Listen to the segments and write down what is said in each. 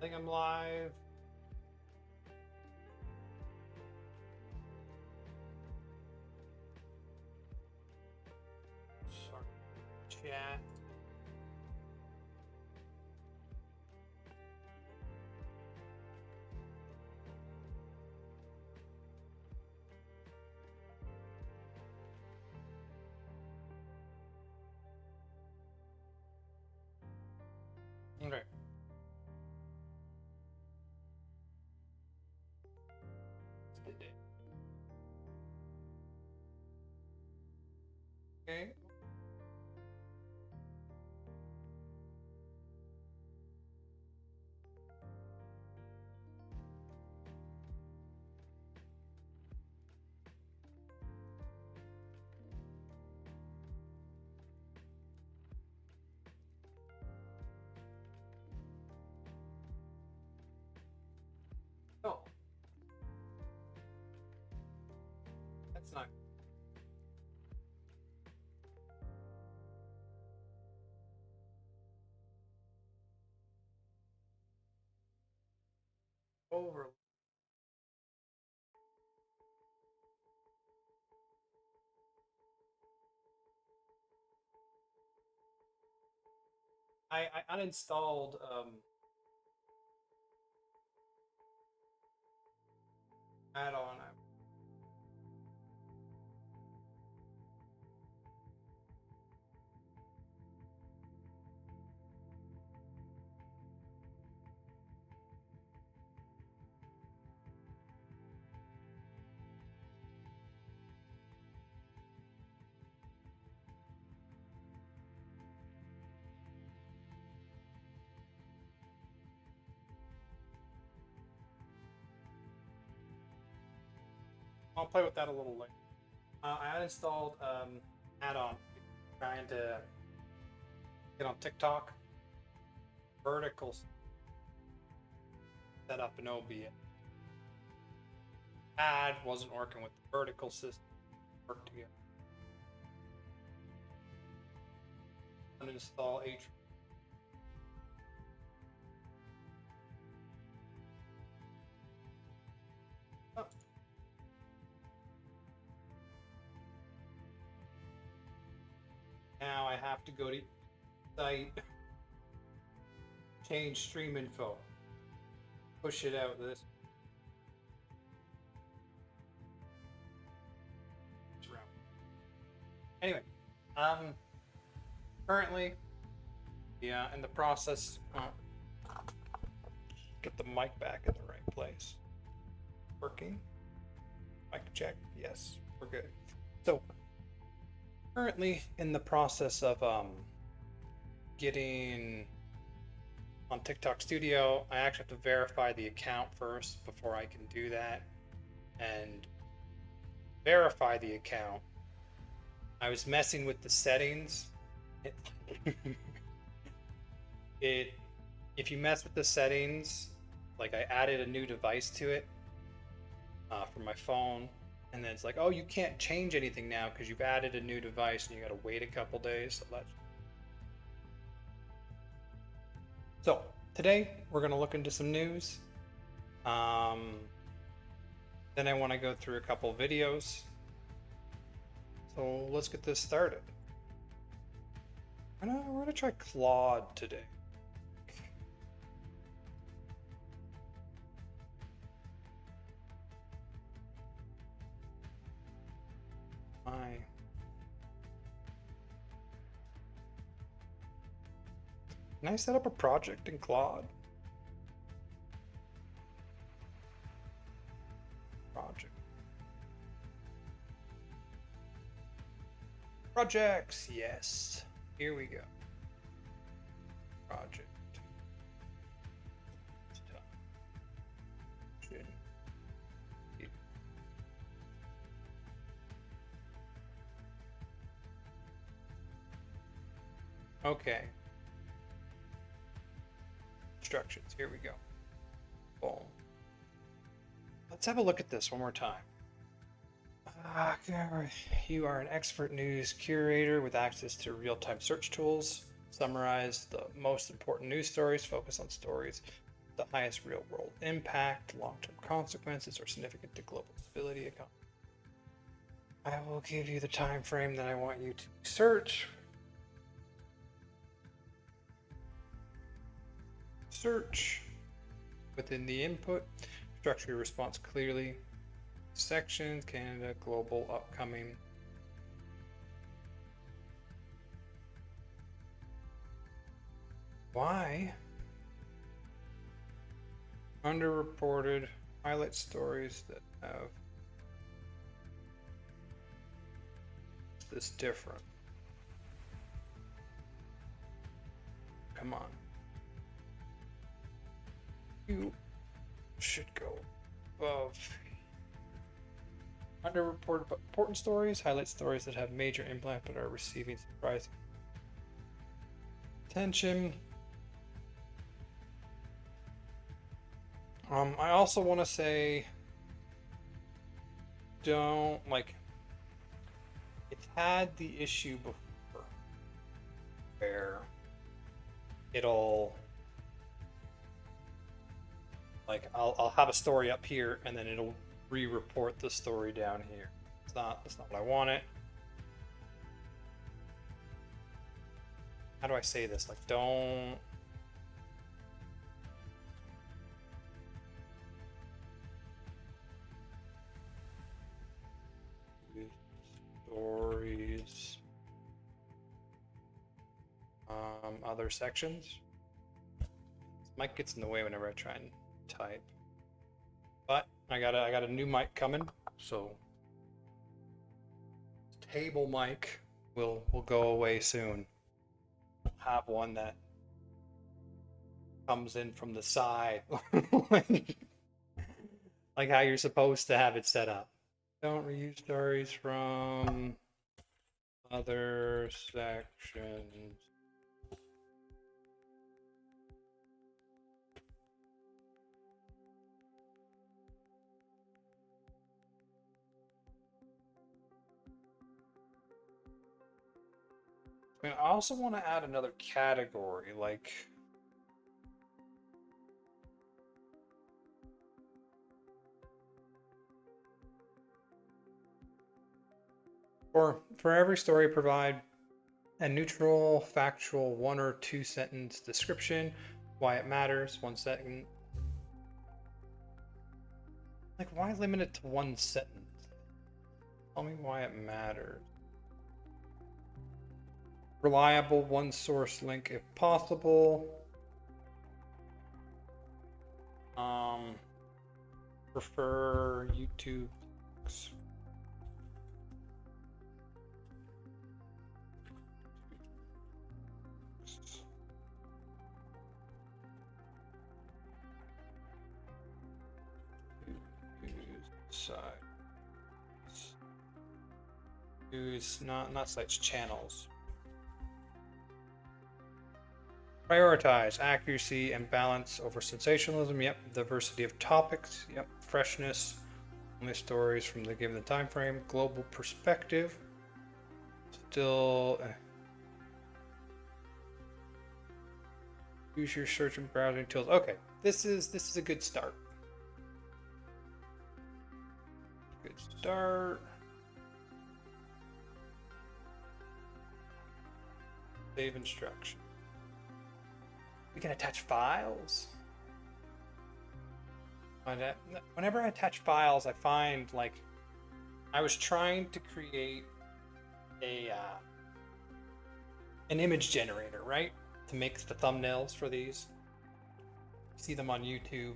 think I'm live. Sorry, chat. Okay. Okay. Oh, that's not. Over. I uninstalled add-on. I'll play with that a little later. I uninstalled add-on trying to get on TikTok. Vertical set up an OBS. Ad wasn't working with the vertical system. Work together. Uninstall H. Oh. Now I have to go to site, change stream info, push it out this. Anyway, currently, yeah, in the process, get the mic back in the right place. Working. Mic check. Yes, we're good. So, currently in the process of getting on TikTok Studio. I actually have to verify the account first before I can do that. And verify the account. I was messing with the settings. If you mess with the settings, like I added a new device to it for my phone, and then it's like, oh, you can't change anything now because you've added a new device and you got to wait a couple days. So today we're going to look into some news. Then I want to go through a couple videos. So let's get this started. We're gonna try Claude today. Can I set up a project in Claude? Project. Projects, yes. Here we go. Project. Okay. Instructions, here we go. Boom. Let's have a look at this one more time. You are an expert news curator with access to real-time search tools. Summarize the most important news stories, focus on stories the highest real world impact, long-term consequences, or significant to global stability. I will give you the time frame that I want you to search. Search within the input. Structure your response clearly. Sections, Canada, global, upcoming. Why? Underreported. Highlight stories that have this different. Come on. You should go above. Underreported but important stories. Highlight stories that have major impact but are receiving surprising attention. I also want to say, don't like. It's had the issue before where it'll like I'll have a story up here and then it'll re-report the story down here. That's not what I wanted. How do I say this? Like, don't. Stories. Other sections. This mic gets in the way whenever I try and type. But I got a new mic coming, so table mic will go away soon. Have one that comes in from the side, like how you're supposed to have it set up. Don't reuse stories from other sections. I also want to add another category, like for every story, provide a neutral, factual 1 or 2 sentence description, why it matters, 1 second. Like, why limit it to 1 sentence? Tell me why it matters. Reliable 1 source link if possible. Prefer YouTube. Sites. Use not sites, channels. Prioritize accuracy and balance over sensationalism. Yep. Diversity of topics. Yep. Freshness. Only stories from the given time frame. Global perspective. Still. Use your search and browsing tools. Okay, this is a good start. Good start. Save instruction. We can attach files. Whenever I attach files, I find like I was trying to create an image generator, right? To make the thumbnails for these. See them on YouTube.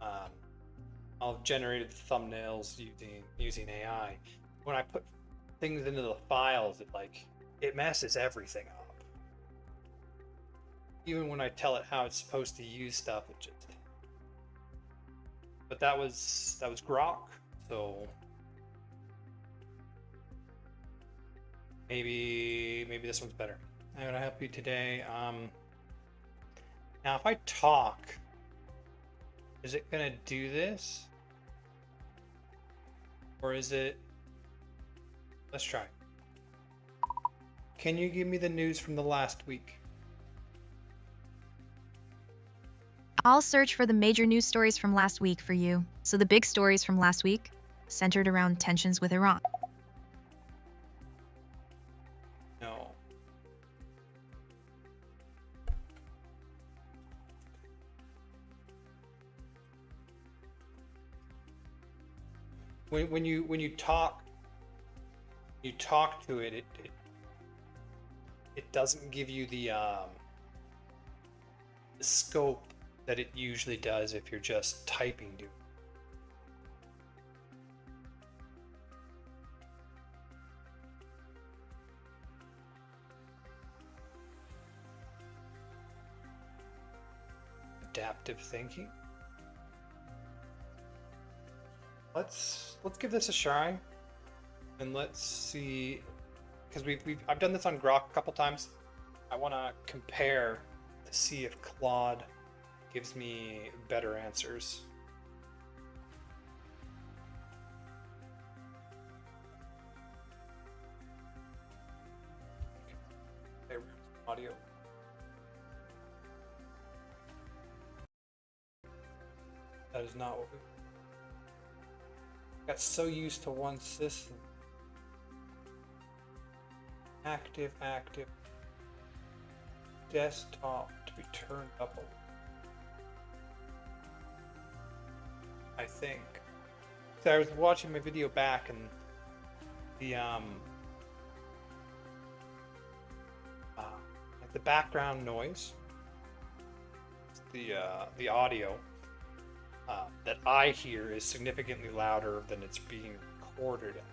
I've generated the thumbnails using AI. When I put things into the files, it messes everything up. Even when I tell it how it's supposed to use stuff, it just. But that was Grok, so maybe this one's better. I'm gonna help you today. Now if I talk, is it gonna do this? Or is it? Let's try. Can you give me the news from the last week? I'll search for the major news stories from last week for you. So the big stories from last week centered around tensions with Iran. No. When you talk to it, it doesn't give you the scope that it usually does if you're just typing to it. Adaptive thinking. Let's give this a try, and let's see, because I've done this on Grok a couple times. I want to compare to see if Claude gives me better answers. Okay, audio. That is not what we got so used to one system. Active, desktop to be turned up. I think. So I was watching my video back, and the background noise, the audio that I hear is significantly louder than it's being recorded at.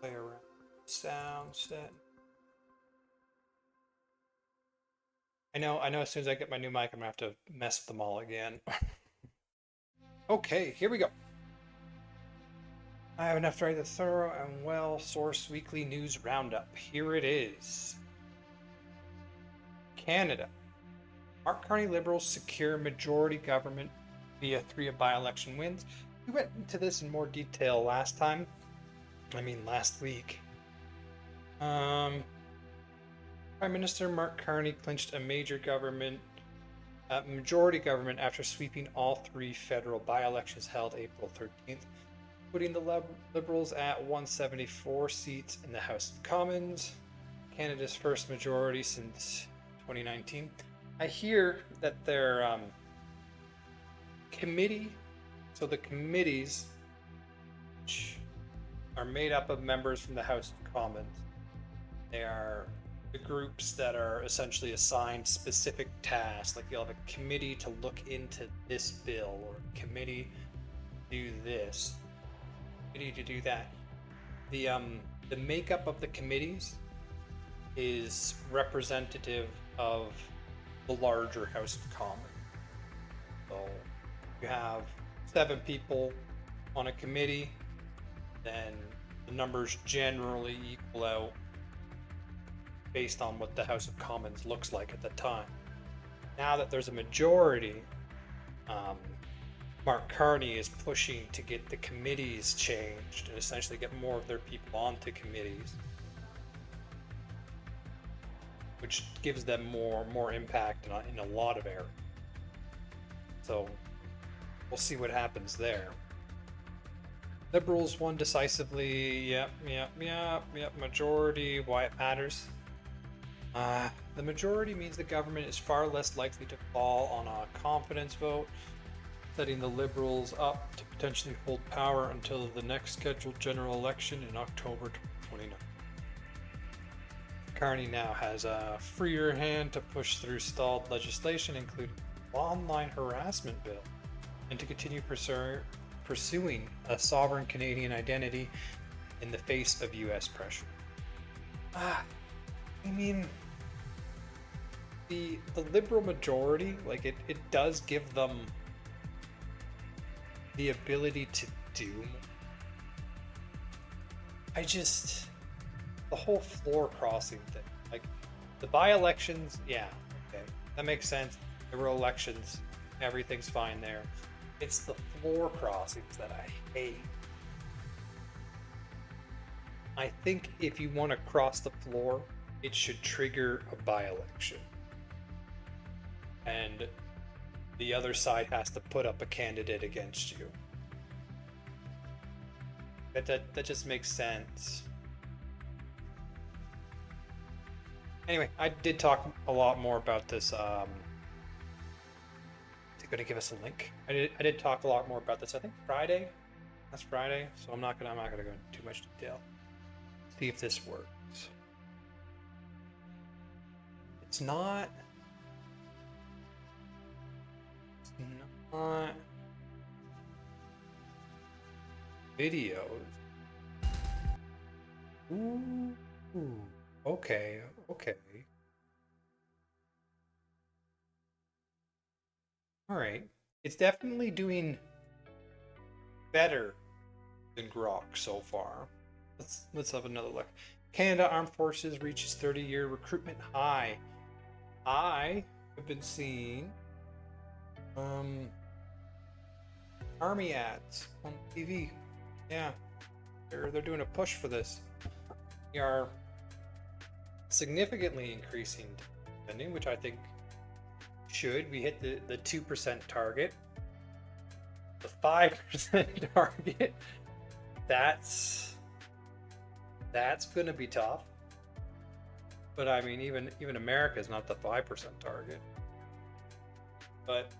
Play around sound set. I know as soon as I get my new mic, I'm gonna have to mess with them all again. Okay, here we go. I have enough to write the thorough and well-sourced weekly news roundup. Here it is. Canada. Mark Carney Liberals secure majority government via 3 by-election wins. We went into this in more detail last week. Prime Minister Mark Carney clinched a majority government after sweeping all 3 federal by-elections held April 13th, putting the Liberals at 174 seats in the House of Commons, Canada's first majority since 2019. I hear that their committee, so the committees, which are made up of members from the House of Commons, they are the groups that are essentially assigned specific tasks. Like you'll have a committee to look into this bill, or a committee to do this, committee to do that. The makeup of the committees is representative of the larger House of Commons. So you have 7 people on a committee, then the numbers generally equal out based on what the House of Commons looks like at the time. Now that there's a majority, Mark Carney is pushing to get the committees changed and essentially get more of their people onto committees, which gives them more impact in a lot of areas. So we'll see what happens there. Liberals won decisively. Yep. Majority. Why it matters. The majority means the government is far less likely to fall on a confidence vote, setting the Liberals up to potentially hold power until the next scheduled general election in October 2029. Carney now has a freer hand to push through stalled legislation, including the online harassment bill, and to continue pursuing a sovereign Canadian identity in the face of US pressure. I mean, the Liberal majority, like it does give them the ability to do more. The whole floor crossing thing, like the by-elections, yeah, okay, That makes sense. There were elections. Everything's fine there. It's the floor crossings that I hate. I think if you want to cross the floor, it should trigger a by-election. And the other side has to put up a candidate against you. That just makes sense. Anyway, I did talk a lot more about this. They're going to give us a link. I did talk a lot more about this. I think Friday. That's Friday, so I'm not gonna go into too much detail. See if this works. It's not videos. Ooh, okay. All right. It's definitely doing better than Grok so far. Let's have another look. Canada Armed Forces reaches 30-year recruitment high. I have been seeing army ads on TV. Yeah, they're doing a push for this. We are significantly increasing spending, which I think should. We hit the 2% target, the 5% target. That's gonna be tough. But I mean, even America is not the 5% target. But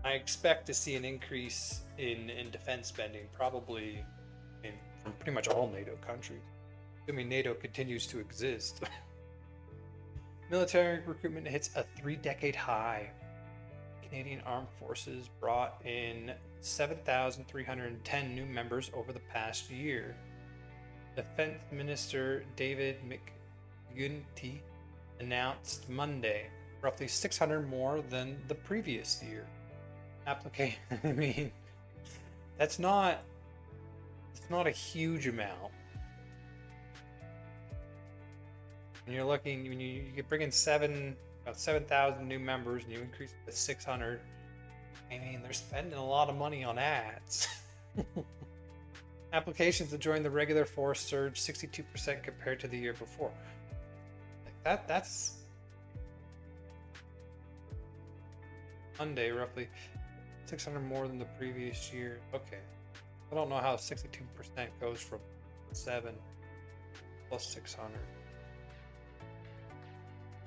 I expect to see an increase in defense spending, probably from pretty much all NATO countries, assuming NATO continues to exist. Military recruitment hits a 3-decade high. Canadian Armed Forces brought in 7,310 new members over the past year. Defense Minister David McGuinty announced Monday, roughly 600 more than the previous year. I mean, it's not a huge amount. When you're looking, when you bring in about 7,000 new members and you increase it to 600, I mean, they're spending a lot of money on ads. Applications to join the regular force surged 62% compared to the year before. Like that's Monday, roughly 600 more than the previous year. Okay. I don't know how 62% goes from 7 plus 600.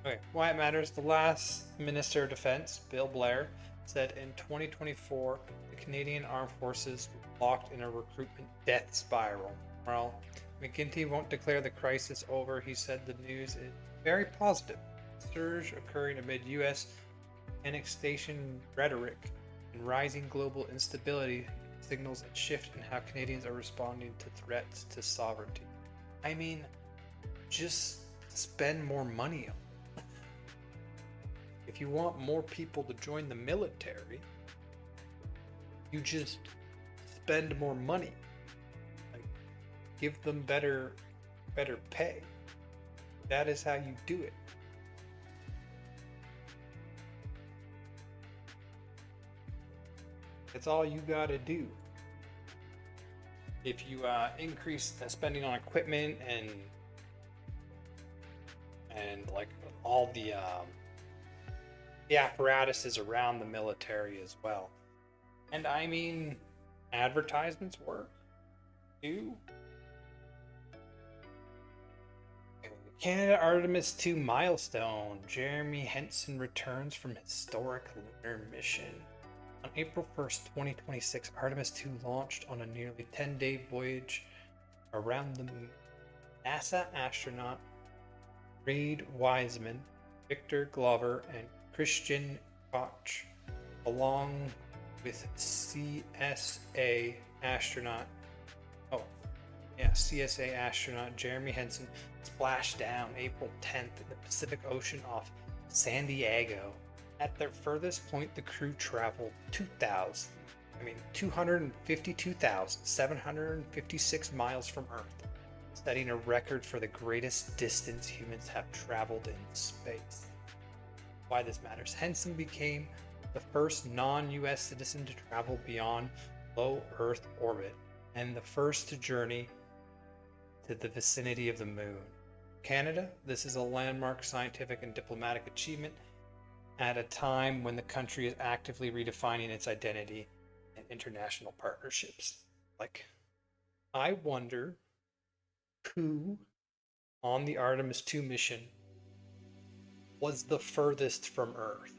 Okay, why it matters. The last Minister of Defense, Bill Blair, said in 2024 the Canadian Armed Forces were locked in a recruitment death spiral. Well, McGuinty won't declare the crisis over. He said the news is very positive. Surge occurring amid U.S. annexation rhetoric and rising global instability signals a shift in how Canadians are responding to threats to sovereignty. I mean, just spend more money on it. If you want more people to join the military, you just spend more money. Like, give them better pay. That is how you do it. That's all you gotta do. If you increase the spending on equipment and like all the apparatuses around the military as well. And I mean, advertisements work too. Canada Artemis 2 milestone. Jeremy Henson returns from historic lunar mission. On April 1st, 2026, Artemis 2 launched on a nearly 10-day voyage around the moon. NASA astronaut Reid Wiseman, Victor Glover, and Christian Koch, along with CSA astronaut Jeremy Henson, splashed down April 10th in the Pacific Ocean off San Diego. At their furthest point, the crew traveled 252,756 miles from Earth, setting a record for the greatest distance humans have traveled in space. why this matters. Henson became the first non-US citizen to travel beyond low Earth orbit and the first to journey to the vicinity of the moon. Canada, this is a landmark scientific and diplomatic achievement at a time when the country is actively redefining its identity and international partnerships. Like, I wonder who on the Artemis 2 mission was the furthest from Earth.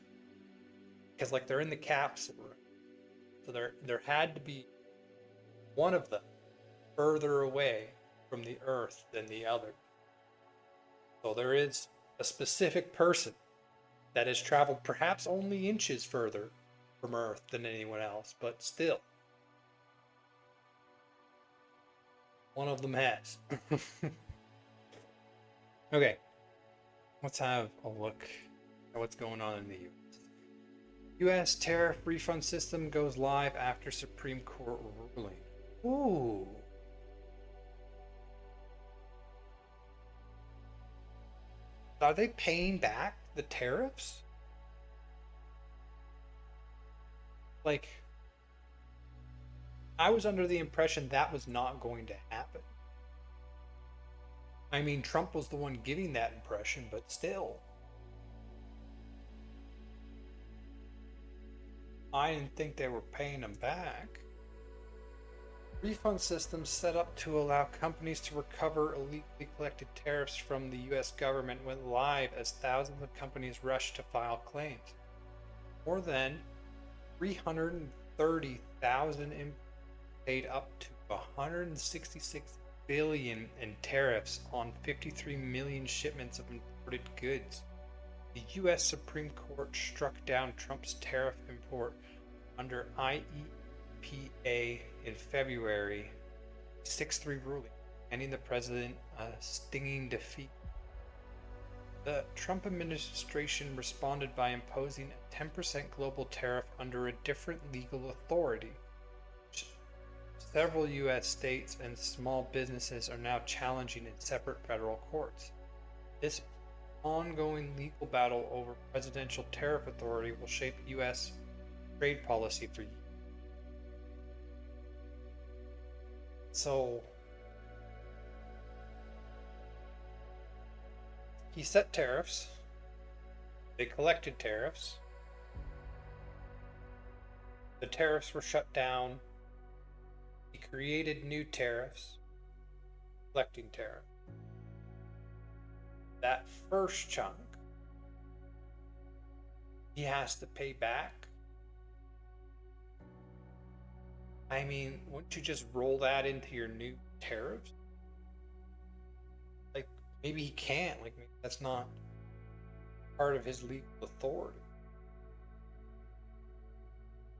Because like they're in the capsule, so there had to be one of them further away from the Earth than the other. So there is a specific person that has traveled perhaps only inches further from Earth than anyone else, but still, one of them has. Okay, let's have a look at what's going on in the US. US tariff refund system goes live after Supreme Court ruling. Ooh. Are they paying back the tariffs? Like, I was under the impression that was not going to happen. I mean, Trump was the one giving that impression, but still. I didn't think they were paying them back. Refund systems set up to allow companies to recover illegally collected tariffs from the US government went live as thousands of companies rushed to file claims. More than 330,000 paid up to 166 billion in tariffs on 53 million shipments of imported goods. The US Supreme Court struck down Trump's tariff import under IEEPA in February 6-3 ruling, handing the president a stinging defeat. The Trump administration responded by imposing a 10% global tariff under a different legal authority. Several US states and small businesses are now challenging in separate federal courts. This ongoing legal battle over presidential tariff authority will shape US trade policy for years. So he set tariffs, they collected tariffs, the tariffs were shut down, he created new tariffs, collecting tariffs. That first chunk, he has to pay back. I mean, wouldn't you just roll that into your new tariffs? Like, maybe he can't. Like, maybe that's not part of his legal authority.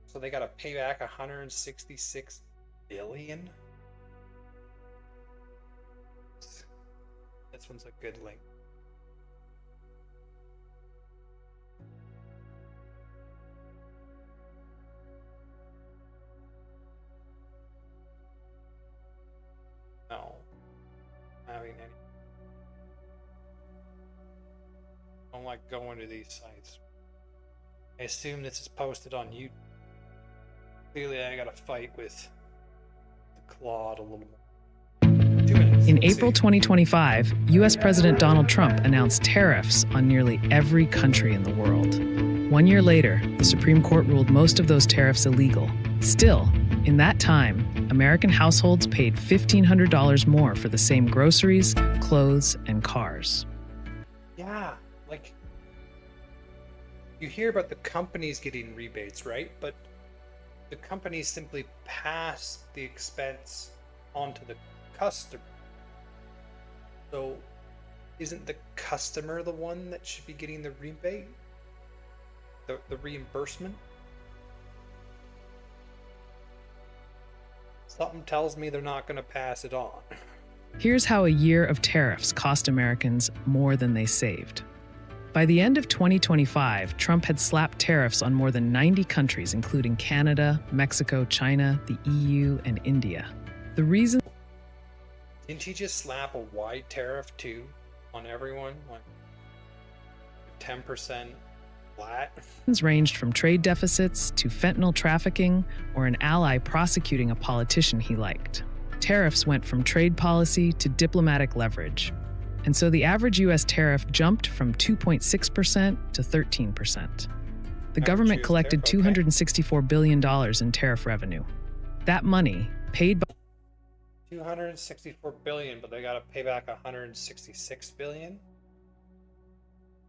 So they got to pay back 166 billion. This one's a good link. No, having any. I don't like going to these sites. I assume this is posted on YouTube. Clearly, I got to fight with the Claude a little more. 2 minutes. In April 2025, US President Donald Trump announced tariffs on nearly every country in the world. 1 year later, the Supreme Court ruled most of those tariffs illegal. Still, in that time, American households paid $1,500 more for the same groceries, clothes, and cars. Yeah, like, you hear about the companies getting rebates, right? But the companies simply pass the expense onto the customer. So isn't the customer the one that should be getting the rebate? The reimbursement? Something tells me they're not going to pass it on. Here's how a year of tariffs cost Americans more than they saved. By the end of 2025, Trump had slapped tariffs on more than 90 countries, including Canada, Mexico, China, the EU, and India. The reason... Didn't he just slap a wide tariff too on everyone? Like 10% flat. Ranged from trade deficits to fentanyl trafficking or an ally prosecuting a politician he liked. Tariffs went from trade policy to diplomatic leverage. And so the average U.S. tariff jumped from 2.6% to 13%. The government collected $264 billion in tariff revenue. That money, paid by $264 billion, but they got to pay back $166 billion?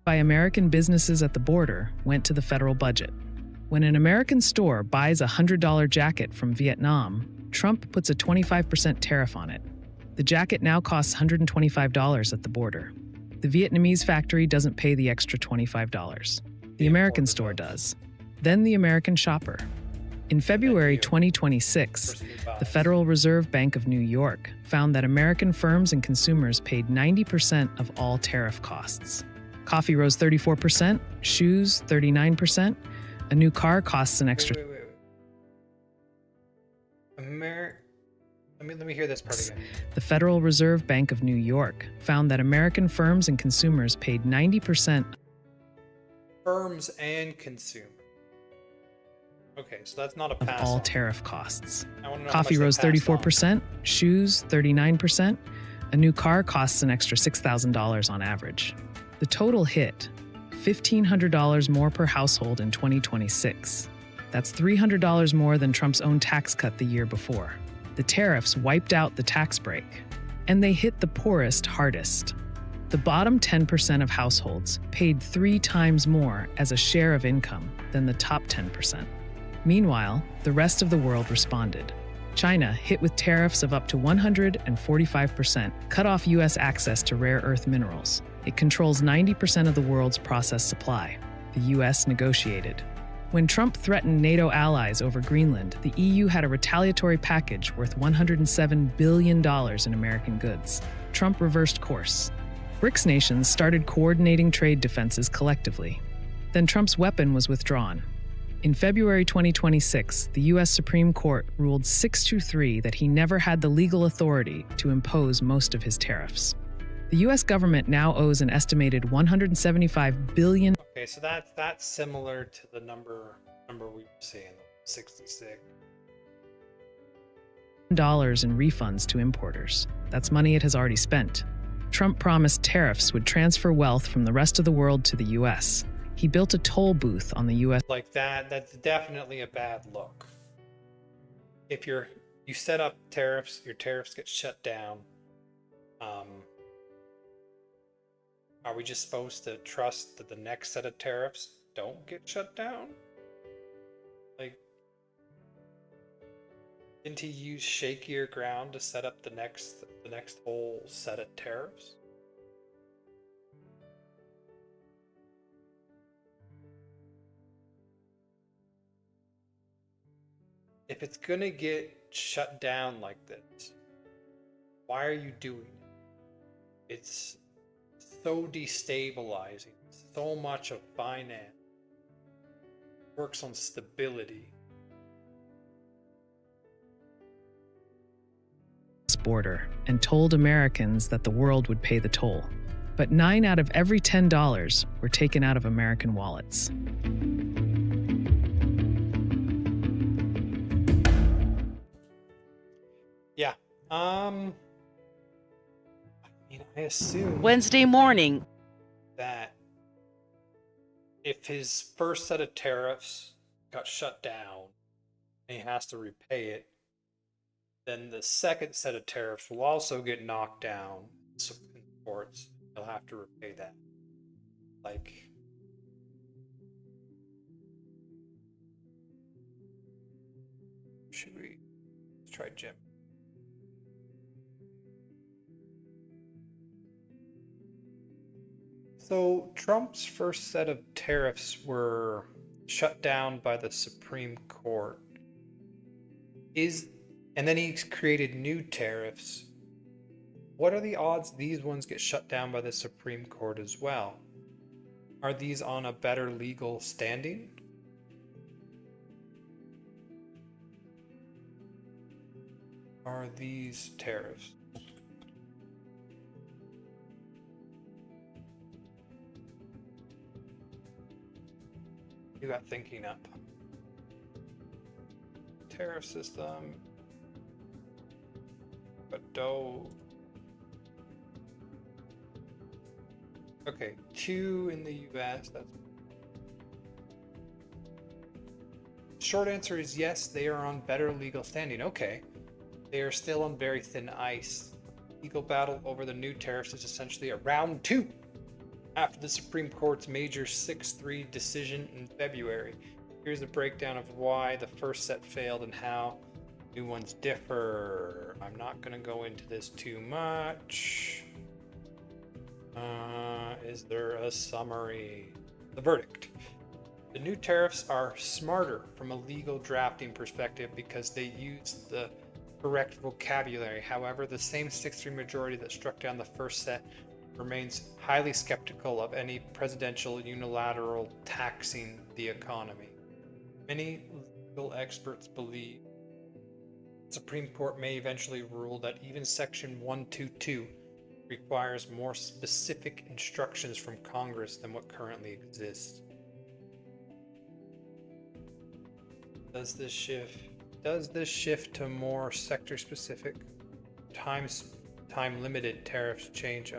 by American businesses at the border, went to the federal budget. When an American store buys a $100 jacket from Vietnam, Trump puts a 25% tariff on it. The jacket now costs $125 at the border. The Vietnamese factory doesn't pay the extra $25. The American store does. Then the American shopper. In February 2026, the Federal Reserve Bank of New York found that American firms and consumers paid 90% of all tariff costs. Coffee rose 34%, shoes 39%, a new car costs an extra. Wait. Let me hear this part again. The Federal Reserve Bank of New York found that American firms and consumers paid 90%. Firms and consumers. Okay, so that's not a Of pass all on. tariff costs. I wanna know how Coffee much they rose passed on. 34%, shoes 39%, a new car costs an extra $6,000 on average. The total hit $1,500 more per household in 2026. That's $300 more than Trump's own tax cut the year before. The tariffs wiped out the tax break, and they hit the poorest hardest. The bottom 10% of households paid 3 times more as a share of income than the top 10%. Meanwhile, the rest of the world responded. China, hit with tariffs of up to 145%, cut off U.S. access to rare earth minerals. It controls 90% of the world's processed supply. The U.S. negotiated. When Trump threatened NATO allies over Greenland, the EU had a retaliatory package worth $107 billion in American goods. Trump reversed course. BRICS nations started coordinating trade defenses collectively. Then Trump's weapon was withdrawn. In February 2026, the U.S. Supreme Court ruled 6-3 that he never had the legal authority to impose most of his tariffs. The U.S. government now owes an estimated $175 billion. Okay, so that's similar to the number we were seeing, 66. Dollars in refunds to importers. That's money it has already spent. Trump promised tariffs would transfer wealth from the rest of the world to the U.S. He built a toll booth on the U.S. Like that's definitely a bad look. If you set up tariffs, your tariffs get shut down. Are we just supposed to trust that the next set of tariffs don't get shut down? Like, didn't he use shakier ground to set up the next whole set of tariffs? If it's gonna get shut down like this, why are you doing it? It's so destabilizing. So much of finance works on stability. Border and told Americans that the world would pay the toll. But 9 out of every $10 were taken out of American wallets. Yeah. I assume Wednesday morning. that if his first set of tariffs got shut down and he has to repay it, then the second set of tariffs will also get knocked down in Supreme Courts. He'll have to repay that. Like, let's try Jim. So Trump's first set of tariffs were shut down by the Supreme Court. And then he created new tariffs. What are the odds these ones get shut down by the Supreme Court as well? Are these on a better legal standing? Are these tariffs? You got thinking up. Tariff system. But okay, 2 in the US. That's short answer is yes, they are on better legal standing. Okay. They are still on very thin ice. Legal battle over the new tariffs is essentially a round 2 after the Supreme Court's major 6-3 decision in February. Here's a breakdown of why the first set failed and how new ones differ. I'm not going to go into this too much. Is there a summary? The verdict. The new tariffs are smarter from a legal drafting perspective because they use the correct vocabulary. However, the same 6-3 majority that struck down the first set remains highly skeptical of any presidential unilateral taxing the economy. Many legal experts believe the Supreme Court may eventually rule that even Section 122 requires more specific instructions from Congress than what currently exists. Does this shift to more sector specific time limited tariffs change?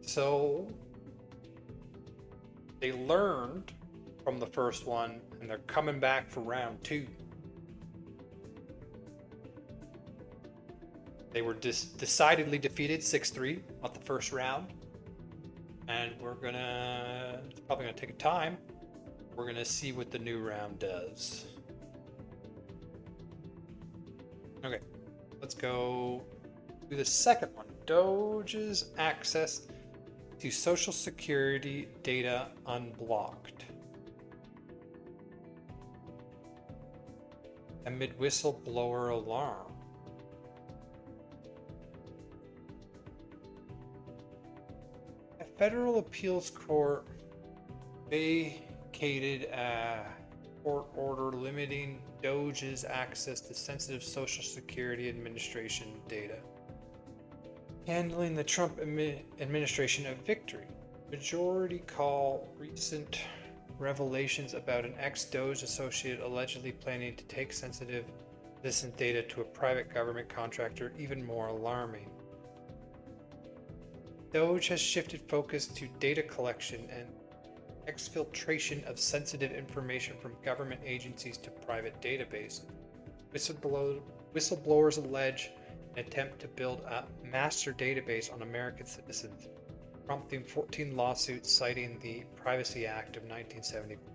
So they learned from the first one and they're coming back for round 2. They were decidedly defeated 6-3 at the first round, and it's probably gonna take a time. We're gonna see what the new round does. Okay, let's go to the second one. Doge's access to Social Security data unblocked amid whistleblower alarm. A federal appeals court vacated a court order limiting Doge's access to sensitive Social Security Administration data, handling the Trump administration a victory. Majority call recent revelations about an ex-Doge associate allegedly planning to take sensitive citizen data to a private government contractor even more alarming. Doge has shifted focus to data collection and exfiltration of sensitive information from government agencies to private databases. Whistleblowers allege an attempt to build a master database on American citizens, prompting 14 lawsuits citing the Privacy Act of 1974.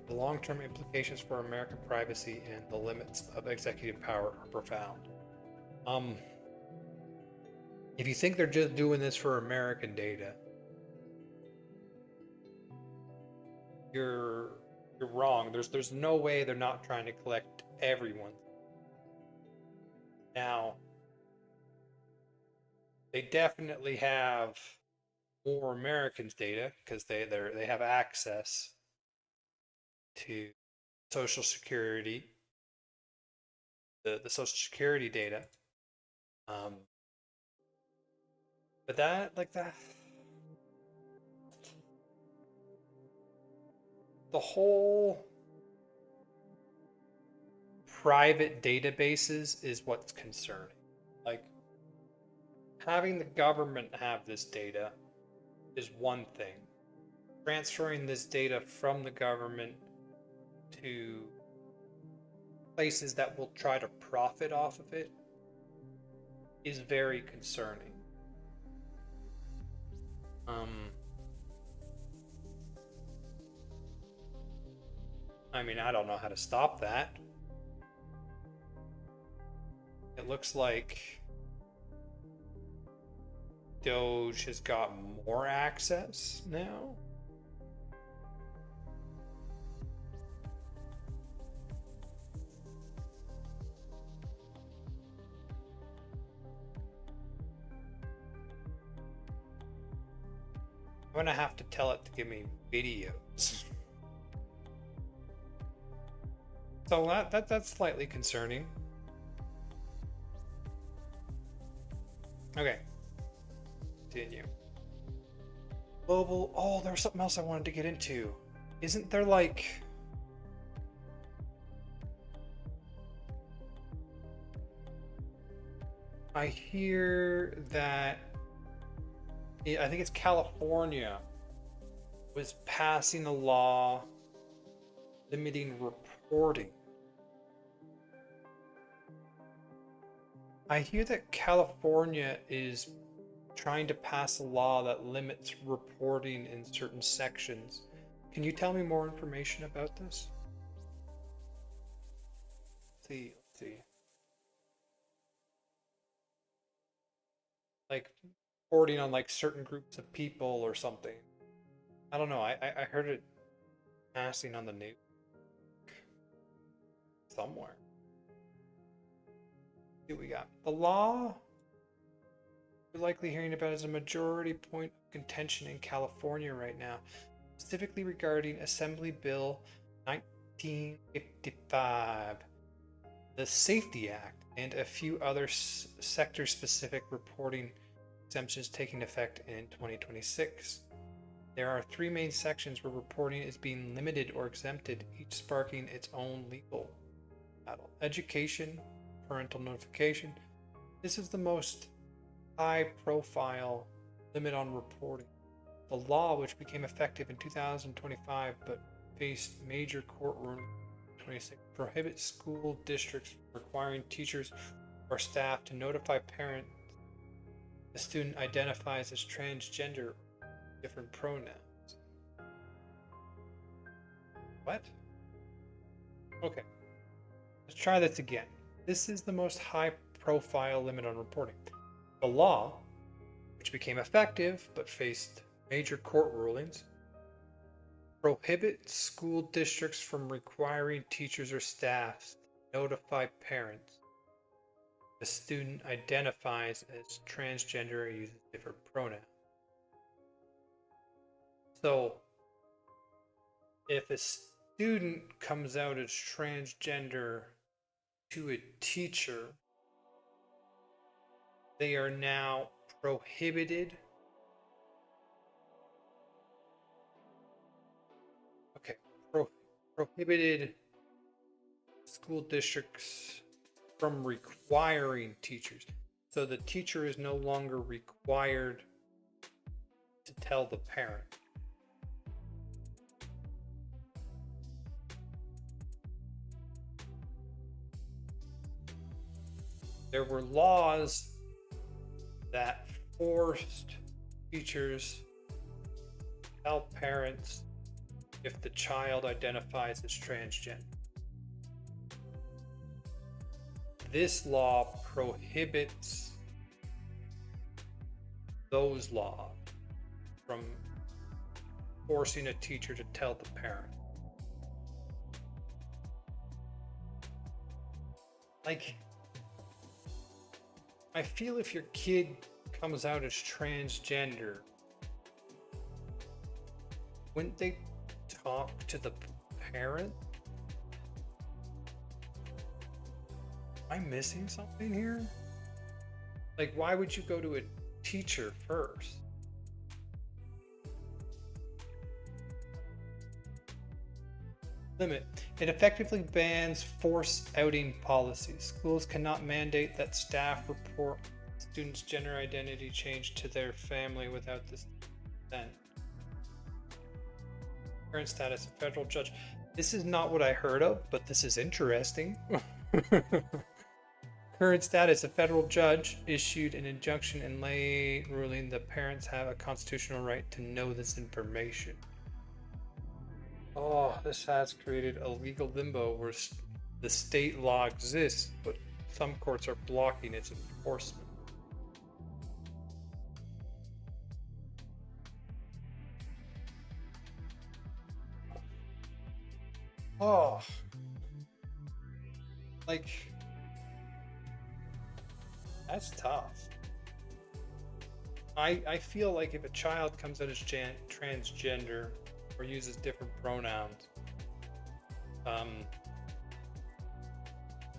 The long-term implications for American privacy and the limits of executive power are profound. If you think they're just doing this for American data, you're wrong. There's no way they're not trying to collect everyone. Now, they definitely have more Americans' data because they have access to Social Security, the Social Security data. But the whole private databases is what's concerning. Like, having the government have this data is one thing. Transferring this data from the government to places that will try to profit off of it is very concerning. I mean, I don't know how to stop that. It looks like Doge has got more access now. I'm gonna have to tell it to give me videos. So that's slightly concerning. Okay. Continue. Global. Oh, there was something else I wanted to get into. Isn't there like... I hear that I think it's California was passing a law limiting reporting. I hear that California is trying to pass a law that limits reporting in certain sections. Can you tell me more information about this? Let's see. Like reporting on like certain groups of people or something. I don't know. I heard it passing on the news somewhere. Let's see what we got. The law you're likely hearing about is a majority point of contention in California right now, specifically regarding Assembly Bill 1955, the Safety Act, and a few other sector-specific reporting exemptions taking effect in 2026. There are three main sections where reporting is being limited or exempted, each sparking its own legal battle. Education, parental notification. This is the most high-profile limit on reporting. The law, which became effective in 2025 but faced major court rulings in 2026, prohibits school districts from requiring teachers or staff to notify parents the student identifies as transgender or different pronouns. What? Okay. Let's try this again. This is the most high-profile limit on reporting. The law, which became effective but faced major court rulings, prohibits school districts from requiring teachers or staff to notify parents the student identifies as transgender or uses different pronouns. So, if a student comes out as transgender to a teacher, they are now prohibited. Okay, prohibited school districts from requiring teachers. So the teacher is no longer required to tell the parent. There were laws that forced teachers to tell parents if the child identifies as transgender. This law prohibits those laws from forcing a teacher to tell the parent. Like, I feel if your kid comes out as transgender, wouldn't they talk to the parent? Am I missing something here? Like, why would you go to a teacher first? Limit. It effectively bans forced outing policies. Schools cannot mandate that staff report students' gender identity change to their family without this consent. Current status of federal judge. This is not what I heard of, but this is interesting. Current status, a federal judge issued an injunction in late ruling that parents have a constitutional right to know this information. Oh, this has created a legal limbo where the state law exists, but some courts are blocking its enforcement. Oh, like, that's tough. I feel like if a child comes out as transgender or uses different pronouns,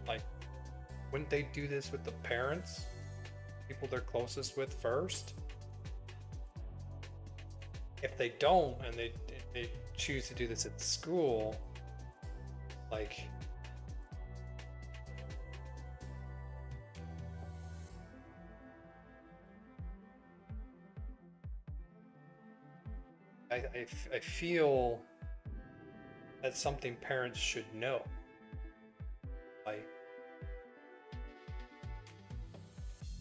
like, wouldn't they do this with the parents, people they're closest with first? if they don't and they choose to do this at school, like, I feel that's something parents should know. Like,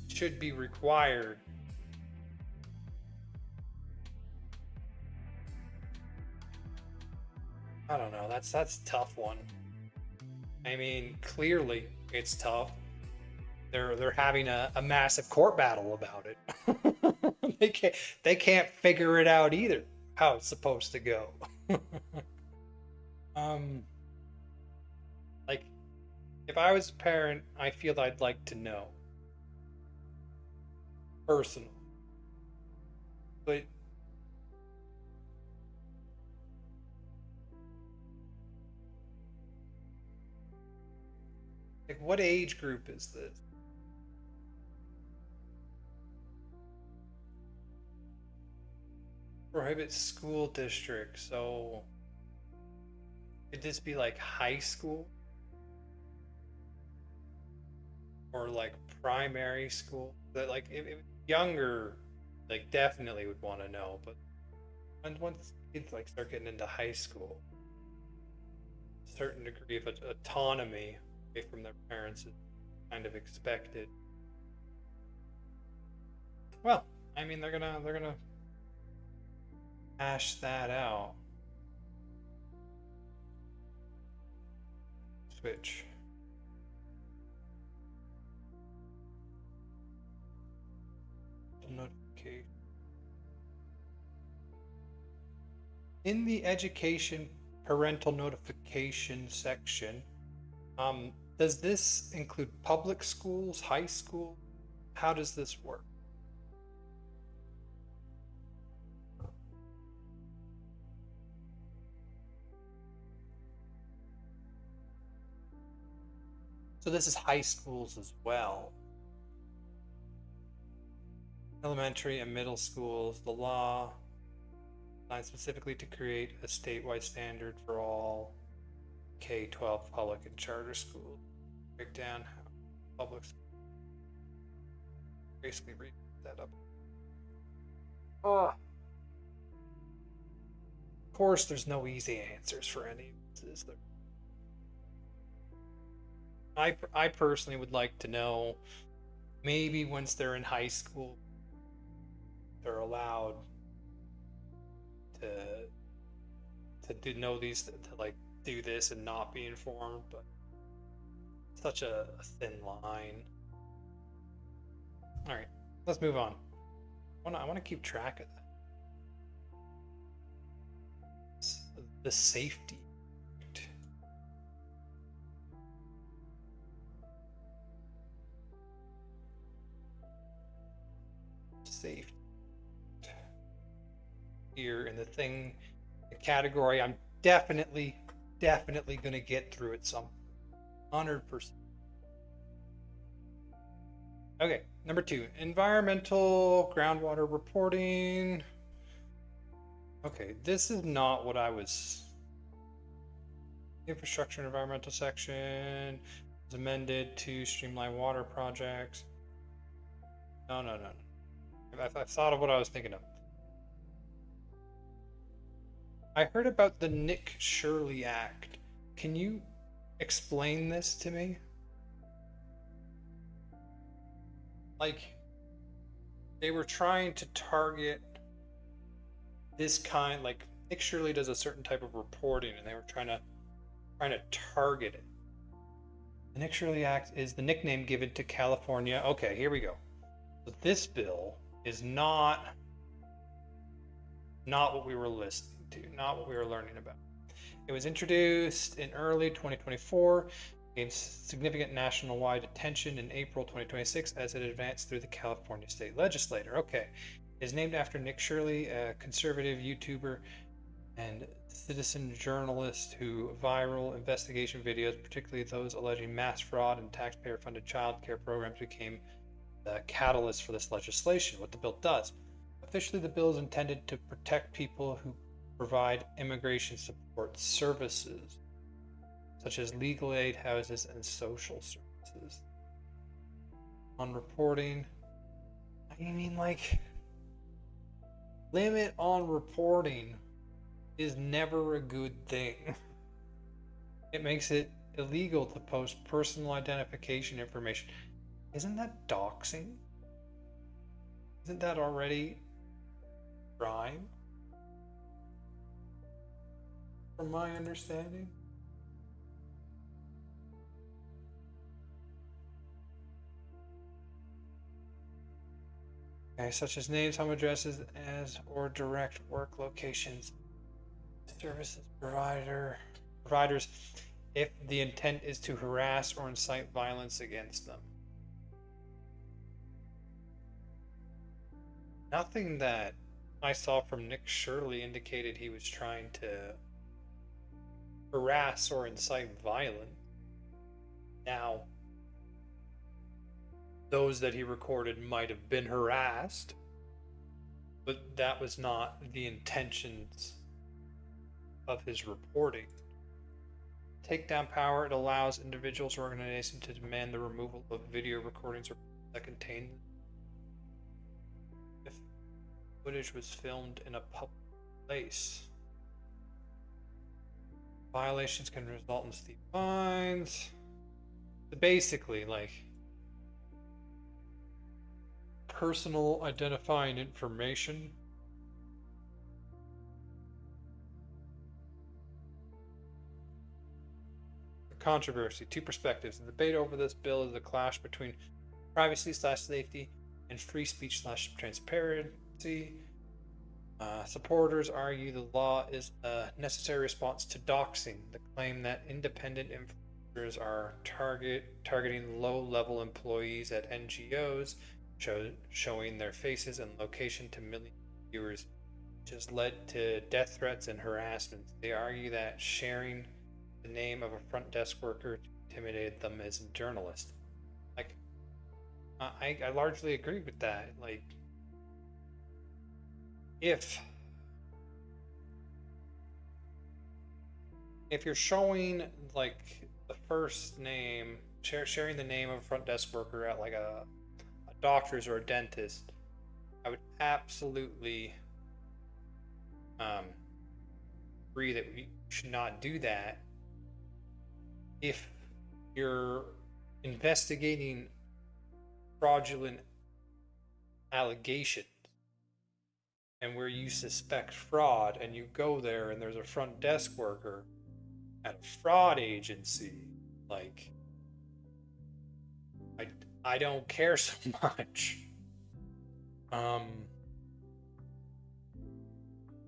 should be required. I don't know. That's a tough one. I mean, clearly it's tough. They're having a massive court battle about it. They can't figure it out either, how it's supposed to go. um like, if I was a parent, I feel I'd like to know personally. But like, what age group is this? Prohibit school district, so could this be like high school? Or like primary school? That, like, if younger, like, definitely would want to know, but once kids like start getting into high school, a certain degree of autonomy away from their parents is kind of expected. Well, I mean, they're gonna hash that out. Switch. Notification. In the education parental notification section, does this include public schools, high school? How does this work? So this is high schools as well. Elementary and middle schools, the law designed specifically to create a statewide standard for all K-12 public and charter schools. Break down how public schools basically read that up. Of course, there's no easy answers for any of this, is there? I personally would like to know, maybe once they're in high school, they're allowed to know these, to like do this and not be informed, but it's such a thin line. All right, let's move on. I want to keep track of that. The safety. Safety. Here in the category, I'm definitely going to get through it some 100%. Okay, number 2, environmental groundwater reporting. Okay, this is not what I was. Infrastructure and environmental section was amended to streamline water projects. No. I've thought of what I was thinking of. I heard about the Nick Shirley Act. Can you explain this to me? Like, they were trying to target this kind, like Nick Shirley does a certain type of reporting, and they were trying to target it. The Nick Shirley Act is the nickname given to California. Okay, here we go. So this bill is not what we were listening to, not what we were learning about. It was introduced in early 2024, gained significant national-wide attention in April 2026 as it advanced through the California state legislature. Okay, it is named after Nick Shirley, a conservative YouTuber and citizen journalist who viral investigation videos, particularly those alleging mass fraud and taxpayer-funded child care programs, became the catalyst for this legislation. What the bill does: Officially, the bill is intended to protect people who provide immigration support services, such as legal aid, houses, and social services. On reporting, I mean, like, limit on reporting is never a good thing. It makes it illegal to post personal identification information. Isn't that doxing? Isn't that already crime? From my understanding. Okay, such as names, home addresses, as or direct work locations, services providers, if the intent is to harass or incite violence against them. Nothing that I saw from Nick Shirley indicated he was trying to harass or incite violence. Now, those that he recorded might have been harassed, but that was not the intentions of his reporting. Takedown power, it allows individuals or organizations to demand the removal of video recordings that contain if footage was filmed in a public place. Violations can result in steep fines. Basically, like, personal identifying information. Controversy. Two perspectives. The debate over this bill is a clash between privacy/safety and free speech/transparency. Supporters argue the law is a necessary response to doxing, the claim that independent influencers are targeting low-level employees at NGOs, showing their faces and location to millions of viewers, which has led to death threats and harassment. They argue that sharing the name of a front desk worker intimidated them as a journalist. Like, I largely agree with that. Like, if you're showing like the first name, sharing the name of a front desk worker at like a doctor's or a dentist, I would absolutely agree that we should not do that. If you're investigating fraudulent allegations and where you suspect fraud and you go there and there's a front desk worker at a fraud agency, like, I don't care so much.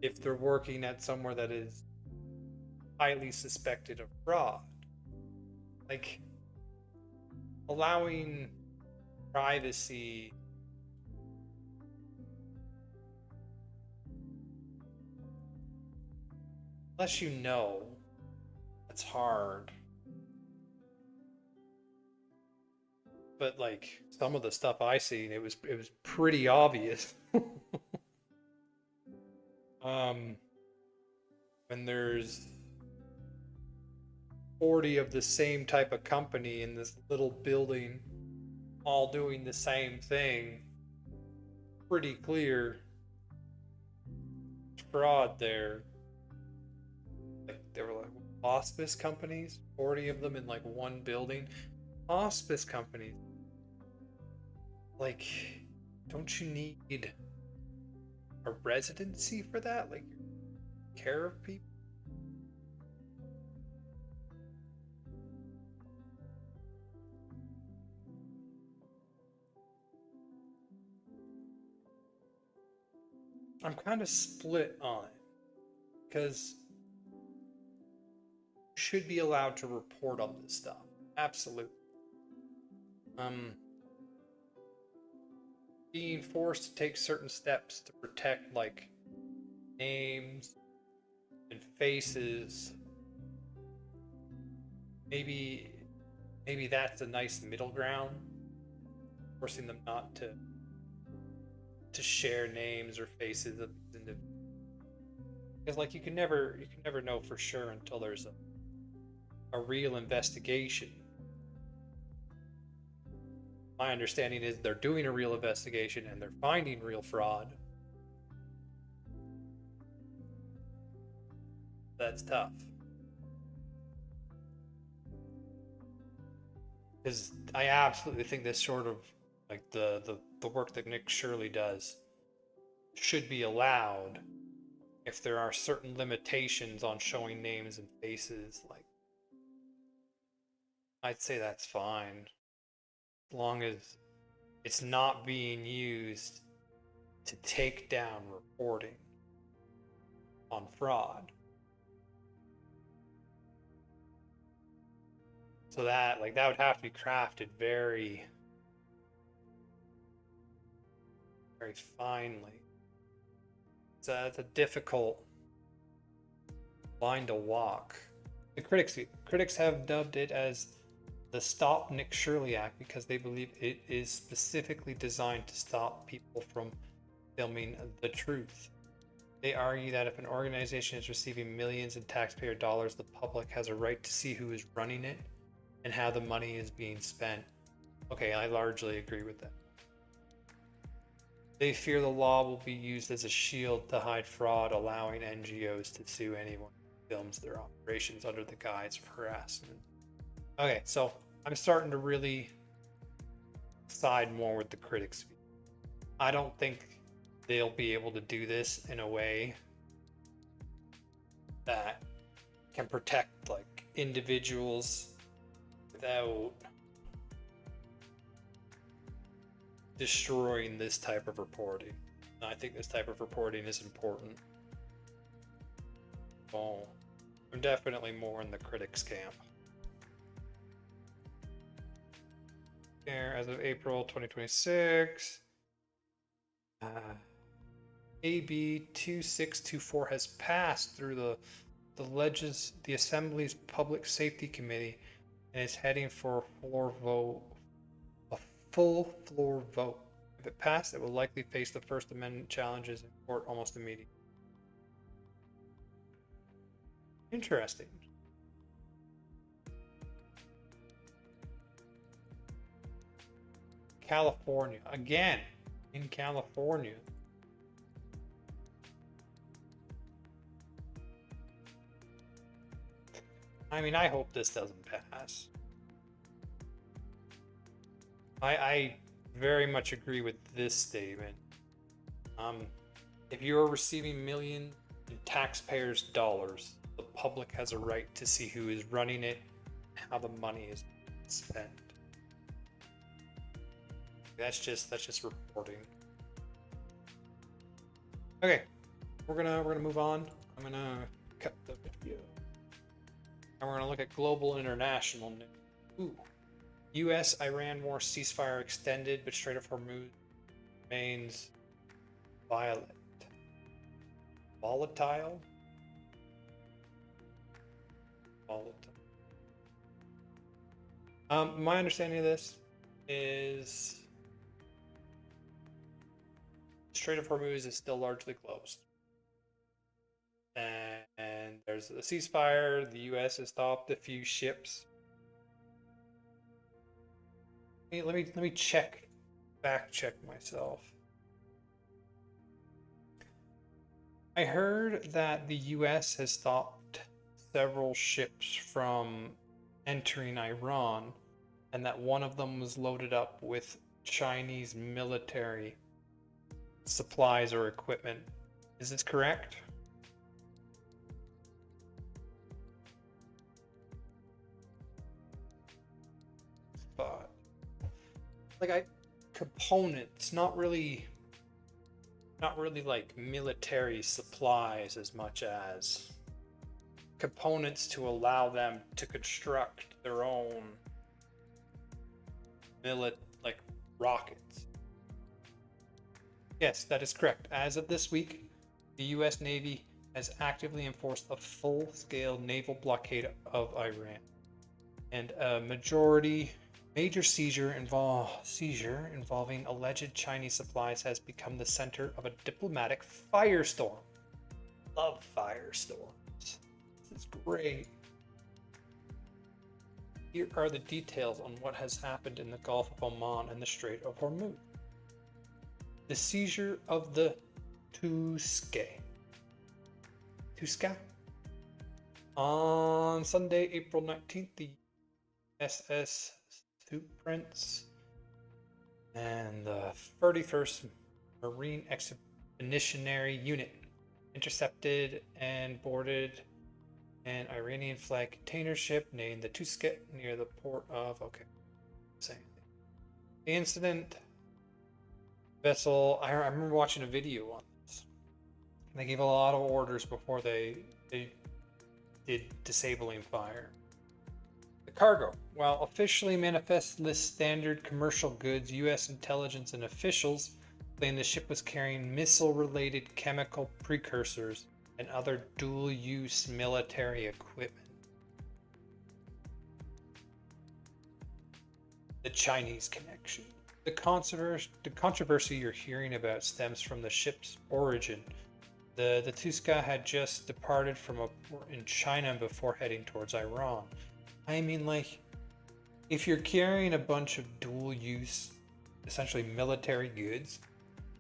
If they're working at somewhere that is highly suspected of fraud, like, allowing privacy unless you know, that's hard. But like, some of the stuff I seen, it was pretty obvious. When there's 40 of the same type of company in this little building all doing the same thing, pretty clear fraud there. Like, there were like hospice companies, 40 of them in like one building. Hospice companies, like, don't you need a residency for that? Like, care of people? I'm kind of split on it because you should be allowed to report on this stuff. Absolutely. Being forced to take certain steps to protect like names and faces, maybe that's a nice middle ground, forcing them not to to share names or faces of individuals. Because like you can never know for sure until there's a real investigation. My understanding is they're doing a real investigation and they're finding real fraud. That's tough. Because I absolutely think this sort of like the work that Nick Shirley does should be allowed if there are certain limitations on showing names and faces. Like, I'd say that's fine, as long as it's not being used to take down reporting on fraud. So that would have to be crafted very, very finely. It's a difficult line to walk. The critics have dubbed it as the Stop Nick Shirley Act because they believe it is specifically designed to stop people from filming the truth. They argue that if an organization is receiving millions in taxpayer dollars, the public has a right to see who is running it and how the money is being spent. Okay, I largely agree with that. They fear the law will be used as a shield to hide fraud, allowing NGOs to sue anyone who films their operations under the guise of harassment. Okay, so I'm starting to really side more with the critics' view. I don't think they'll be able to do this in a way that can protect like individuals without destroying this type of reporting. And I think this type of reporting is important. Oh, I'm definitely more in the critics camp. Here, as of April 2026, AB 2624 has passed through the Assembly's Public Safety Committee and is heading for a full floor vote. If it passed, it will likely face the First Amendment challenges in court almost immediately. Interesting. California. Again, in California. I mean, I hope this doesn't pass. I very much agree with this statement. If you're receiving millions in taxpayers' dollars, the public has a right to see who is running it and how the money is spent. That's just reporting. Okay, we're gonna move on. I'm gonna cut the video. And we're gonna look at global international news. Ooh. U.S.-Iran war ceasefire extended, but Strait of Hormuz remains volatile. My understanding of this is the Strait of Hormuz is still largely closed. And there's a ceasefire. The U.S. has stopped a few ships. Let me fact check myself. I heard that the U.S. has stopped several ships from entering Iran, and that one of them was loaded up with Chinese military supplies or equipment. Is this correct? But components, not really like military supplies as much as components to allow them to construct their own rockets. Yes, that is correct. As of this week, the U.S. Navy has actively enforced a full-scale naval blockade of Iran, and a majority Major seizure involving alleged Chinese supplies has become the center of a diplomatic firestorm. Love firestorms. This is great. Here are the details on what has happened in the Gulf of Oman and the Strait of Hormuz. The seizure of the Tuska on Sunday, April 19th, the SS Soup Prince and the 31st Marine Expeditionary Unit intercepted and boarded an Iranian flag container ship named the Tuska near the port of. Okay, same thing. The incident vessel. I remember watching a video on this. They gave a lot of orders before they did disabling fire. The cargo. While officially manifestly standard commercial goods, U.S. intelligence and officials claim the ship was carrying missile-related chemical precursors and other dual-use military equipment. The Chinese connection. The controversy you're hearing about stems from the ship's origin. The Tuska had just departed from a port in China before heading towards Iran. I mean, like, if you're carrying a bunch of dual-use, essentially military goods,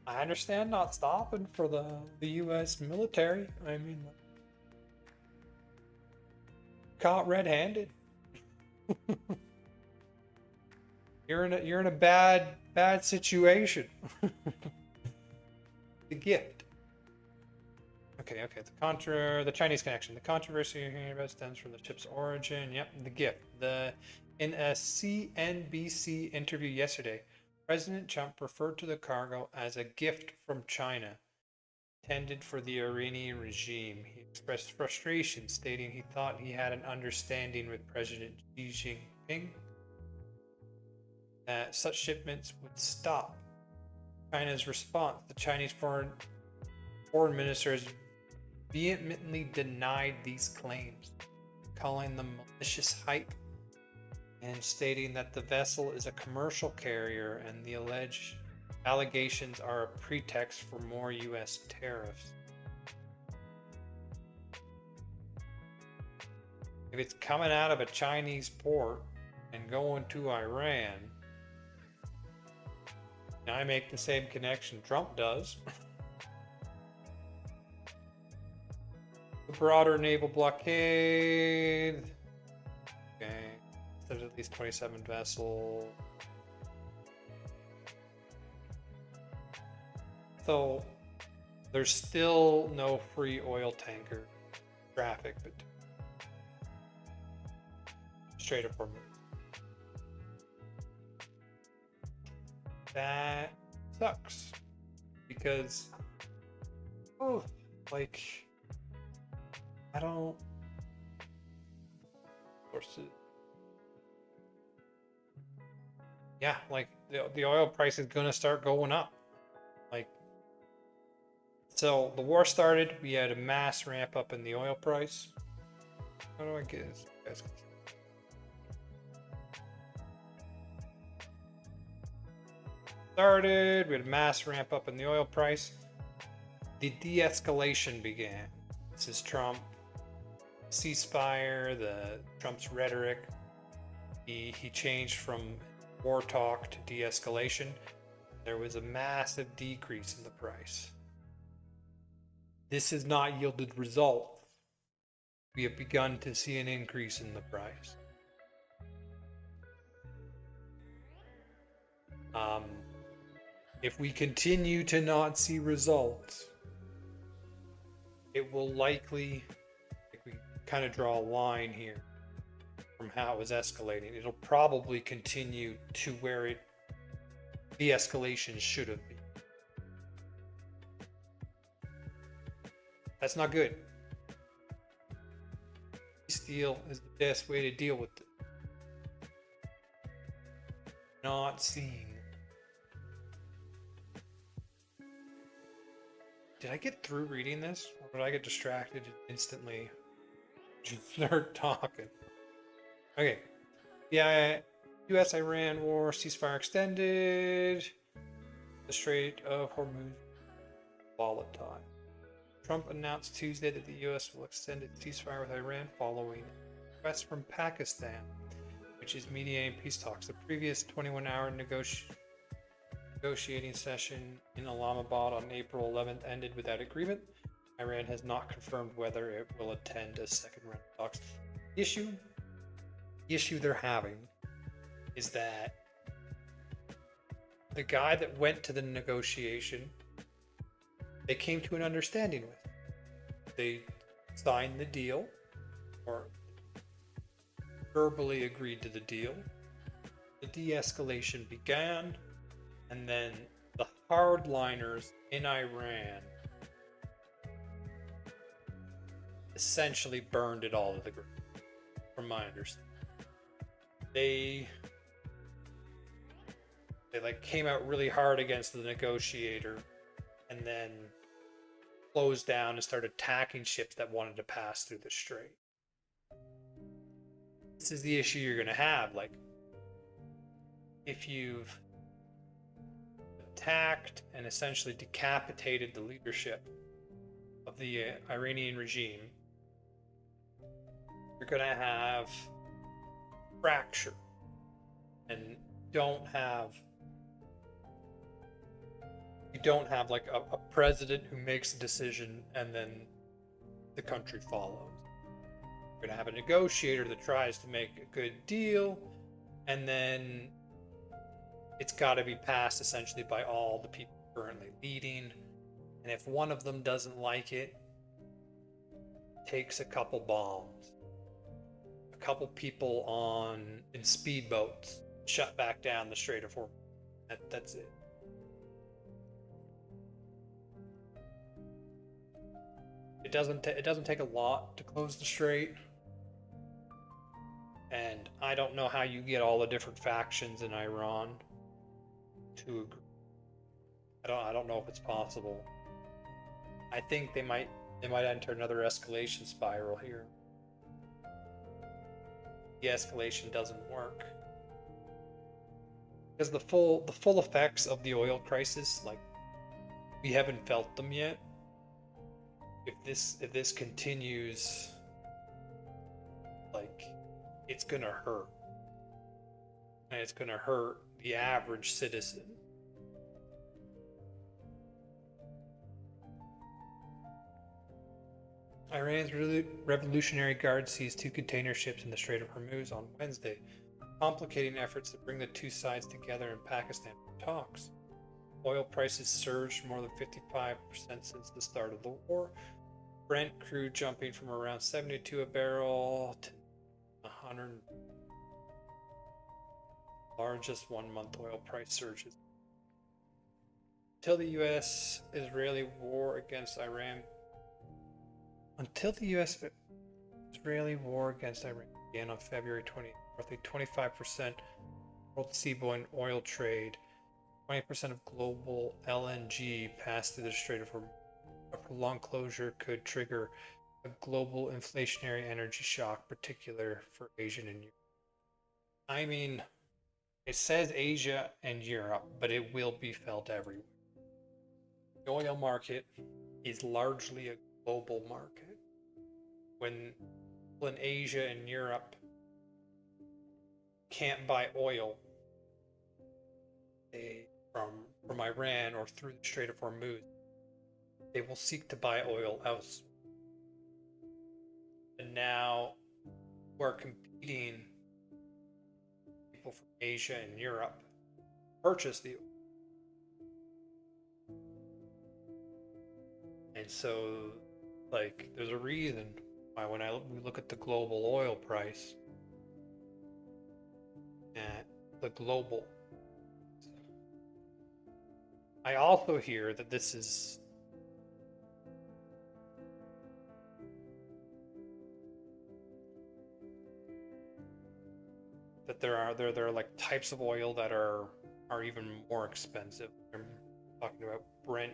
I understand not stopping for the U.S. military. I mean, caught red-handed. You're in a bad situation. The gift. Okay. The Chinese connection. The controversy you're hearing about stems from the ship's origin. Yep, the gift. In a CNBC interview yesterday, President Trump referred to the cargo as a gift from China, intended for the Iranian regime. He expressed frustration, stating he thought he had an understanding with President Xi Jinping that such shipments would stop. China's response: the Chinese foreign minister has vehemently denied these claims, calling them malicious hype and stating that the vessel is a commercial carrier and the alleged allegations are a pretext for more U.S. tariffs. If it's coming out of a Chinese port and going to Iran, I make the same connection Trump does. The broader naval blockade. Okay. There's at least 27 vessels. So there's still no free oil tanker traffic, but Strait of Hormuz. That sucks because, I don't. Sources. Yeah, the oil price is gonna start going up. So the war started. We had a mass ramp up in the oil price. How do I get this? Guys, started. We had a mass ramp up in the oil price. The de-escalation began. This is Trump. Ceasefire. Trump's rhetoric. He changed from war talk to de-escalation. There was a massive decrease in the price. This has not yielded results. We have begun to see an increase in the price. If we continue to not see results, it will likely, we kind of draw a line here from how it was escalating. It'll probably continue to where the escalation should have been. That's not good. Steel is the best way to deal with it. Not seeing. Did I get through reading this? Or did I get distracted and instantly just start talking? Okay. Yeah, U.S.-Iran war ceasefire extended. The Strait of Hormuz volatile. Trump announced Tuesday that the U.S. will extend its ceasefire with Iran following requests from Pakistan, which is mediating peace talks. The previous 21-hour negotiating session in Islamabad on April 11th ended without agreement. Iran has not confirmed whether it will attend a second round of talks. The issue they're having is that the guy that went to the negotiation, they came to an understanding with. They signed the deal, or verbally agreed to the deal. The de-escalation began, and then the hardliners in Iran essentially burned it all to the ground, from my understanding. They like came out really hard against the negotiator, and then closed down and started attacking ships that wanted to pass through the strait. This is the issue you're going to have. Like, if you've attacked and essentially decapitated the leadership of the Iranian regime, you're going to have fracture and you don't have like a president who makes a decision and then the country follows. You're going to have a negotiator that tries to make a good deal, and then it's got to be passed essentially by all the people currently leading. And if one of them doesn't like it, takes a couple bombs, a couple people in speedboats, shut back down the Strait of Hormuz. That's it. It doesn't take a lot to close the strait, and I don't know how you get all the different factions in Iran to agree. I don't know if it's possible. I think they might enter another escalation spiral here. The escalation doesn't work because the full effects of the oil crisis, like, we haven't felt them yet. If this continues, like, it's gonna hurt, and it's gonna hurt the average citizen. Iran's Revolutionary Guard seized 2 container ships in the Strait of Hormuz on Wednesday, complicating efforts to bring the two sides together in Pakistan for talks. Oil prices surged more than 55% since the start of the war. Brent crude jumping from around 72 a barrel to 100. Largest 1-month oil price surges. Until the U.S.-Israeli war against Iran began on February 20th, roughly 25% world seaborne oil trade, 20% of global LNG passed through the Strait of Hormuz. A prolonged closure could trigger a global inflationary energy shock, particularly for Asia and Europe. I mean, it says Asia and Europe, but it will be felt everywhere. The oil market is largely a global market. When people in Asia and Europe can't buy oil from Iran or through the Strait of Hormuz, they will seek to buy oil elsewhere. And now we're competing, people from Asia and Europe purchase the oil. And so, like, there's a reason why when we look at the global oil price, at the global, I also hear that this is that there are like types of oil that are even more expensive. I'm talking about Brent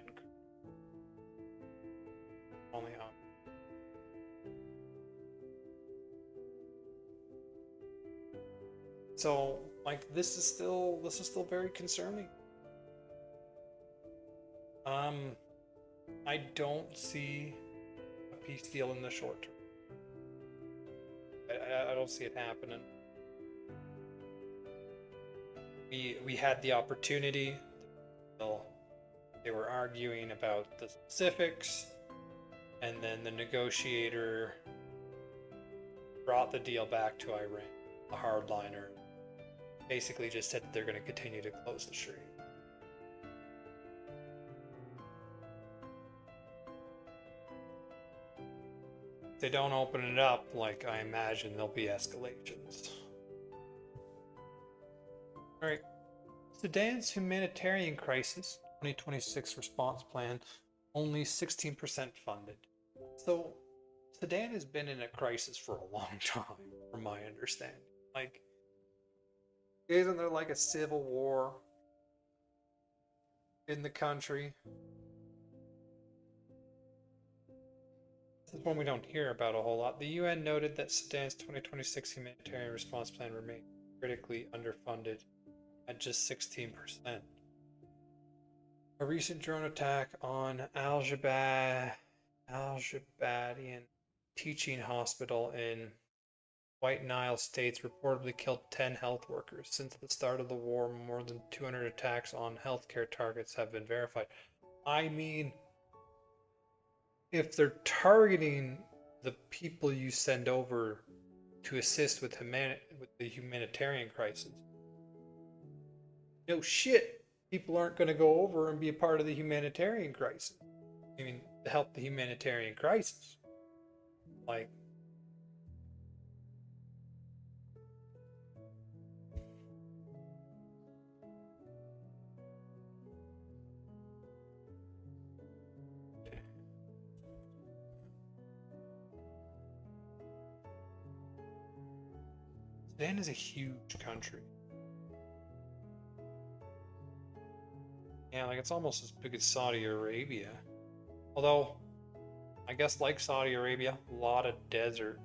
only on. So Like this is still very concerning. I don't see a peace deal in the short term. I don't see it happening. We had the opportunity. They were arguing about the specifics, and then the negotiator brought the deal back to Iran. The hardliner basically just said that they're going to continue to close the street. If they don't open it up, like I imagine there'll be escalations. Alright. Sudan's humanitarian crisis 2026 response plan only 16% funded. So Sudan has been in a crisis for a long time, from my understanding. Like, isn't there like a civil war in the country? This is one we don't hear about a whole lot. The UN noted that Sudan's 2026 humanitarian response plan remained critically underfunded at just 16%. A recent drone attack on Al-Jabadian teaching hospital in White Nile states reportedly killed 10 health workers. Since the start of the war, more than 200 attacks on healthcare targets have been verified. I mean, if they're targeting the people you send over to assist with the humanitarian crisis, no shit, people aren't going to go over and be a part of the humanitarian crisis. I mean, to help the humanitarian crisis. Like, Sudan is a huge country. Yeah, like it's almost as big as Saudi Arabia. Although, I guess like Saudi Arabia, a lot of desert.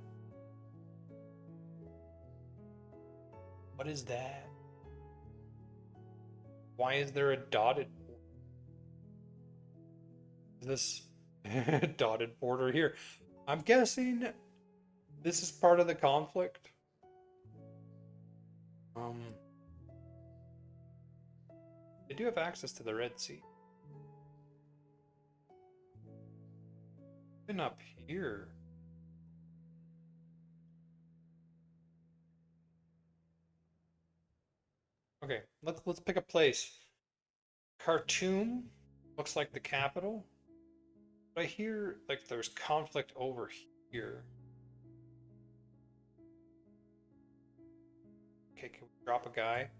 What is that? Why is there a dotted border? This dotted border here? I'm guessing this is part of the conflict. They do have access to the Red Sea. Even up here. Okay, let's pick a place. Khartoum looks like the capital. But I hear like there's conflict over here. Okay, can we drop a guy?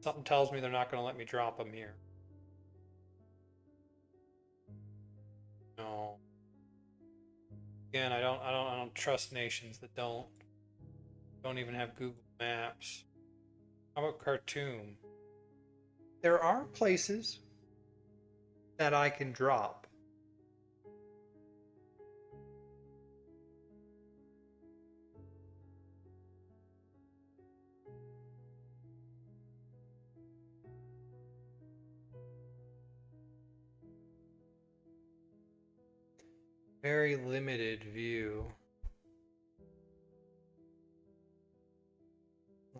Something tells me they're not going to let me drop him here. No. Again, I don't trust nations that don't even have Google Maps. How about Khartoum? There are places that I can drop. Very limited view.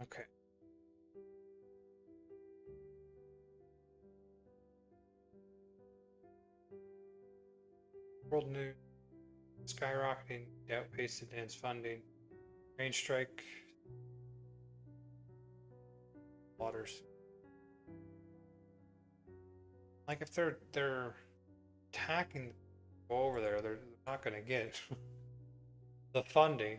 Okay. World news. Skyrocketing to outpace Sudan's funding. Range strike. Waters. Like if they're attacking go over there, they're not going to get the funding.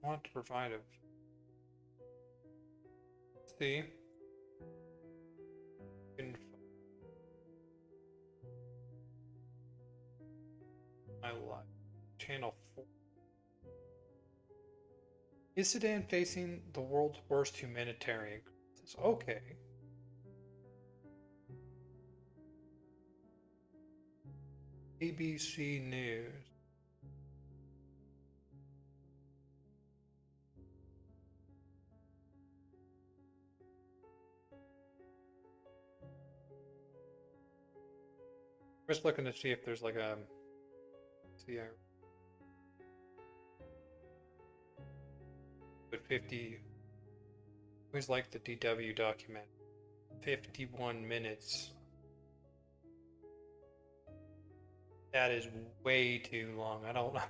I want to provide a see info. My life channel 4. Is Sudan facing the world's worst humanitarian crisis? Okay. ABC News. Just looking to see if there's like a but 50 always like the DW document. 51 minutes. That is way too long. I don't know.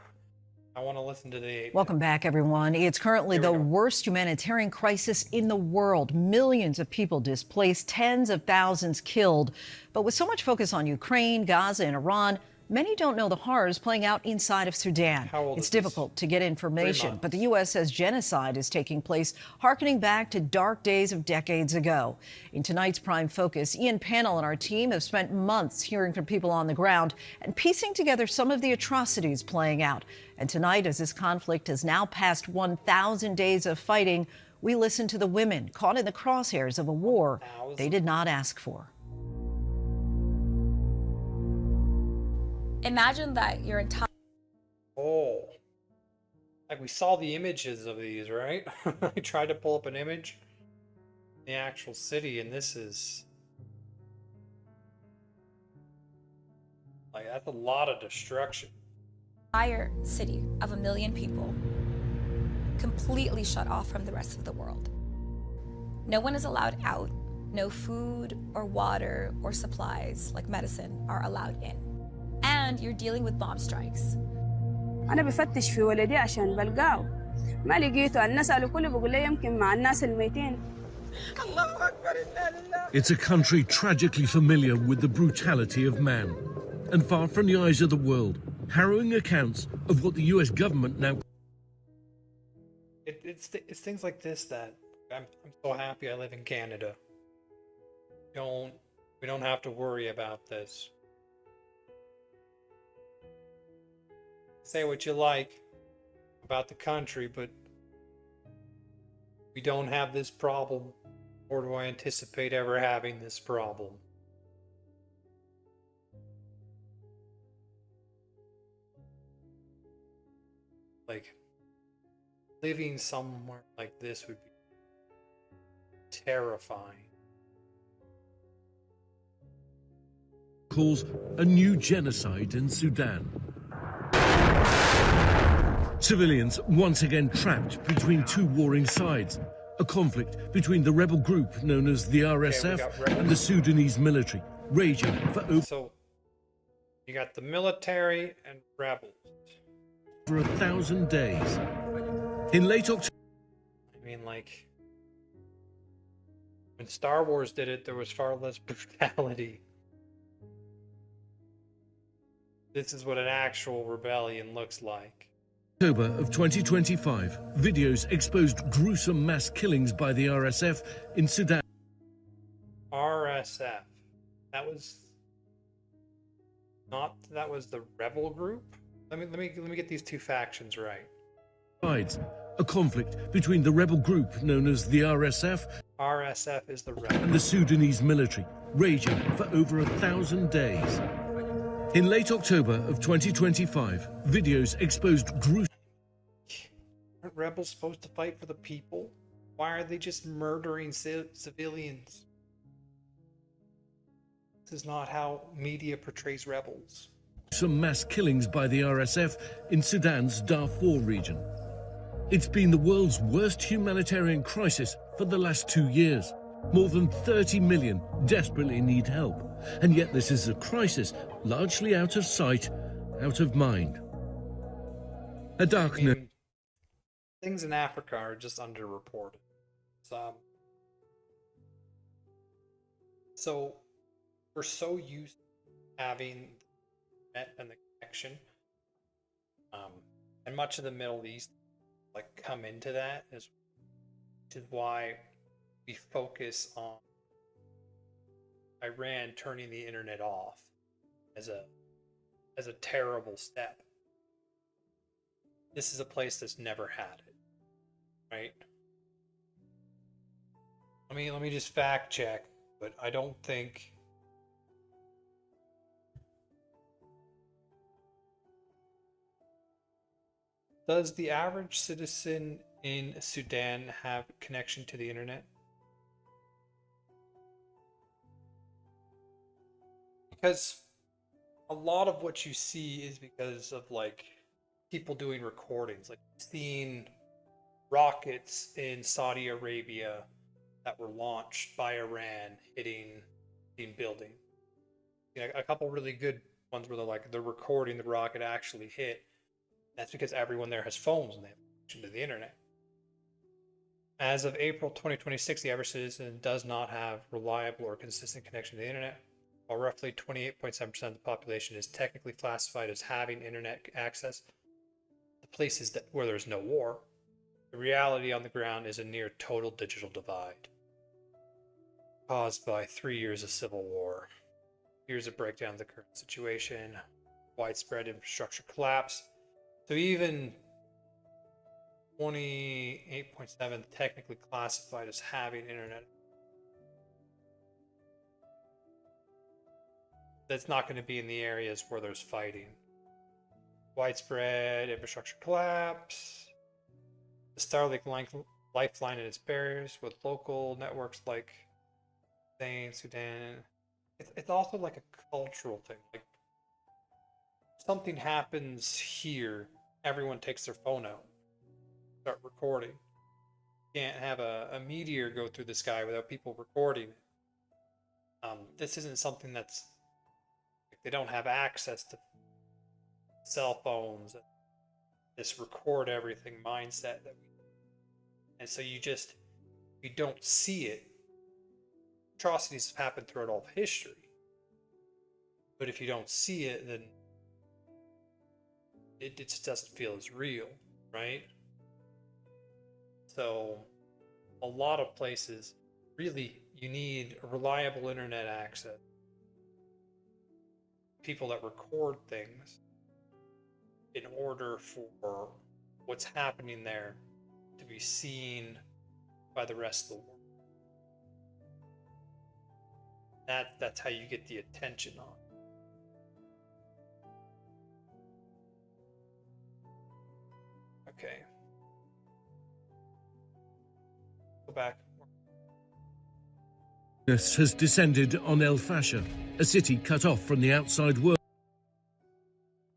I want to listen to the 8 Welcome back, everyone. It's currently the worst humanitarian crisis in the world. Millions of people displaced, tens of thousands killed. But with so much focus on Ukraine, Gaza, and Iran, many don't know the horrors playing out inside of Sudan. It's difficult to get information, but the U.S. says genocide is taking place, harkening back to dark days of decades ago. In tonight's Prime Focus, Ian Pannell and our team have spent months hearing from people on the ground and piecing together some of the atrocities playing out. And tonight, as this conflict has now passed 1,000 days of fighting, we listen to the women caught in the crosshairs of a war they did not ask for. Imagine that your entire like we saw the images of these, right? I tried to pull up an image, the actual city, and this is like that's a lot of destruction. entire city of 1 million people completely shut off from the rest of the world. No one is allowed out. No food or water or supplies like medicine are allowed in. And you're dealing with bomb strikes. أنا بفتش في ولدي عشان بلقاه ما لقيته الناس قالوا كله بقول لي يمكن مع الناس الميتين. It's a country tragically familiar with the brutality of man and far from the eyes of the world. Harrowing accounts of what the US government now It's things like this that I'm so happy I live in Canada. We don't have to worry about this. Say what you like about the country, but we don't have this problem, or do I anticipate ever having this problem? Like, living somewhere like this would be terrifying. calls a new genocide in Sudan. Civilians once again trapped between two warring sides. A conflict between the rebel group known as the RSF and the Sudanese military, raging for So, you got the military and rebels. over 1,000 days. In late October, I mean, like, when Star Wars did it, there was far less brutality. This is what an actual rebellion looks like. of 2025, videos exposed gruesome mass killings by the RSF in Sudan. RSF. That was the rebel group? Let me get these two factions right. A conflict between the rebel group known as the RSF RSF is the rebel. and the Sudanese military, raging for over 1,000 days. In late October of 2025, videos exposed gruesome. Aren't rebels supposed to fight for the people? Why are they just murdering civilians? This is not how media portrays rebels. Some mass killings by the RSF in Sudan's Darfur region. It's been the world's worst humanitarian crisis for the last 2 years. More than 30 million desperately need help. And yet this is a crisis largely out of sight, out of mind. A darkness. Things in Africa are just underreported. So we're so used to having the net and the connection, and much of the Middle East like come into that, which is why we focus on Iran turning the internet off as a terrible step. This is a place that's never had it, right? Let me just fact check, but I don't think Does the average citizen in Sudan have connection to the internet? Because a lot of what you see is because of like people doing recordings, like seeing rockets in Saudi Arabia that were launched by Iran hitting buildings. You know, a couple really good ones where they're recording the rocket actually hit. That's because everyone there has phones and they have connection to the internet. As of April 2026, the average citizen does not have reliable or consistent connection to the internet, while roughly 28.7% of the population is technically classified as having internet access. The places where there's no war, the reality on the ground is a near total digital divide, caused by 3 years of civil war, years of breakdown of the current situation, widespread infrastructure collapse. So even 28.7 technically classified as having internet. That's not going to be in the areas where there's fighting. Widespread infrastructure collapse. The Starlink lifeline and its barriers with local networks like Sudan. It's also like a cultural thing. Like something happens here, everyone takes their phone out, start recording. You can't have a meteor go through the sky without people recording it. This isn't something that's like, they don't have access to cell phones, this record everything mindset that we, and so you don't see it. Atrocities have happened throughout all of history, but if you don't see it, then it just doesn't feel as real, right? So a lot of places, really, you need a reliable internet access, people that record things in order for what's happening there to be seen by the rest of the world. That's how you get the attention on. Okay. Go back. Has descended on El Fasher, a city cut off from the outside world.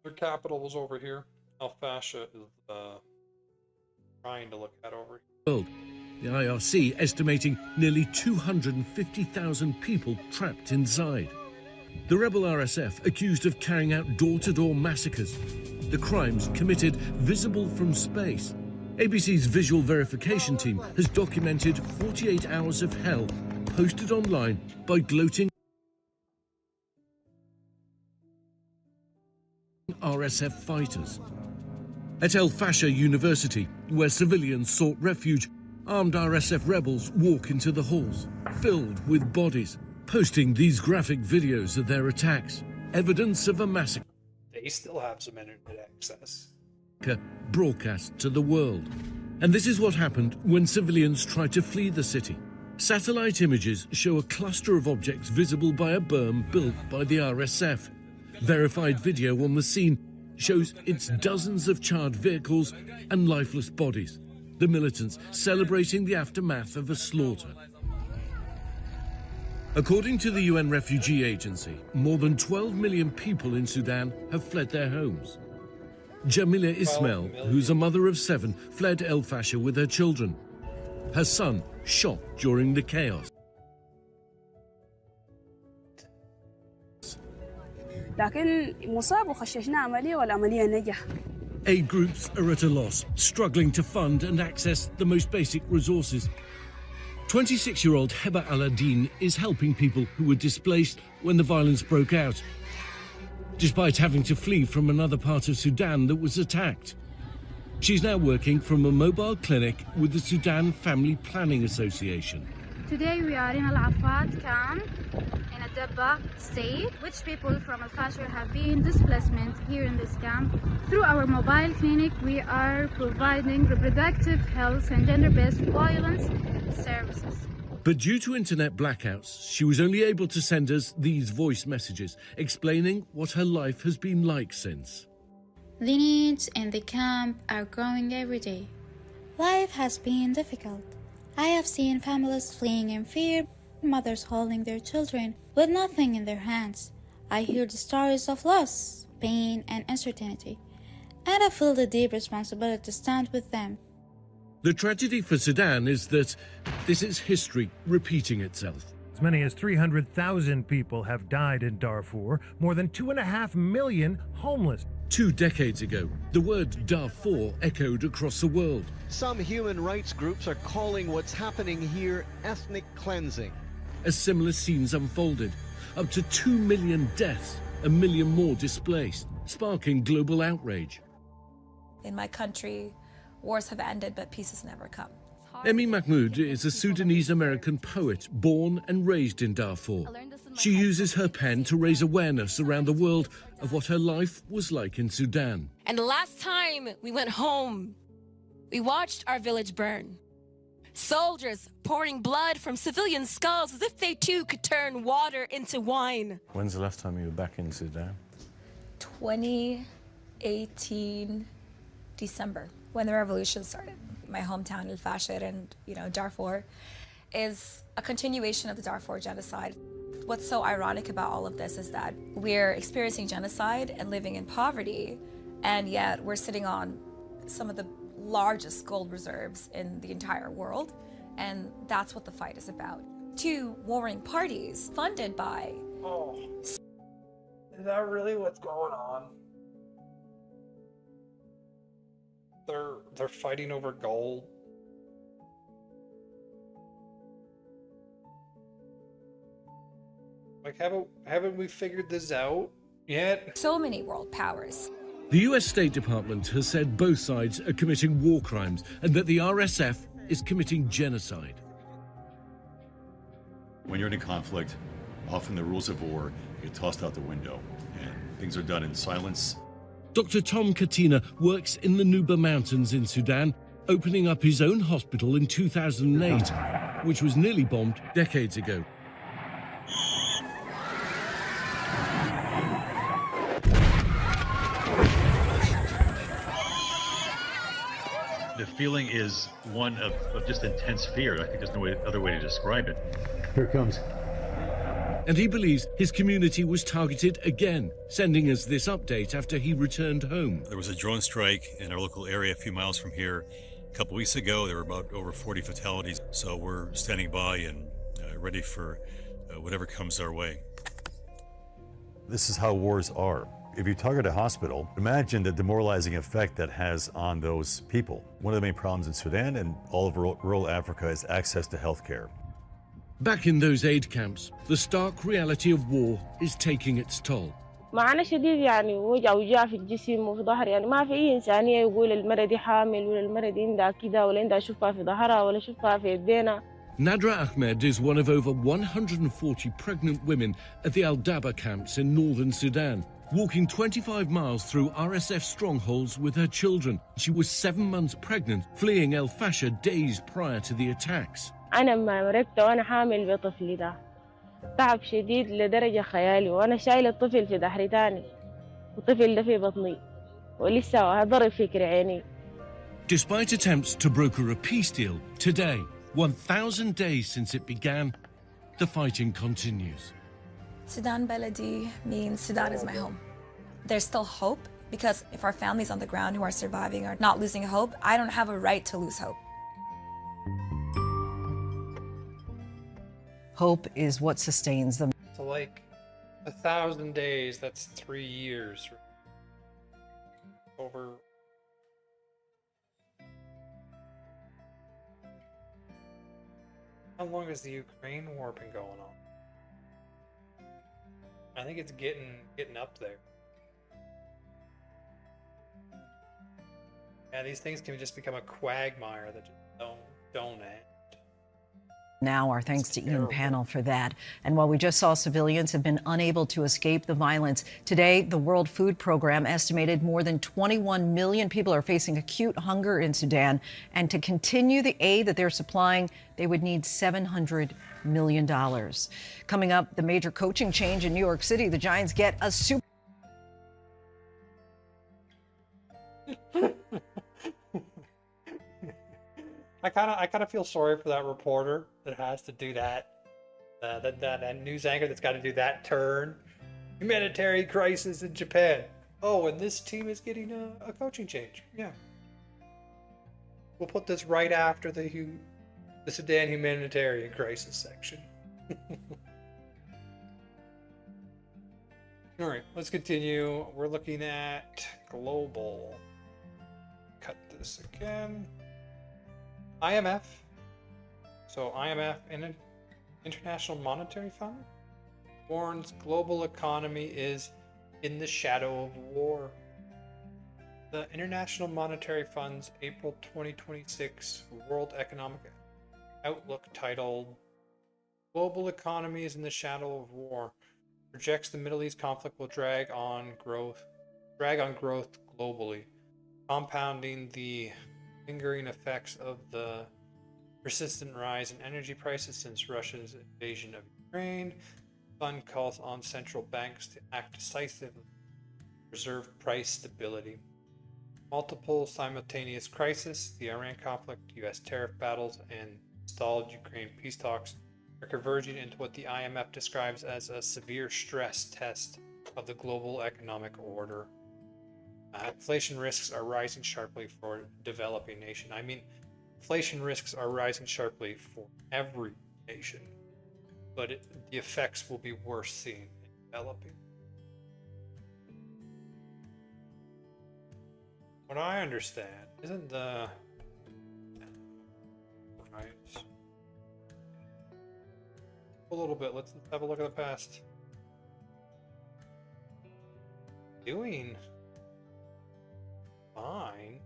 Their capital was over here. El Fasher is trying to look at over here. The IRC estimating nearly 250,000 people trapped inside. The rebel RSF accused of carrying out door-to-door massacres. The crimes committed visible from space. ABC's visual verification team has documented 48 hours of hell posted online by gloating RSF fighters. At El Fasher University, where civilians sought refuge, armed RSF rebels walk into the halls, filled with bodies, posting these graphic videos of their attacks, evidence of a massacre. They still have some internet access. Broadcast to the world. And this is what happened when civilians tried to flee the city. Satellite images show a cluster of objects visible by a berm built by the RSF. Verified video on the scene shows its dozens of charred vehicles and lifeless bodies. The militants celebrating the aftermath of a slaughter. According to the UN Refugee Agency, more than 12 million people in Sudan have fled their homes. Jamila Ismail, who's a mother of 7, fled El Fasher with her children. Her son shot during the chaos. لكن مصاب وخششنا عملية والعملية نجح. Aid groups are at a loss, struggling to fund and access the most basic resources. 26-year-old Heba Aladdin is helping people who were displaced when the violence broke out, despite having to flee from another part of Sudan that was attacked. She's now working from a mobile clinic with the Sudan Family Planning Association. Today we are in Al-Afat camp in a Dabba state, which people from Al-Fasher have been displacement here in this camp. Through our mobile clinic, we are providing reproductive health and gender-based violence services. But due to internet blackouts, she was only able to send us these voice messages explaining what her life has been like since. The needs in the camp are growing every day. Life has been difficult. I have seen families fleeing in fear, mothers holding their children with nothing in their hands. I hear the stories of loss, pain, and uncertainty, and I feel the deep responsibility to stand with them. The tragedy for Sudan is that this is history repeating itself. As many as 300,000 people have died in Darfur, more than 2.5 million homeless. 2 decades ago, the word Darfur echoed across the world. Some human rights groups are calling what's happening here ethnic cleansing. As similar scenes unfolded, up to 2 million deaths, 1 million more displaced, sparking global outrage. In my country, wars have ended, but peace has never come. Emi Mahmoud is a Sudanese-American poet born and raised in Darfur. She uses her pen to raise awareness around the world of what her life was like in Sudan. And the last time we went home, we watched our village burn. Soldiers pouring blood from civilian skulls as if they too could turn water into wine. When's the last time you were back in Sudan? 2018, December, when the revolution started. My hometown, El Fasher, and Darfur, is a continuation of the Darfur genocide. What's so ironic about all of this is that we're experiencing genocide and living in poverty, and yet we're sitting on some of the largest gold reserves in the entire world, and that's what the fight is about. 2 warring parties funded by... Oh, is that really what's going on? They're fighting over gold. Like, haven't we figured this out yet? So many world powers. The US State Department has said both sides are committing war crimes and that the RSF is committing genocide. When you're in a conflict, often the rules of war get tossed out the window and things are done in silence. Dr. Tom Katina works in the Nuba Mountains in Sudan, opening up his own hospital in 2008, which was nearly bombed decades ago. The feeling is one of just intense fear. I think there's no other way to describe it. Here it comes. And he believes his community was targeted again, sending us this update after he returned home. There was a drone strike in our local area a few miles from here. A couple weeks ago, there were about over 40 fatalities. So we're standing by and ready for whatever comes our way. This is how wars are. If you target a hospital, imagine the demoralizing effect that has on those people. One of the main problems in Sudan and all of rural Africa is access to health care. Back in those aid camps, the stark reality of war is taking its toll. معنا شديد يعني وجع في الجسم وفي ظهر يعني ما في أي إنسانية يقول المرة دي حامل ولا المرة دي عندها كده ولا عندها شفها في ظهرها ولا شفها في يدينا. Nadra Ahmed is one of over 140 pregnant women at the Al-Daba camps in northern Sudan, walking 25 miles through RSF strongholds with her children. She was 7 months pregnant, fleeing El Fasher days prior to the attacks. أنا ما مرقت وأنا حامل بطفلي ده تعب شديد لدرجة خيالي وأنا شايلة الطفل في ظهري تاني والطفل ده في بطني ولسه ضرب في كرعيني. Despite attempts to broker a peace deal, today, 1,000 days since it began, the fighting continues. Sudan Baladi means Sudan is my home. There's still hope because if our families on the ground who are surviving are not losing hope, I don't have a right to lose hope. Hope is what sustains them. So like 1,000 days, that's 3 years. Over. How long has the Ukraine war been going on? I think it's getting up there. Yeah, these things can just become a quagmire that just don't end. Now, our thanks to Ian Pannell for that. And while we just saw civilians have been unable to escape the violence, today the World Food Program estimated more than 21 million people are facing acute hunger in Sudan. And to continue the aid that they're supplying, they would need $700 million. Coming up, the major coaching change in New York City. The Giants get a Super I kind of feel sorry for that reporter that has to do that. That news anchor that's got to do that turn. Humanitarian crisis in Japan. Oh, and this team is getting a coaching change. Yeah. We'll put this right after the Sudan humanitarian crisis section. All right, let's continue. We're looking at global. Cut this again. IMF. So IMF, International Monetary Fund, warns global economy is in the shadow of war. The International Monetary Fund's April 2026 World Economic Outlook, titled "Global Economy is in the Shadow of War," projects the Middle East conflict will drag on growth globally, compounding the lingering effects of the persistent rise in energy prices since Russia's invasion of Ukraine. The fund calls on central banks to act decisively to preserve price stability. Multiple simultaneous crises, the Iran conflict, US tariff battles, and stalled Ukraine peace talks, are converging into what the IMF describes as a severe stress test of the global economic order. Inflation risks are rising sharply for developing nation. I mean, inflation risks are rising sharply for every nation, but the effects will be worse seen in developing. What I understand isn't the right. A little bit. Let's have a look at the past. Doing fine.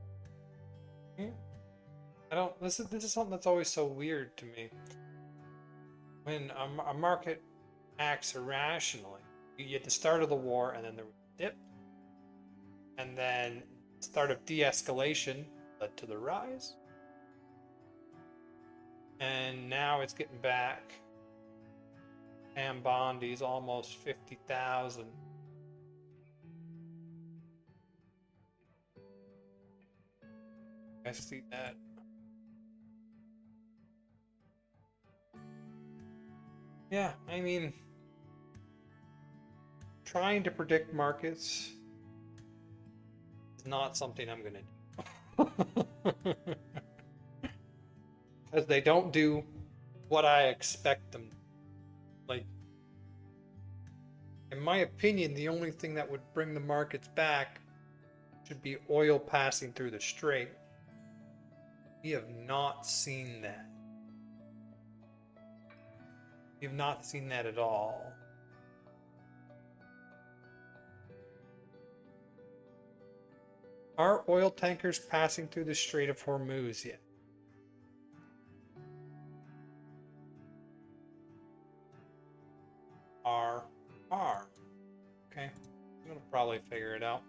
I don't. This is something that's always so weird to me. When a market acts irrationally, you get the start of the war, and then there was a dip, and then the start of de-escalation led to the rise, and now it's getting back. And Bondi's almost 50,000. I see that. Yeah, I mean, trying to predict markets is not something I'm gonna do. Because they don't do what I expect them to. Like, in my opinion, the only thing that would bring the markets back should be oil passing through the strait. We have not seen that. We have not seen that at all. Are oil tankers passing through the Strait of Hormuz yet? Are. Okay. I'm gonna probably figure it out.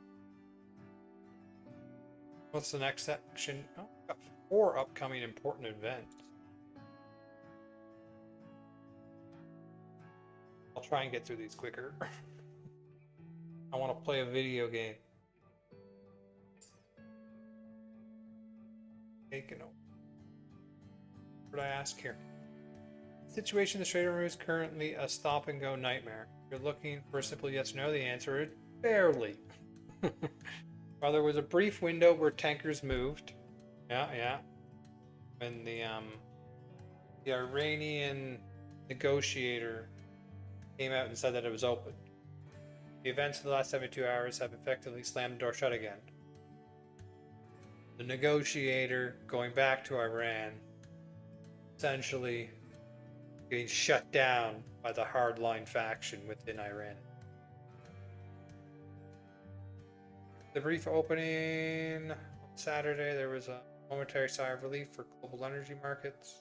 What's the next section? Oh, we've got 4 upcoming important events. I'll try and get through these quicker. I want to play a video game. Taken over. What did I ask here? The situation in the Strait of Hormuz is currently a stop-and-go nightmare. If you're looking for a simple yes or no, the answer is barely. While there was a brief window where tankers moved, when the Iranian negotiator came out and said that it was open. The events of the last 72 hours have effectively slammed the door shut again. The negotiator going back to Iran, essentially getting shut down by the hardline faction within Iran. The brief opening on Saturday, there was a momentary sigh of relief for global energy markets.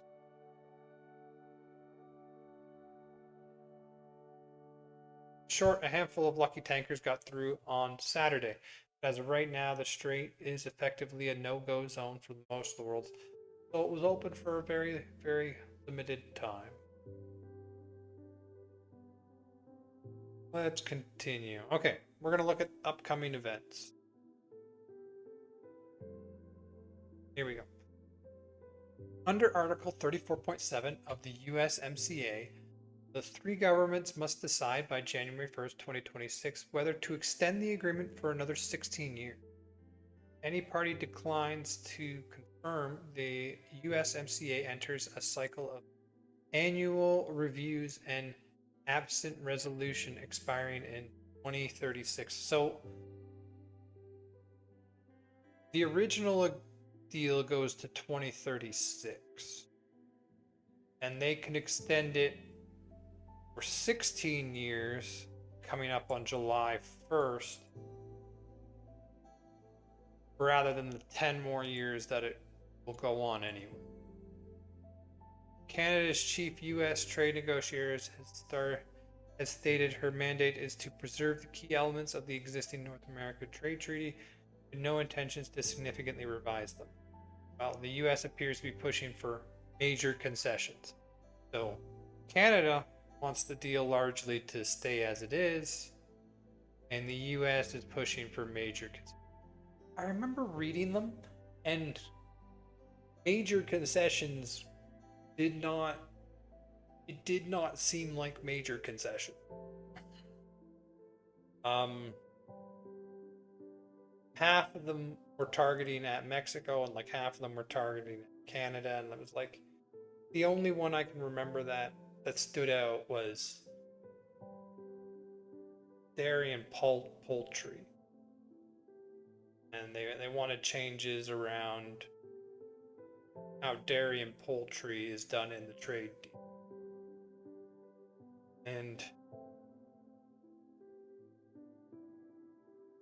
Short, a handful of lucky tankers got through on Saturday. But as of right now, the strait is effectively a no-go zone for most of the world. So it was open for a very, very limited time. Let's continue. Okay, we're going to look at upcoming events. Here we go. Under Article 34.7 of the USMCA, the three governments must decide by January 1st, 2026, whether to extend the agreement for another 16 years. Any party declines to confirm, the USMCA enters a cycle of annual reviews and absent resolution expiring in 2036. So the original deal goes to 2036, and they can extend it for 16 years coming up on July 1st rather than the 10 more years that it will go on anyway. Canada's chief U.S. trade negotiator has stated her mandate is to preserve the key elements of the existing North America Trade Treaty with no intentions to significantly revise them. Well, the U.S. appears to be pushing for major concessions. So Canada wants the deal largely to stay as it is, and the U.S. is pushing for major concessions. I remember reading them, and major concessions did not seem like major concession. Half of them were targeting at Mexico, and like half of them were targeting at Canada, and it was like the only one I can remember that stood out was dairy and poultry. And they wanted changes around how dairy and poultry is done in the trade deal. And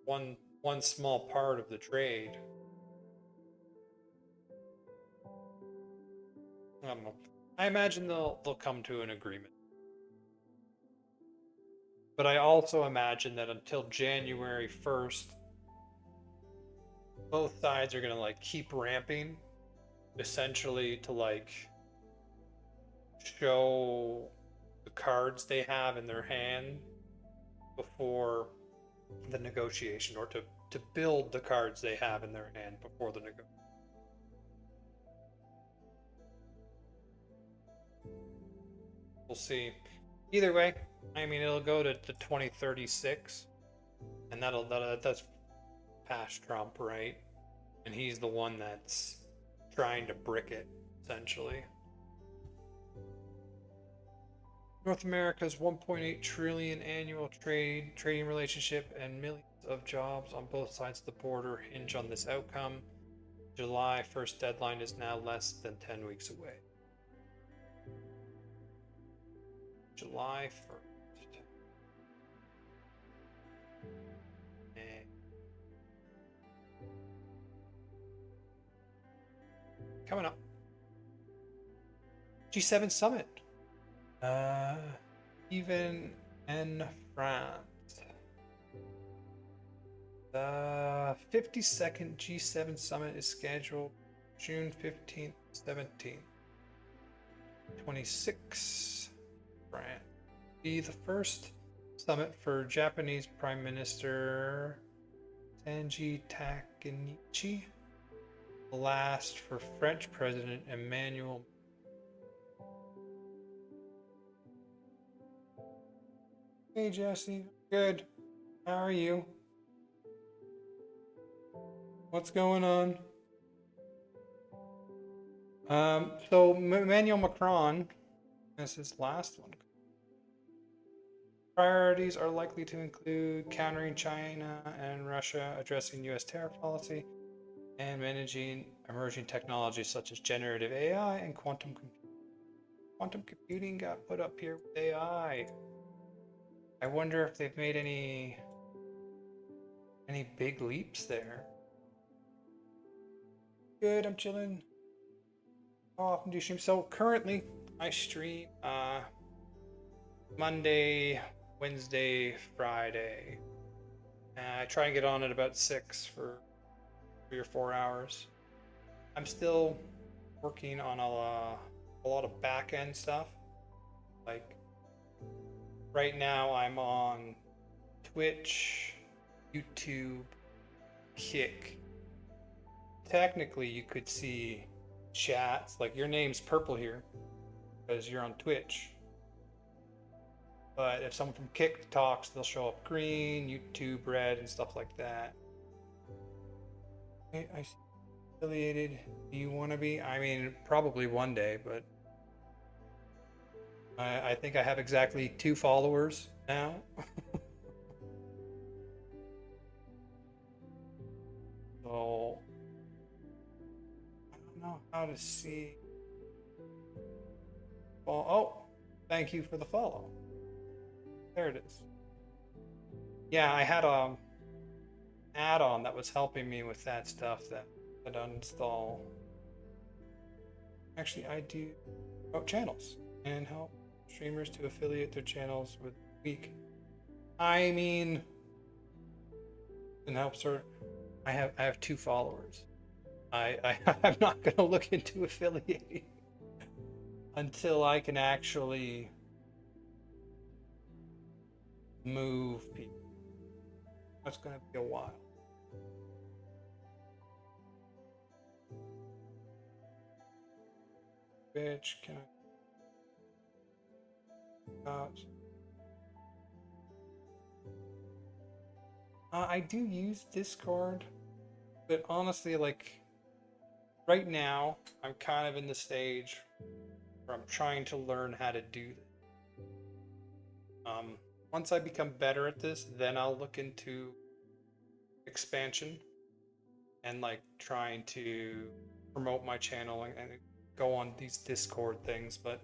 one small part of the trade, I don't know. I imagine they'll come to an agreement. But I also imagine that until January 1st, both sides are gonna keep ramping, essentially to show the cards they have in their hand before the negotiation, or to build the cards they have in their hand before the negotiation. We'll see. Either way, I mean, it'll go to 2036, and that's past Trump, right? And he's the one that's trying to brick it, essentially. North America's 1.8 trillion annual trading relationship and millions of jobs on both sides of the border hinge on this outcome. July 1st deadline is now less than 10 weeks away. July 1st. Coming up. G7 summit. Even in France. The 52nd G7 summit is scheduled June 15th, 17th. 26. France. Be the first summit for Japanese Prime Minister Sanji Takenichi. The last for French President Emmanuel. Hey Jesse, good. How are you? What's going on? So Emmanuel Macron, this is his last one. Priorities are likely to include countering China and Russia, addressing U.S. tariff policy, and managing emerging technologies such as generative AI and quantum computing. Quantum computing got put up here with AI. I wonder if they've made any big leaps there. Good, I'm chilling. How often do you stream? So currently, I stream Monday, Wednesday, Friday. I try and get on at about 6 for 3 or 4 hours. I'm still working on a lot of back-end stuff. Like right now I'm on Twitch, YouTube, Kick, technically you could see chats, like your name's purple here because you're on Twitch. But if someone from Kick talks, they'll show up green, YouTube red, and stuff like that. I see. Affiliated. Do you want to be? I mean, probably one day, but I think I have exactly 2 followers now. So I don't know how to see. Well, oh, thank you for the follow. There it is. Yeah, I had a add-on that was helping me with that stuff that I'd uninstall. Actually, I do channels and help streamers to affiliate their channels with week. I mean, and helps her. I have 2 followers. I'm not gonna look into affiliating until I can actually move people. That's gonna be a while. Which can I do use Discord, but honestly, like right now, I'm kind of in the stage where I'm trying to learn how to do this. Once I become better at this, then I'll look into expansion and like trying to promote my channel and go on these Discord things. But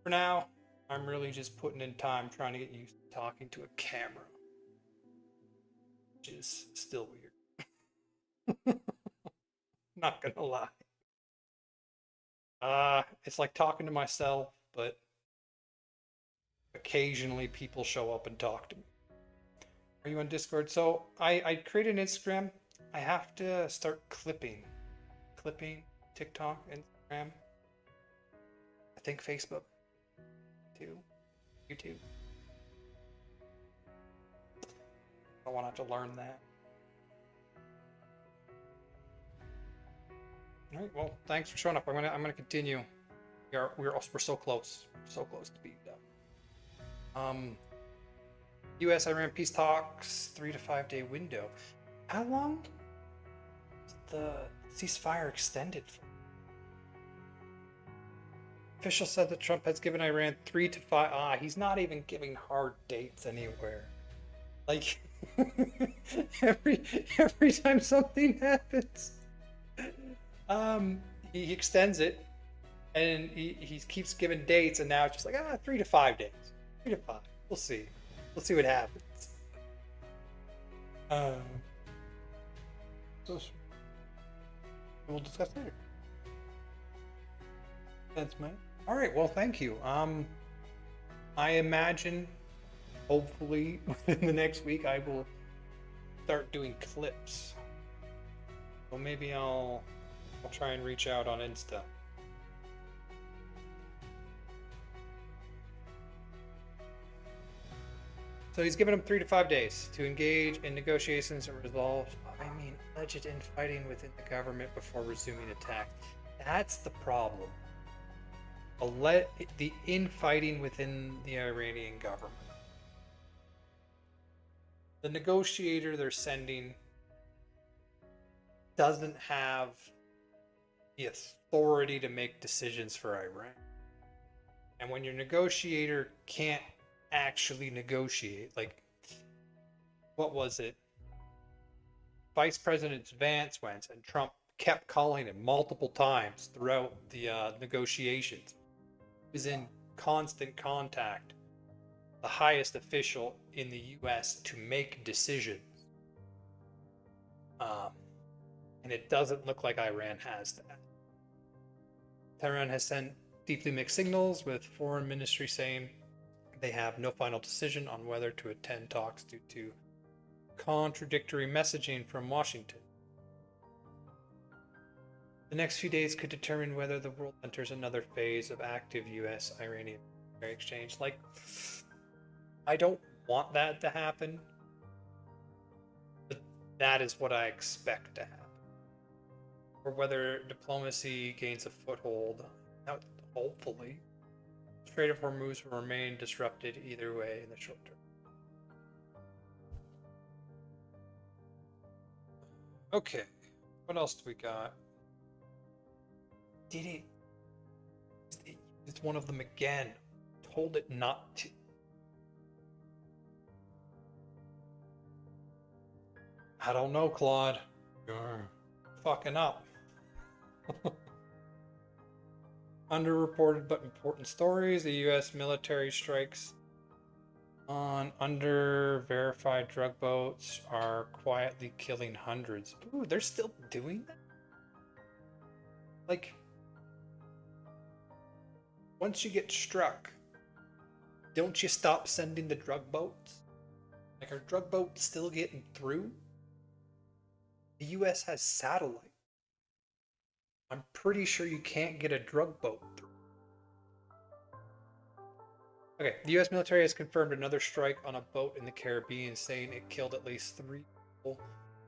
for now, I'm really just putting in time trying to get used to talking to a camera, which is still weird. Not gonna lie. It's like talking to myself, but occasionally people show up and talk to me. Are you on Discord? So I created an Instagram. I have to start clipping TikTok, Instagram. I think Facebook too, YouTube. I want to have to learn that. All right. Well, thanks for showing up. I'm gonna continue. We're so close. So close to being done. U.S. Iran peace talks 3 to 5 day window. How long is the ceasefire extended for? Officials said that Trump has given Iran 3 to 5. He's not even giving hard dates anywhere. Like every time something happens, he extends it, and he keeps giving dates, and now it's just like 3 to 5 days. 3 to 5. We'll see. We'll see what happens. So we'll discuss later. That's mine. All right. Well, thank you. I imagine, hopefully, within the next week, I will start doing clips. So maybe I'll try and reach out on Insta. So he's given him 3 to 5 days to engage in negotiations and resolve, alleged infighting within the government before resuming attack. That's the problem. The infighting within the Iranian government. The negotiator they're sending doesn't have the authority to make decisions for Iran. And when your negotiator can't actually negotiate, like, what was it? Vice President Vance went, and Trump kept calling him multiple times throughout the negotiations. He was in constant contact, the highest official in the U.S. to make decisions. And it doesn't look like Iran has that. Tehran has sent deeply mixed signals, with foreign ministry saying they have no final decision on whether to attend talks due to contradictory messaging from Washington. The next few days could determine whether the world enters another phase of active U.S.-Iranian military exchange. Like, I don't want that to happen, but that is what I expect to happen. or whether diplomacy gains a foothold. Now, hopefully, Strait of Hormuz will remain disrupted either way in the short term. Okay, what else do we got? Did it? It's one of them again. Told it not to. I don't know, Claude. You're fucking up. Underreported but important stories. The U.S. military strikes on under-verified drug boats are quietly killing hundreds. Ooh, they're still doing that? Like, once you get struck, don't you stop sending the drug boats? Like, are drug boats still getting through? The U.S. has satellite. I'm pretty sure you can't get a drug boat through. Okay, the U.S. military has confirmed another strike on a boat in the Caribbean, saying it killed at least 3 people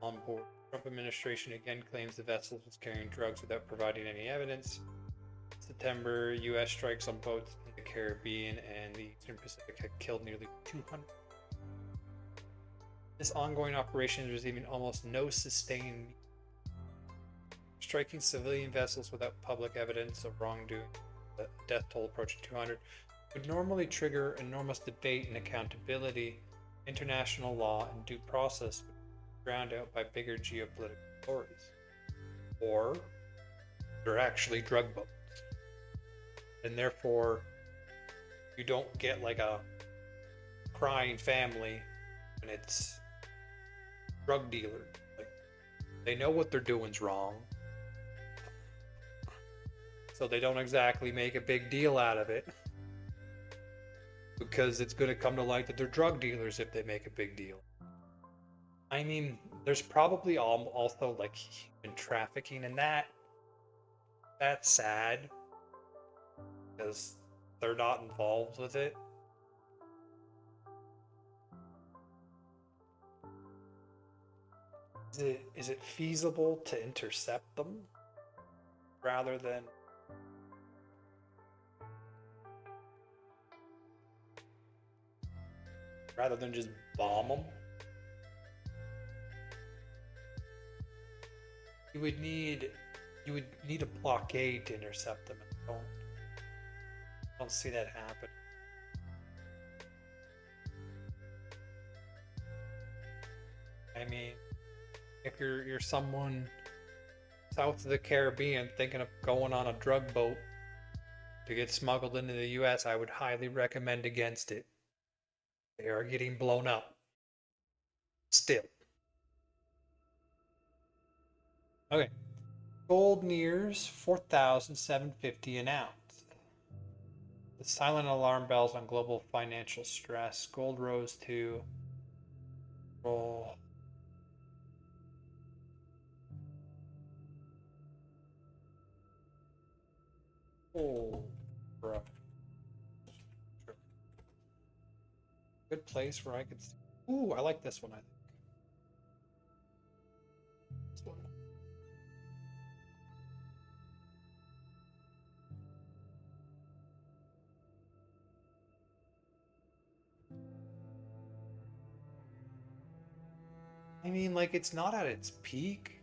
on board. The Trump administration again claims the vessel was carrying drugs without providing any evidence. In September, U.S. strikes on boats in the Caribbean and the Eastern Pacific had killed nearly 200. This ongoing operation is receiving almost no sustained. Striking civilian vessels without public evidence of wrongdoing, the death toll approaching 200, would normally trigger enormous debate and accountability. International law and due process would be drowned out by bigger geopolitical stories. Or they're actually drug boats. And therefore, you don't get like a crying family when it's drug dealers. Like, they know what they're doing's wrong. So they don't exactly make a big deal out of it. Because it's going to come to light that they're drug dealers if they make a big deal. I mean, there's probably also like human trafficking in that. That's sad. Because they're not involved with it. Is it feasible to intercept them rather than just bomb them? You would need a blockade to intercept them. I don't see that happen. I mean, if you're someone south of the Caribbean thinking of going on a drug boat to get smuggled into the US, I would highly recommend against it. They are getting blown up. Still. Okay. Gold nears 4,750 an ounce. The silent alarm bells on global financial stress. Gold rose to roll. Oh, bro. Good place where I could see. Ooh, I like this one, I think. This one. I mean, like, it's not at its peak.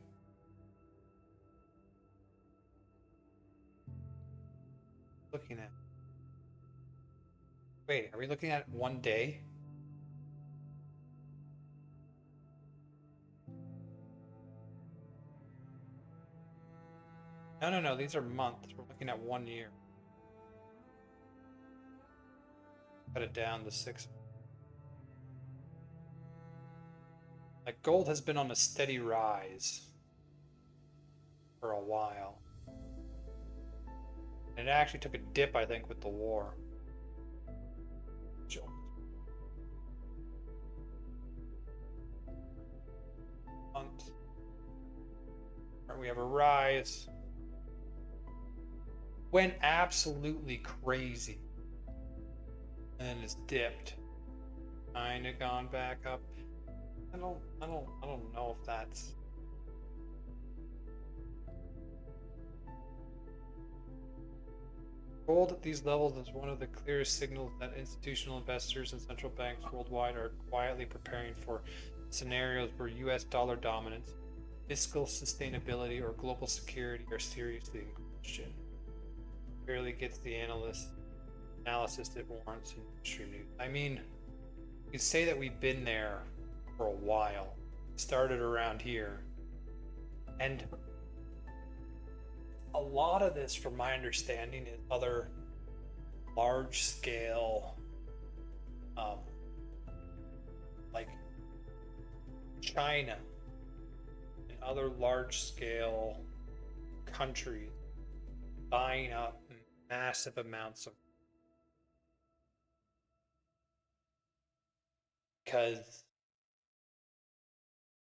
Looking at. Wait, are we looking at one day? No, these are months. We're looking at 1 year. Cut it down to 6. Like, gold has been on a steady rise for a while. And it actually took a dip, I think, with the war. Month. Right, we have a rise. Went absolutely crazy. And then it's dipped. Kinda gone back up. I don't know if that's Gold at these levels is one of the clearest signals that institutional investors and central banks worldwide are quietly preparing for scenarios where US dollar dominance, fiscal sustainability, or global security are seriously in question. Barely gets the analysis it warrants in mainstream news. I mean, you could say that we've been there for a while. Started around here. And a lot of this, from my understanding, is other large scale, like China and other large scale countries buying up massive amounts of, because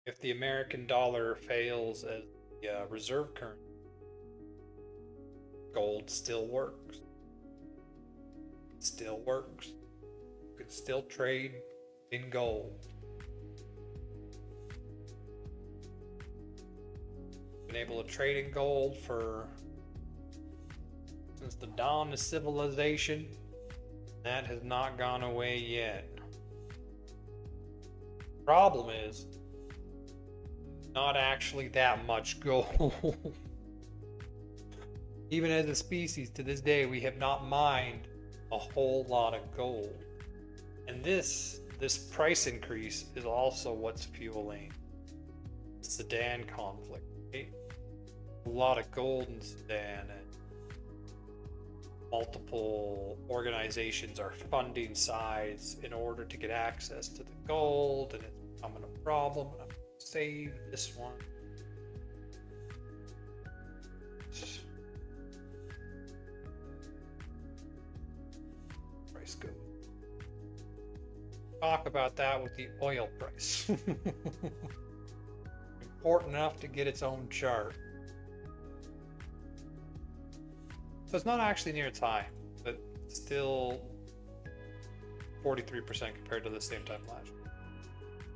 if the American dollar fails as the reserve currency, gold still works. Still works. You could still trade in gold. Been able to trade in gold since the dawn of civilization. That has not gone away yet. Problem is, not actually that much gold. Even as a species, to this day, we have not mined a whole lot of gold. And this price increase is also what's fueling the Sudan conflict. Right? A lot of gold in Sudan, and multiple organizations are funding sides in order to get access to the gold, and it's becoming a problem. I'm gonna save this one. Price gold. Talk about that with the oil price. Important enough to get its own chart. So it's not actually near its high, but still 43% compared to the same time last year.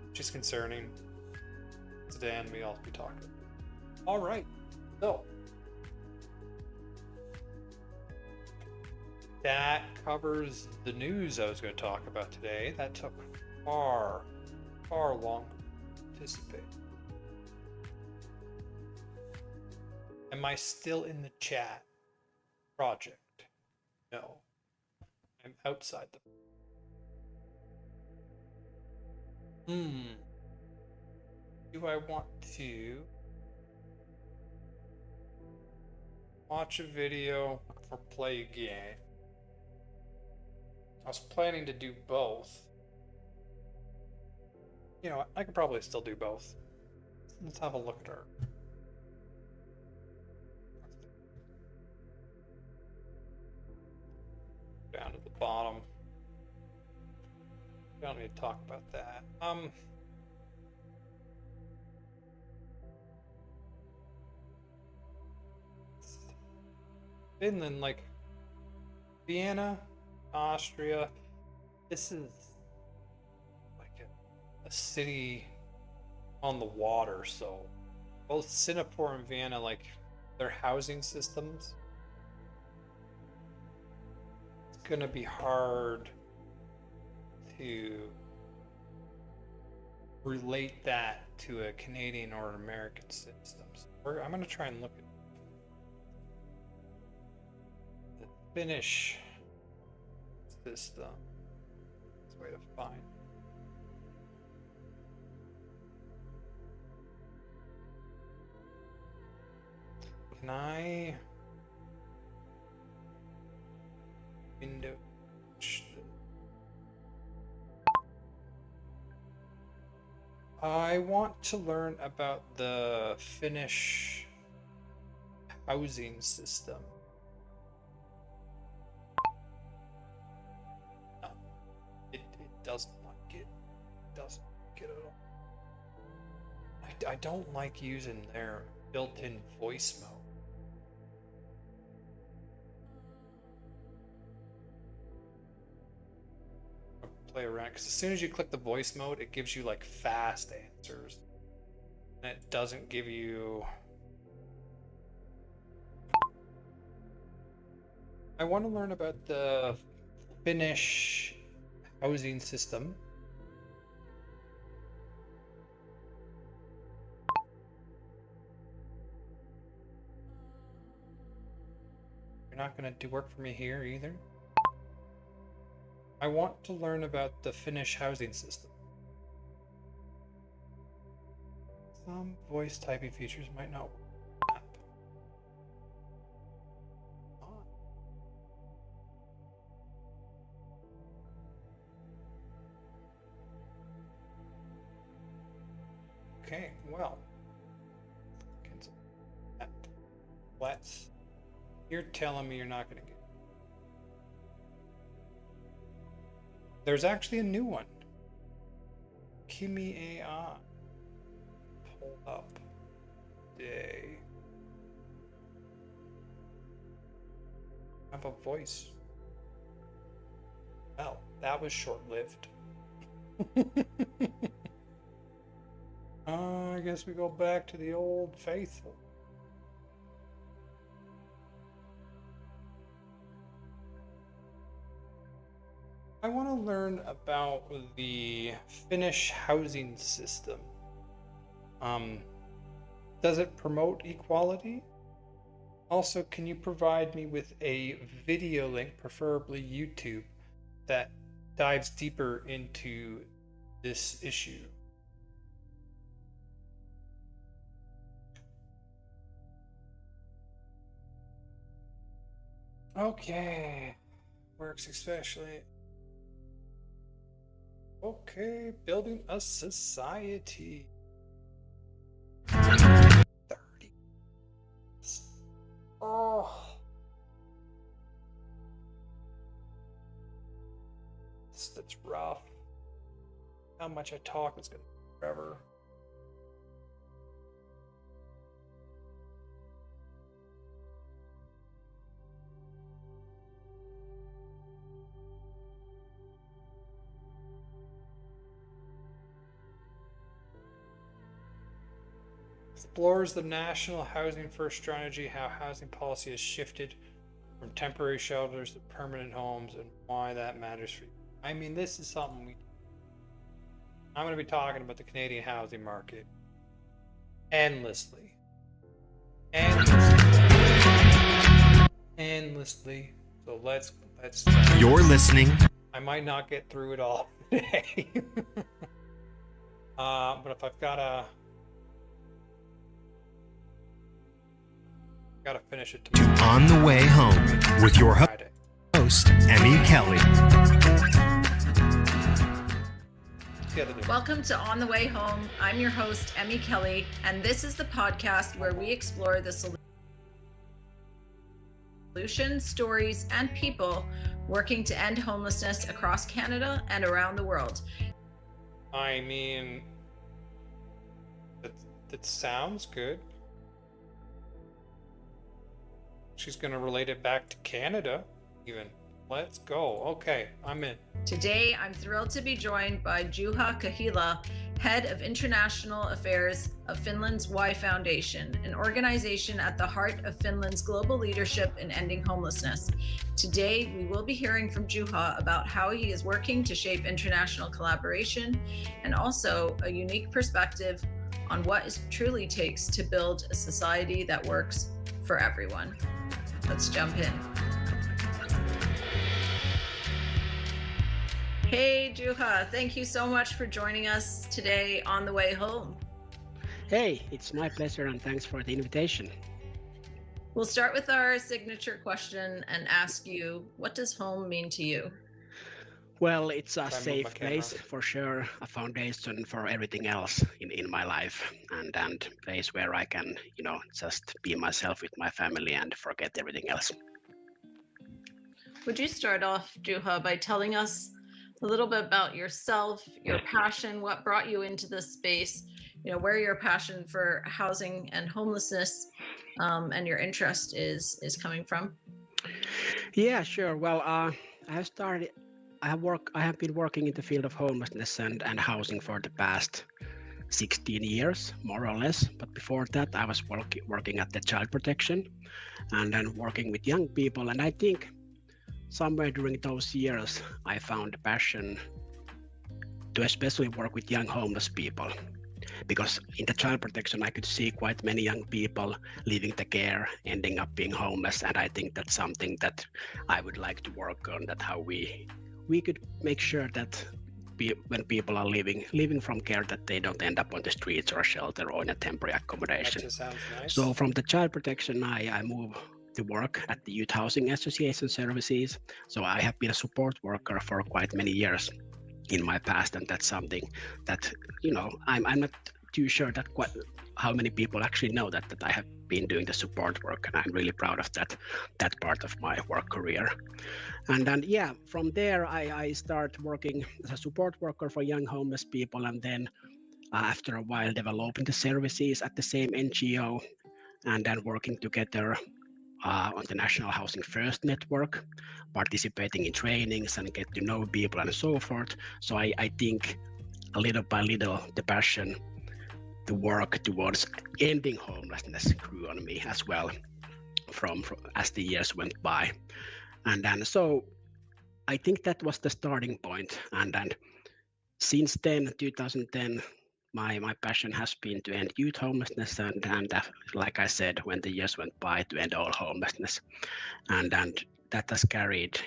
Which is concerning. Sudan, we also be talking. Alright, so that covers the news I was going to talk about today. That took far longer than anticipated. Am I still in the chat project? No. I'm outside the... Do I want to watch a video or play a game? I was planning to do both. You know what? I could probably still do both. Let's have a look at our... down to the bottom. We don't need to talk about that. Finland, like Vienna, Austria. This is like a city on the water, so both Singapore and Vienna, like their housing systems, it's gonna be hard to relate that to a Canadian or an American system. So I'm gonna try and look at the Finnish system. That's a way to find. Can I window? I want to learn about the Finnish housing system. No, it doesn't like it. It doesn't like it at all. I don't like using their built-in voice mode. Play around, because as soon as you click the voice mode, it gives you like fast answers, and it doesn't give you... I want to learn about the Finnish housing system. You're not going to do work for me here either. I want to learn about the Finnish housing system. Some voice typing features might not work. Okay, well, you're telling me you're not going to get. There's actually a new one. Kimi AI. Pull up. Day. Have a voice. Well, that was short-lived. I guess we go back to the old faithful. I want to learn about the Finnish housing system. Does it promote equality? Also, can you provide me with a video link, preferably YouTube, that dives deeper into this issue? Okay, works especially. Okay, building a society. 30. Oh. That's rough. How much I talk is gonna be forever. Explores the National Housing First strategy, how housing policy has shifted from temporary shelters to permanent homes, and why that matters for you. I mean, this is something I'm going to be talking about the Canadian housing market endlessly. Endlessly. So let's You're listening. I might not get through it all today. But if I've gotta finish it tomorrow. On the Way Home with your host, Emmy Kelly. Welcome to On the Way Home. I'm your host, Emmy Kelly, and this is the podcast where we explore the solutions, stories, and people working to end homelessness across Canada and around the world. I mean, that sounds good. She's going to relate it back to Canada, even. Let's go. Okay, I'm in. Today, I'm thrilled to be joined by Juha Kahila, Head of International Affairs of Finland's Y Foundation, an organization at the heart of Finland's global leadership in ending homelessness. Today, we will be hearing from Juha about how he is working to shape international collaboration and also a unique perspective on what it truly takes to build a society that works for everyone. Let's jump in. Hey, Juha, thank you so much for joining us today on the way home. Hey, it's my pleasure and thanks for the invitation. We'll start with our signature question and ask you, what does home mean to you? Well, it's a safe place for sure, a foundation for everything else in my life, and place where I can, just be myself with my family and forget everything else. Would you start off, Juha, by telling us a little bit about yourself, your passion, what brought you into this space, where your passion for housing and homelessness and your interest is coming from? Yeah, sure. Well, I have been working in the field of homelessness and housing for the past 16 years, more or less. But before that, I was working at the child protection and then working with young people. And I think somewhere during those years, I found a passion to especially work with young homeless people. Because in the child protection, I could see quite many young people leaving the care, ending up being homeless. And I think that's something that I would like to work on, that how we could make sure that when people are leaving from care, that they don't end up on the streets or shelter or in a temporary accommodation. That just sounds nice. So from the child protection, I moved to work at the Youth Housing Association services. So I have been a support worker for quite many years in my past, and that's something that, you know, I'm not too sure that how many people actually know that I have been doing the support work, and I'm really proud of that part of my work career. And then yeah, from there I start working as a support worker for young homeless people, and then after a while developing the services at the same NGO, and then working together on the National Housing First Network, participating in trainings and get to know people and so forth. So I think a little by little the passion to work towards ending homelessness grew on me as well from as the years went by. And then so I think that was the starting point. And then since then, 2010, my passion has been to end youth homelessness, and like I said, when the years went by, to end all homelessness. And that has carried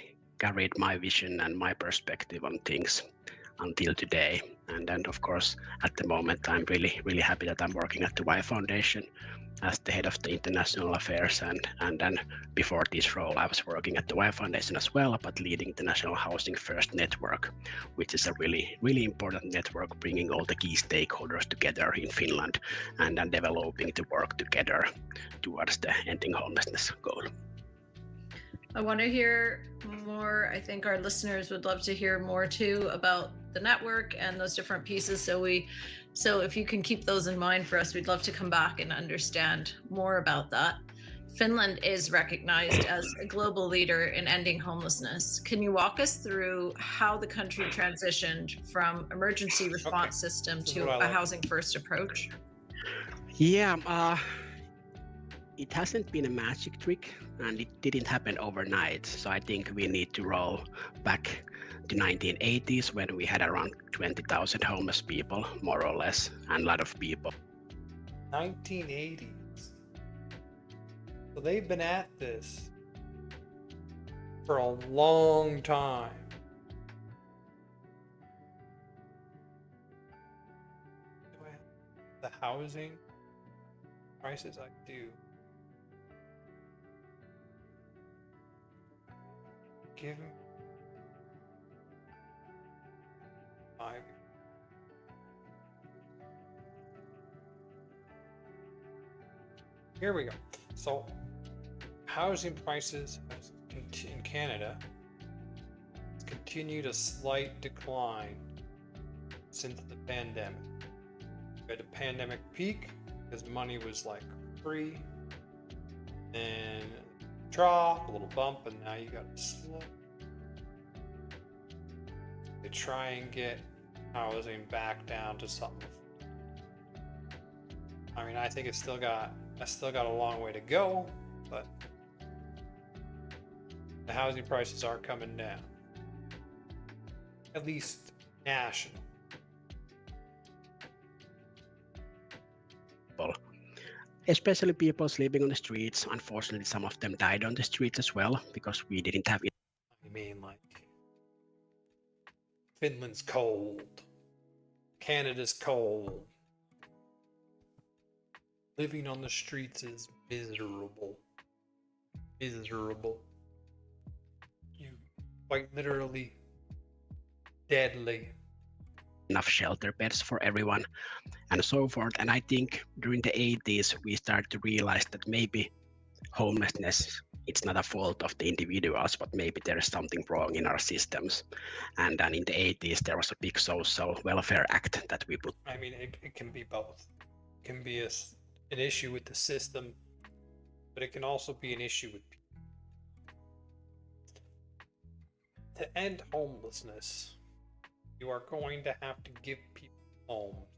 my vision and my perspective on things until today. And then of course at the moment I'm really happy that I'm working at the Y Foundation as the head of the international affairs, and then before this role I was working at the Y Foundation as well, but leading the National Housing First Network, which is a really important network bringing all the key stakeholders together in Finland and then developing the work together towards the ending homelessness goal. I want to hear more. I think our listeners would love to hear more too about the network and those different pieces. So if you can keep those in mind for us, we'd love to come back and understand more about that. Finland is recognized as a global leader in ending homelessness. Can you walk us through how the country transitioned from emergency response system to a housing first approach? Yeah, it hasn't been a magic trick, and it didn't happen overnight. So I think we need to roll back to 1980s when we had around 20,000 homeless people, more or less, and a lot of people. 1980s. So they've been at this for a long time. Do I have the housing prices? I do. Give me 5. Here we go. So housing prices in Canada continued a slight decline since the pandemic. We had a pandemic peak because money was like free, and drop, a little bump, and now you got a slow. They try and get housing back down to something. I mean, I think I still got a long way to go, but the housing prices are coming down, at least national. Especially people sleeping on the streets. Unfortunately, some of them died on the streets as well because we didn't have it. I mean, like, Finland's cold, Canada's cold. Living on the streets is miserable. Miserable. You quite literally deadly. Enough shelter beds for everyone and so forth. And I think during the 80s we started to realize that maybe homelessness, it's not a fault of the individuals, but maybe there is something wrong in our systems. And then in the 80s there was a big social welfare act that we put. I mean, it can be both. It can be an issue with the system, but it can also be an issue with people. To end homelessness, you are going to have to give people homes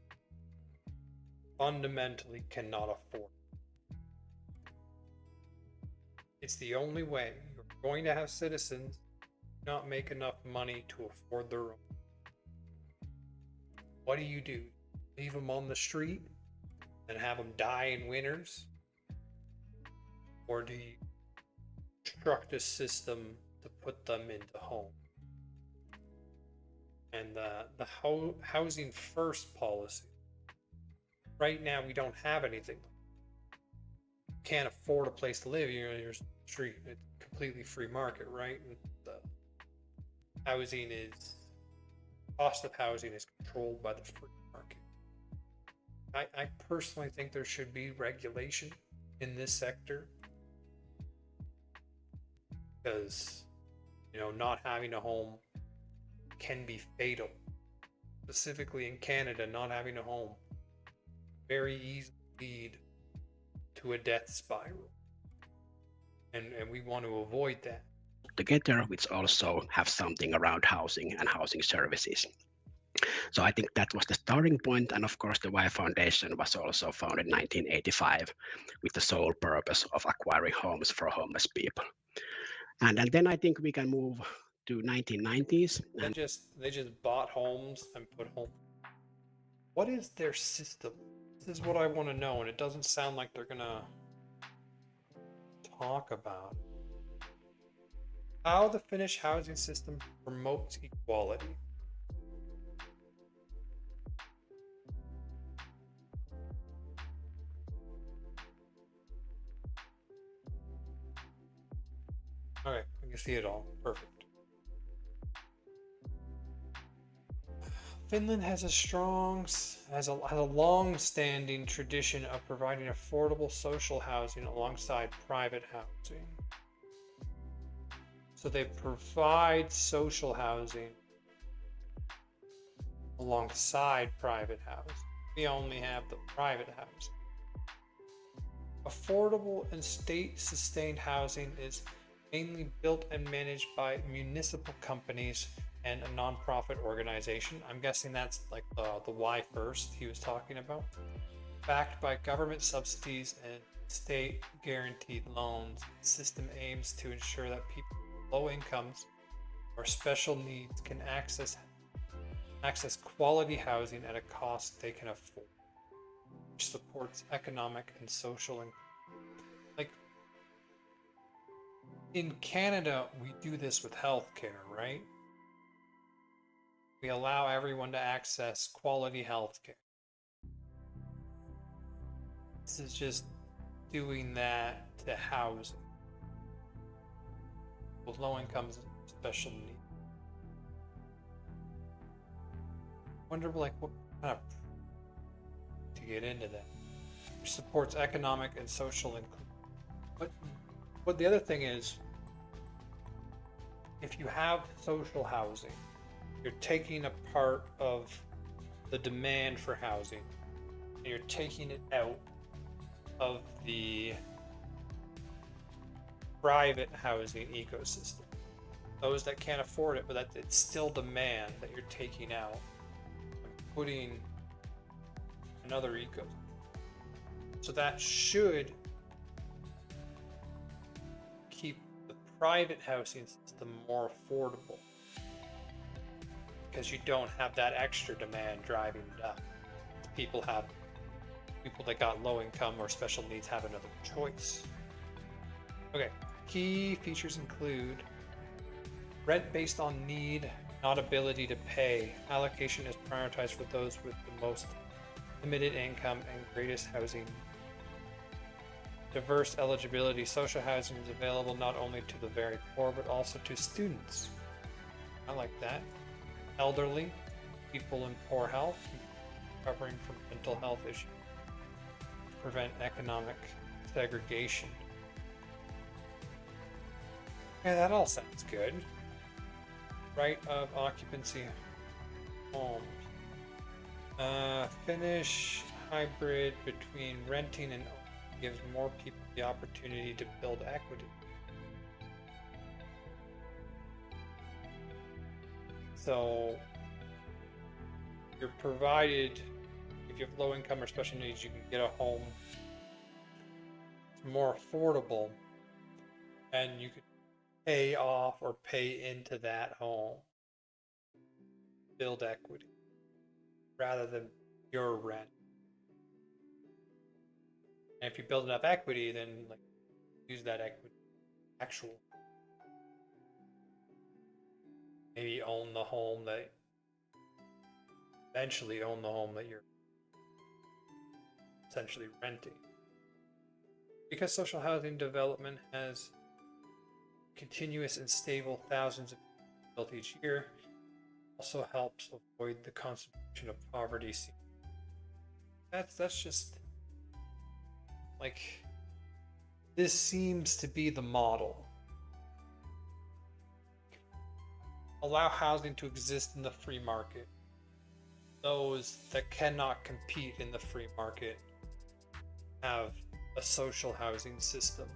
fundamentally cannot afford. It's the only way. You're going to have citizens not make enough money to afford their own. What do? Leave them on the street and have them die in winters? Or do you construct a system to put them into home? And the housing first policy. Right now, we don't have anything. You can't afford a place to live. You're on your street. It's completely free market, right? And the cost of housing is controlled by the free market. I personally think there should be regulation in this sector, because not having a home can be fatal. Specifically in Canada, not having a home very easily lead to a death spiral, and we want to avoid that. Together, which also have something around housing and housing services. So I think that was the starting point, and of course the Y Foundation was also founded in 1985 with the sole purpose of acquiring homes for homeless people. And then I think we can move to 1990s. They just bought homes and put home. What is their system? This is what I want to know, and it doesn't sound like they're gonna talk about how the Finnish housing system promotes equality. Okay, I can see it all. Perfect. Finland has a long-standing tradition of providing affordable social housing alongside private housing. So they provide social housing alongside private housing. We only have the private housing. Affordable and state-sustained housing is mainly built and managed by municipal companies and a non-profit organization. I'm guessing that's like the Y First he was talking about. Backed by government subsidies and state guaranteed loans, the system aims to ensure that people with low incomes or special needs can access quality housing at a cost they can afford, which supports economic and social inclusion. Like in Canada, we do this with healthcare, right? We allow everyone to access quality healthcare. This is just doing that to housing with low incomes and special needs. Wonder what kind of to get into that. Which supports economic and social inclusion. But the other thing is, if you have social housing, you're taking a part of the demand for housing and you're taking it out of the private housing ecosystem. Those that can't afford it, but that it's still demand that you're taking out and putting another ecosystem. So that should keep the private housing system more affordable, because you don't have that extra demand driving it up. People that got low income or special needs have another choice. Okay, key features include rent based on need, not ability to pay. Allocation is prioritized for those with the most limited income and greatest housing. Diverse eligibility. Social housing is available not only to the very poor, but also to students. I like that. Elderly, people in poor health, recovering from mental health issues, to prevent economic segregation. Yeah, that all sounds good. Right of occupancy homes. Finnish hybrid between renting and owning gives more people the opportunity to build equity. So you're provided, if you have low income or special needs, you can get a home. It's more affordable, and you could pay off or pay into that home, build equity, rather than your rent. And if you build enough equity, then like use that equity, actual, maybe own the home that, eventually own the home that you're essentially renting. Because social housing development has continuous and stable thousands of built each year, also helps avoid the concentration of poverty. That's just like, this seems to be the model. Allow housing to exist in the free market. Those that cannot compete in the free market have a social housing system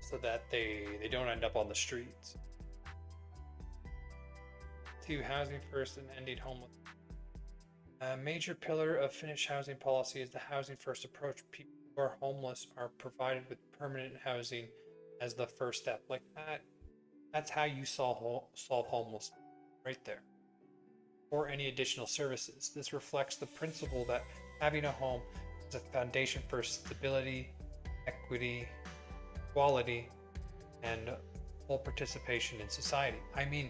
so that they don't end up on the streets. 2. Housing first and ending homelessness. A major pillar of Finnish housing policy is the housing first approach. People who are homeless are provided with permanent housing as the first step. Like that, that's how you solve homelessness, right there. Or any additional services. This reflects the principle that having a home is a foundation for stability, equity, equality, and full participation in society. I mean,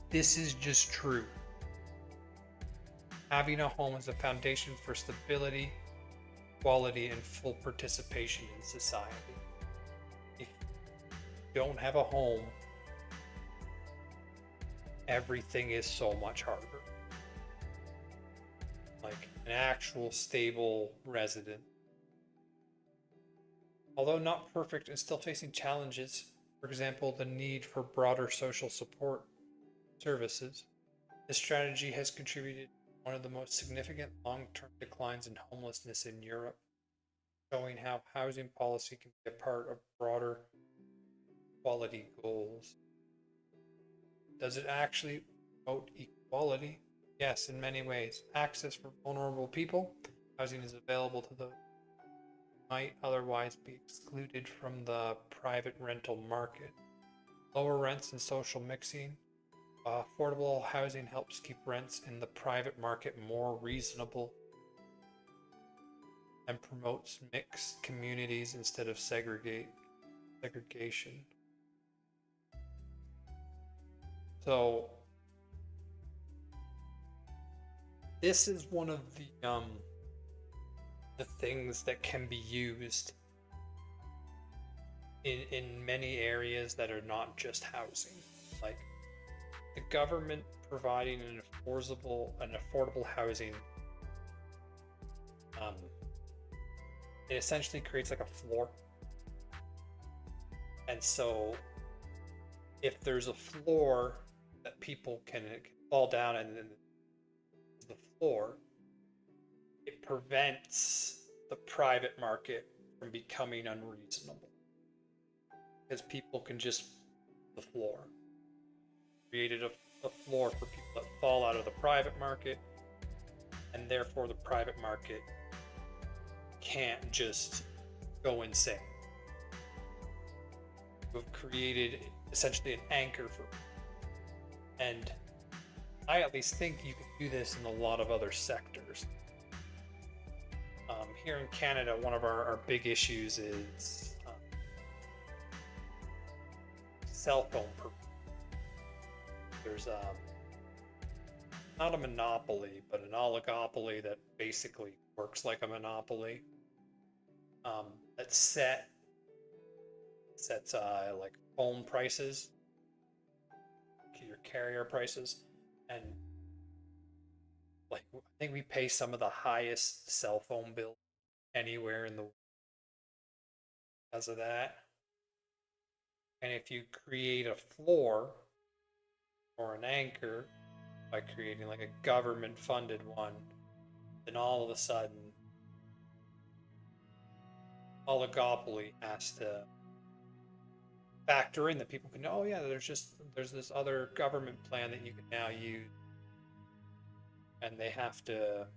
this is just true. Having a home is a foundation for stability, equality, and full participation in society. If you don't have a home, everything is so much harder. Like an actual stable resident. Although not perfect and still facing challenges, for example, the need for broader social support services, this strategy has contributed to one of the most significant long-term declines in homelessness in Europe, showing how housing policy can be a part of broader equality goals. Does it actually promote equality? Yes, in many ways. Access for vulnerable people. Housing is available to those who might otherwise be excluded from the private rental market. Lower rents and social mixing. Affordable housing helps keep rents in the private market more reasonable and promotes mixed communities instead of segregation. So this is one of the things that can be used in many areas that are not just housing. Like the government providing an affordable housing, it essentially creates like a floor. And so if there's a floor that people can fall down and then the floor, it prevents the private market from becoming unreasonable. Because people can just the floor. Created a floor for people that fall out of the private market, and therefore the private market can't just go insane. We've created essentially an anchor for, and I at least think you can do this in a lot of other sectors. Here in Canada, one of our big issues is cell phone. There's not a monopoly, but an oligopoly that basically works like a monopoly. That sets like phone prices, your carrier prices, and like I think we pay some of the highest cell phone bills anywhere in the world because of that. And if you create a floor or an anchor by creating like a government funded one, then all of a sudden oligopoly has to factor in that people can, oh yeah, there's this other government plan that you can now use, and they have to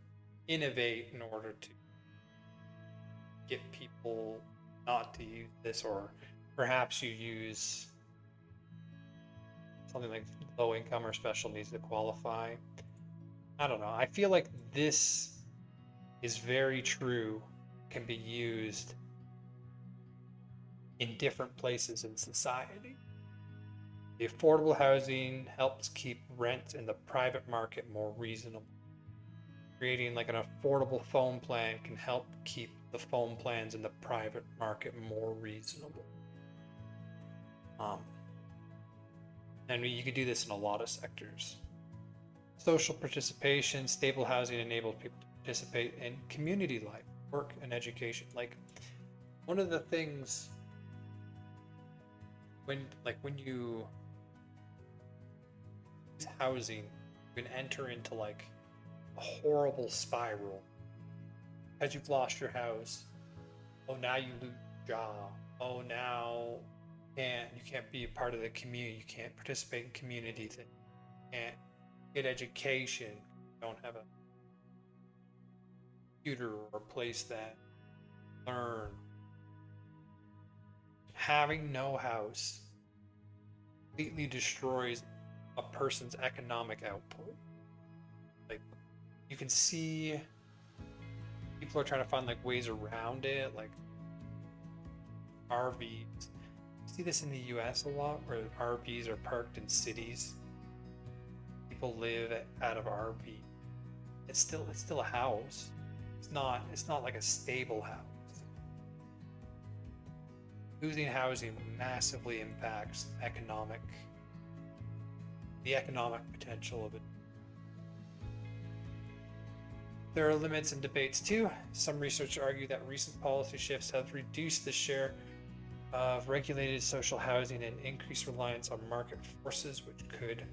innovate in order to get people not to use this, or perhaps you use something like low income or special needs to qualify. I don't know. I feel like this is very true, can be used in different places in society. The affordable housing helps keep rent in the private market more reasonable. Creating like an affordable phone plan can help keep the phone plans in the private market more reasonable. And you could do this in a lot of sectors. Social participation, stable housing enables people to participate in community life, work, and education. Like, one of the things when you use housing, you can enter into like a horrible spiral because you've lost your house. Oh, now you lose your job. Oh, now you can't be a part of the community. You can't participate in community things. You can't get education. You don't have a computer or a place that learn. Having no house completely destroys a person's economic output. Like, you can see people are trying to find like ways around it, like RVs. You see this in the US a lot, where RVs are parked in cities. People live out of RV. It's still a house. It's not like a stable house. Losing housing massively impacts the economic potential of it. There are limits and debates too. Some researchers argue that recent policy shifts have reduced the share of regulated social housing and increased reliance on market forces, which could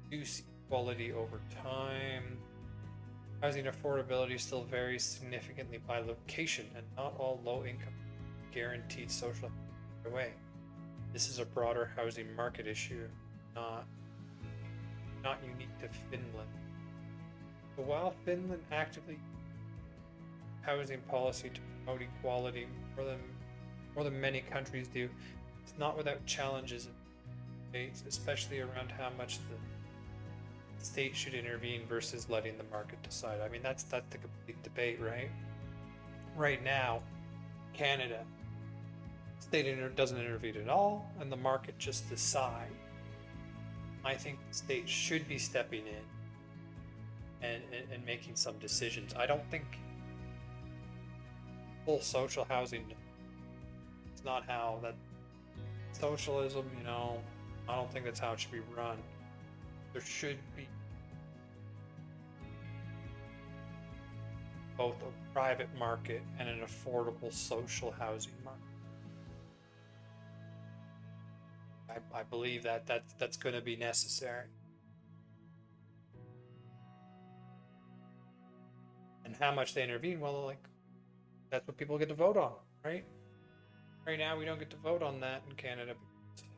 reduce equality over time. Housing affordability still varies significantly by location, and not all low-income guaranteed social away. This is a broader housing market issue, not unique to Finland. So while Finland actively housing policy to promote equality more than many countries do, it's not without challenges and debates, especially around how much the state should intervene versus letting the market decide. I mean, that's the complete debate, right? Right now, Canada, state doesn't intervene at all, and the market just decide. I think the state should be stepping in and making some decisions. I don't think full social housing, it's not how that socialism, I don't think that's how it should be run. There should be both a private market and an affordable social housing market. I believe that's going to be necessary. And how much they intervene, well, like, that's what people get to vote on, right? Right now, we don't get to vote on that in Canada because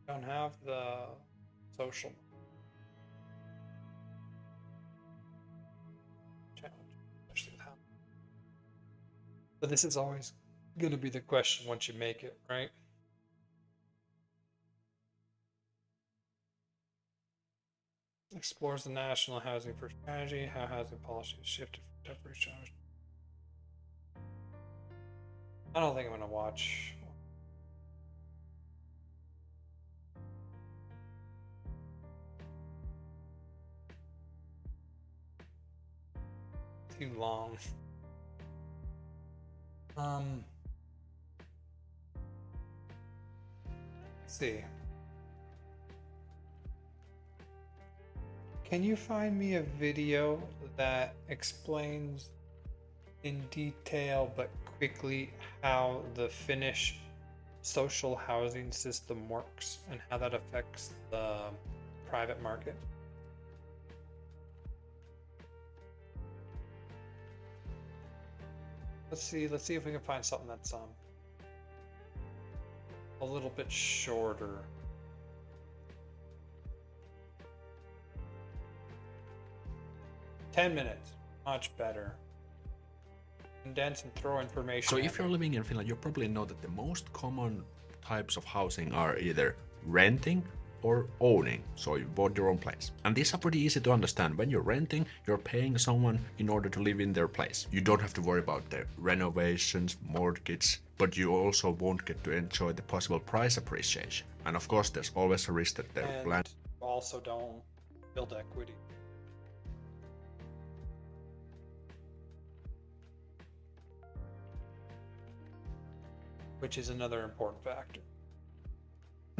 we don't have the social challenge, especially with housing. But this is always going to be the question once you make it, right? Explores the national housing first strategy, how housing policy has shifted from temporary shelters. I don't think I'm going to watch. Too long. Let's see. Can you find me a video that explains in detail but quickly how the Finnish social housing system works and how that affects the private market? Let's see if we can find something that's a little bit shorter. $10 minutes, much better. condense and throw information. So if you're living in Finland, you probably know that the most common types of housing are either renting or owning, so you bought your own place. And these are pretty easy to understand. When you're renting, you're paying someone in order to live in their place. You don't have to worry about the renovations, mortgage, but you also won't get to enjoy the possible price appreciation. And of course, there's always a risk that the land also don't build equity. Which is another important factor.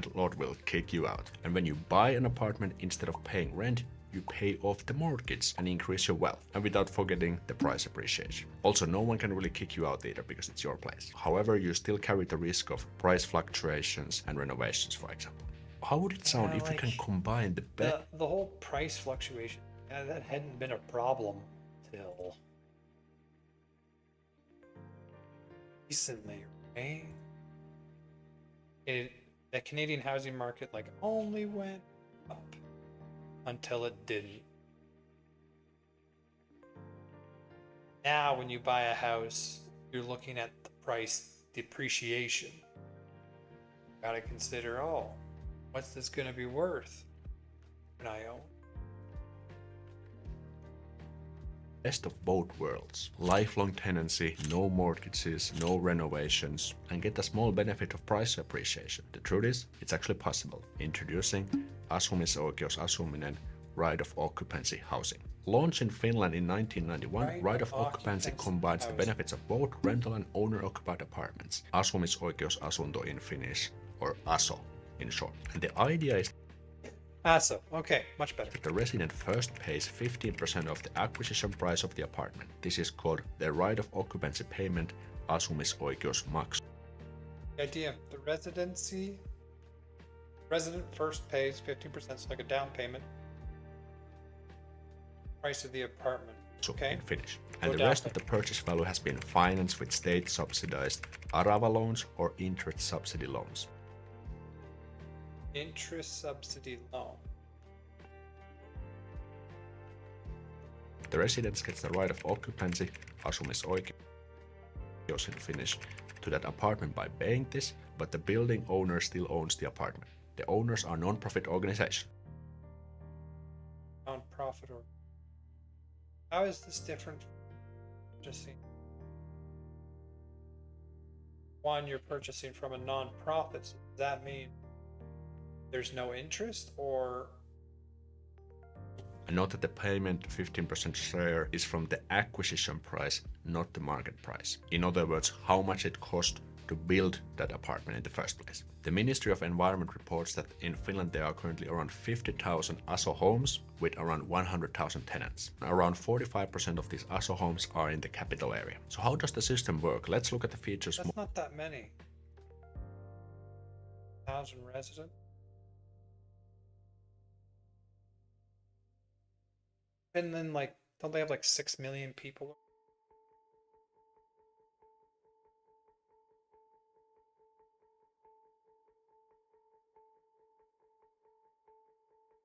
landlord will kick you out. And when you buy an apartment, instead of paying rent, you pay off the mortgage and increase your wealth, and without forgetting the price appreciation. Also, no one can really kick you out either because it's your place. However, you still carry the risk of price fluctuations and renovations, for example. How would it sound if you can combine the whole price fluctuation? That hadn't been a problem till recently, right? The Canadian housing market only went up until it didn't. Now when you buy a house, you're looking at the price depreciation. You gotta consider, what's this gonna be worth when I own? best of both worlds. Lifelong tenancy, no mortgages, no renovations, and get a small benefit of price appreciation. The truth is, it's actually possible. Introducing asumisoikeusasuminen, right of occupancy housing. Launched in Finland in 1991, right of occupancy combines the benefits of both rental and owner-occupied apartments. Asumisoikeusasunto in Finnish, or ASO in short. And the idea is ASO, okay, much better. The resident first pays 15% of the acquisition price of the apartment. This is called the right of occupancy payment, asumisoikeusmaksu. The idea, the resident first pays 15%, so like a down payment. Price of the apartment. Okay. In Finnish. And the rest of the purchase value has been financed with state subsidized Arava loans or interest subsidy loans. Interest subsidy loan. The residents get the right of occupancy, asumisoikeus in Finnish, to that apartment by paying this, but the building owner still owns the apartment. The owners are non-profit organization. Non-profit or how is this different? Just see. One, you're purchasing from a non-profit. So does that mean there's no interest, or? And note that the payment 15% share is from the acquisition price, not the market price. In other words, how much it cost to build that apartment in the first place. The Ministry of Environment reports that in Finland there are currently around 50,000 ASO homes with around 100,000 tenants. Around 45% of these ASO homes are in the capital area. So how does the system work? Let's look at the features. That's not that many. 1,000 residents. Finland, don't they have 6 million people?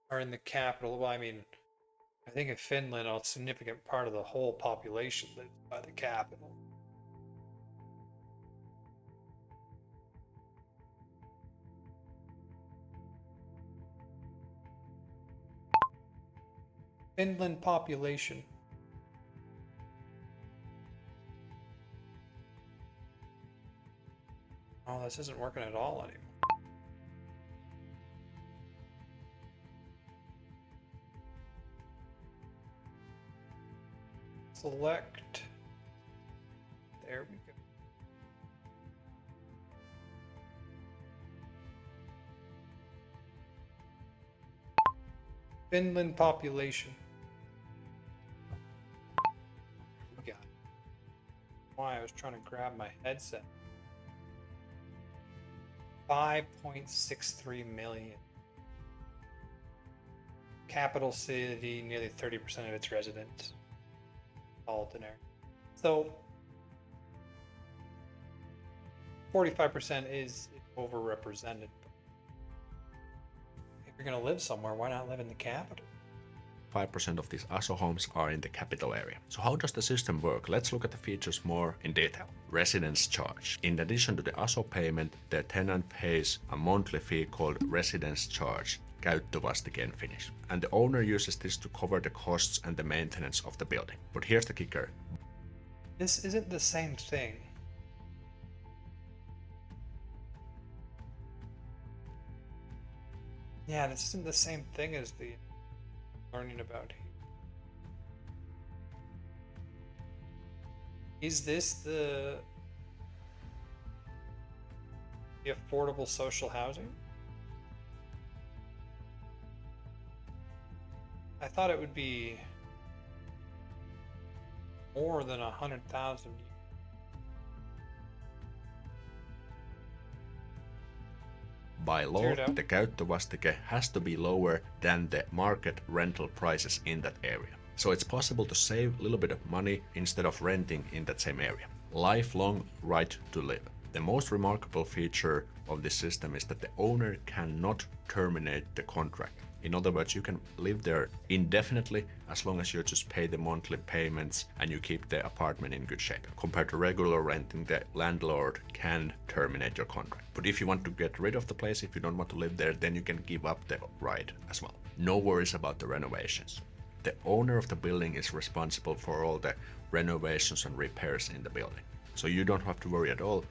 Are in the capital. Well, I mean, I think in Finland, a significant part of the whole population lives by the capital. Finland population. Oh, this isn't working at all anymore. Select. There we go. Finland population. We got it. Why I was trying to grab my headset. 5.63 million. Capital city, nearly 30% of its residents. Area. So 45% is overrepresented. If you're going to live somewhere, why not live in the capital? 5% of these ASO homes are in the capital area. So how does the system work? Let's look at the features more in detail. Residence charge. In addition to the ASO payment, the tenant pays a monthly fee called residence charge, käyttövastike in Finnish. And the owner uses this to cover the costs and the maintenance of the building. But here's the kicker. This isn't the same thing. Yeah, this isn't the same thing as the learning about here. Is this the affordable social housing? I thought it would be more than 100,000. By law, the käyttövastike has to be lower than the market rental prices in that area. So it's possible to save a little bit of money instead of renting in that same area. Lifelong right to live. The most remarkable feature of this system is that the owner cannot terminate the contract. In other words, you can live there indefinitely as long as you just pay the monthly payments and you keep the apartment in good shape. Compared to regular renting, the landlord can terminate your contract. But if you want to get rid of the place, if you don't want to live there, then you can give up the right as well. No worries about the renovations. The owner of the building is responsible for all the renovations and repairs in the building. So you don't have to worry at all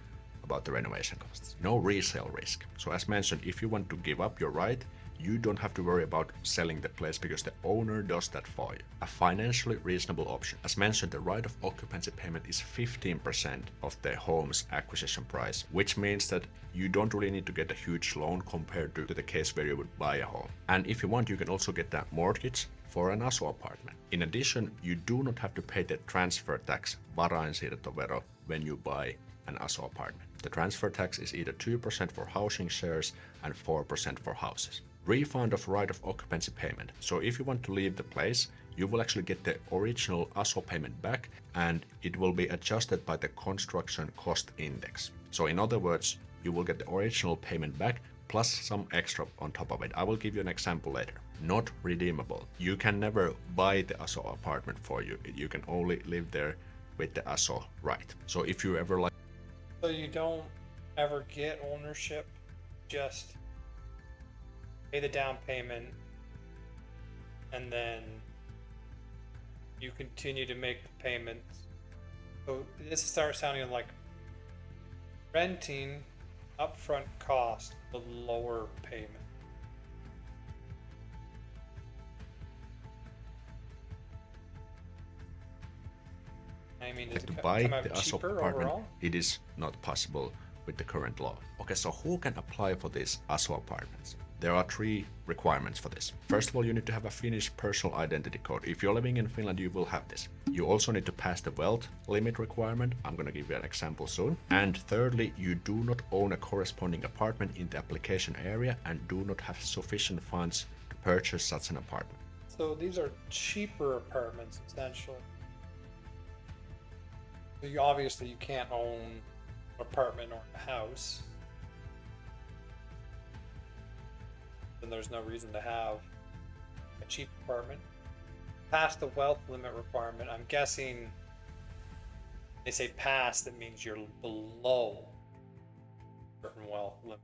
about the renovation costs. No resale risk. So as mentioned, if you want to give up your right, you don't have to worry about selling the place because the owner does that for you. A financially reasonable option. As mentioned, the right of occupancy payment is 15% of the home's acquisition price, which means that you don't really need to get a huge loan compared to the case where you would buy a home. And if you want, you can also get a mortgage for an ASO apartment. In addition, you do not have to pay the transfer tax, varainsiirtovero, when you buy an ASO apartment. The transfer tax is either 2% for housing shares and 4% for houses. Refund of right of occupancy payment. So if you want to leave the place, you will actually get the original ASO payment back and it will be adjusted by the construction cost index. So in other words, you will get the original payment back plus some extra on top of it. I will give you an example later. Not redeemable. You can never buy the ASO apartment for you. You can only live there with the ASO right. So if you ever like... So you don't ever get ownership, just pay the down payment and then you continue to make the payments. So this starts sounding like renting upfront cost, the lower payment. I mean, does to it buy come out the ASO cheaper apartment, overall? it is not possible with the current law. Okay, so who can apply for these ASO apartments? There are 3 requirements for this. First of all, you need to have a Finnish personal identity code. If you're living in Finland, you will have this. You also need to pass the wealth limit requirement. I'm gonna give you an example soon. And thirdly, you do not own a corresponding apartment in the application area and do not have sufficient funds to purchase such an apartment. So these are cheaper apartments, essentially. So obviously you can't own an apartment or a house. Then there's no reason to have a cheap apartment. Past the wealth limit requirement, I'm guessing they say pass, that means you're below a certain wealth limit.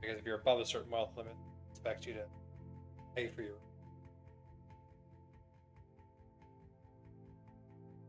Because if you're above a certain wealth limit, they expect you to pay for your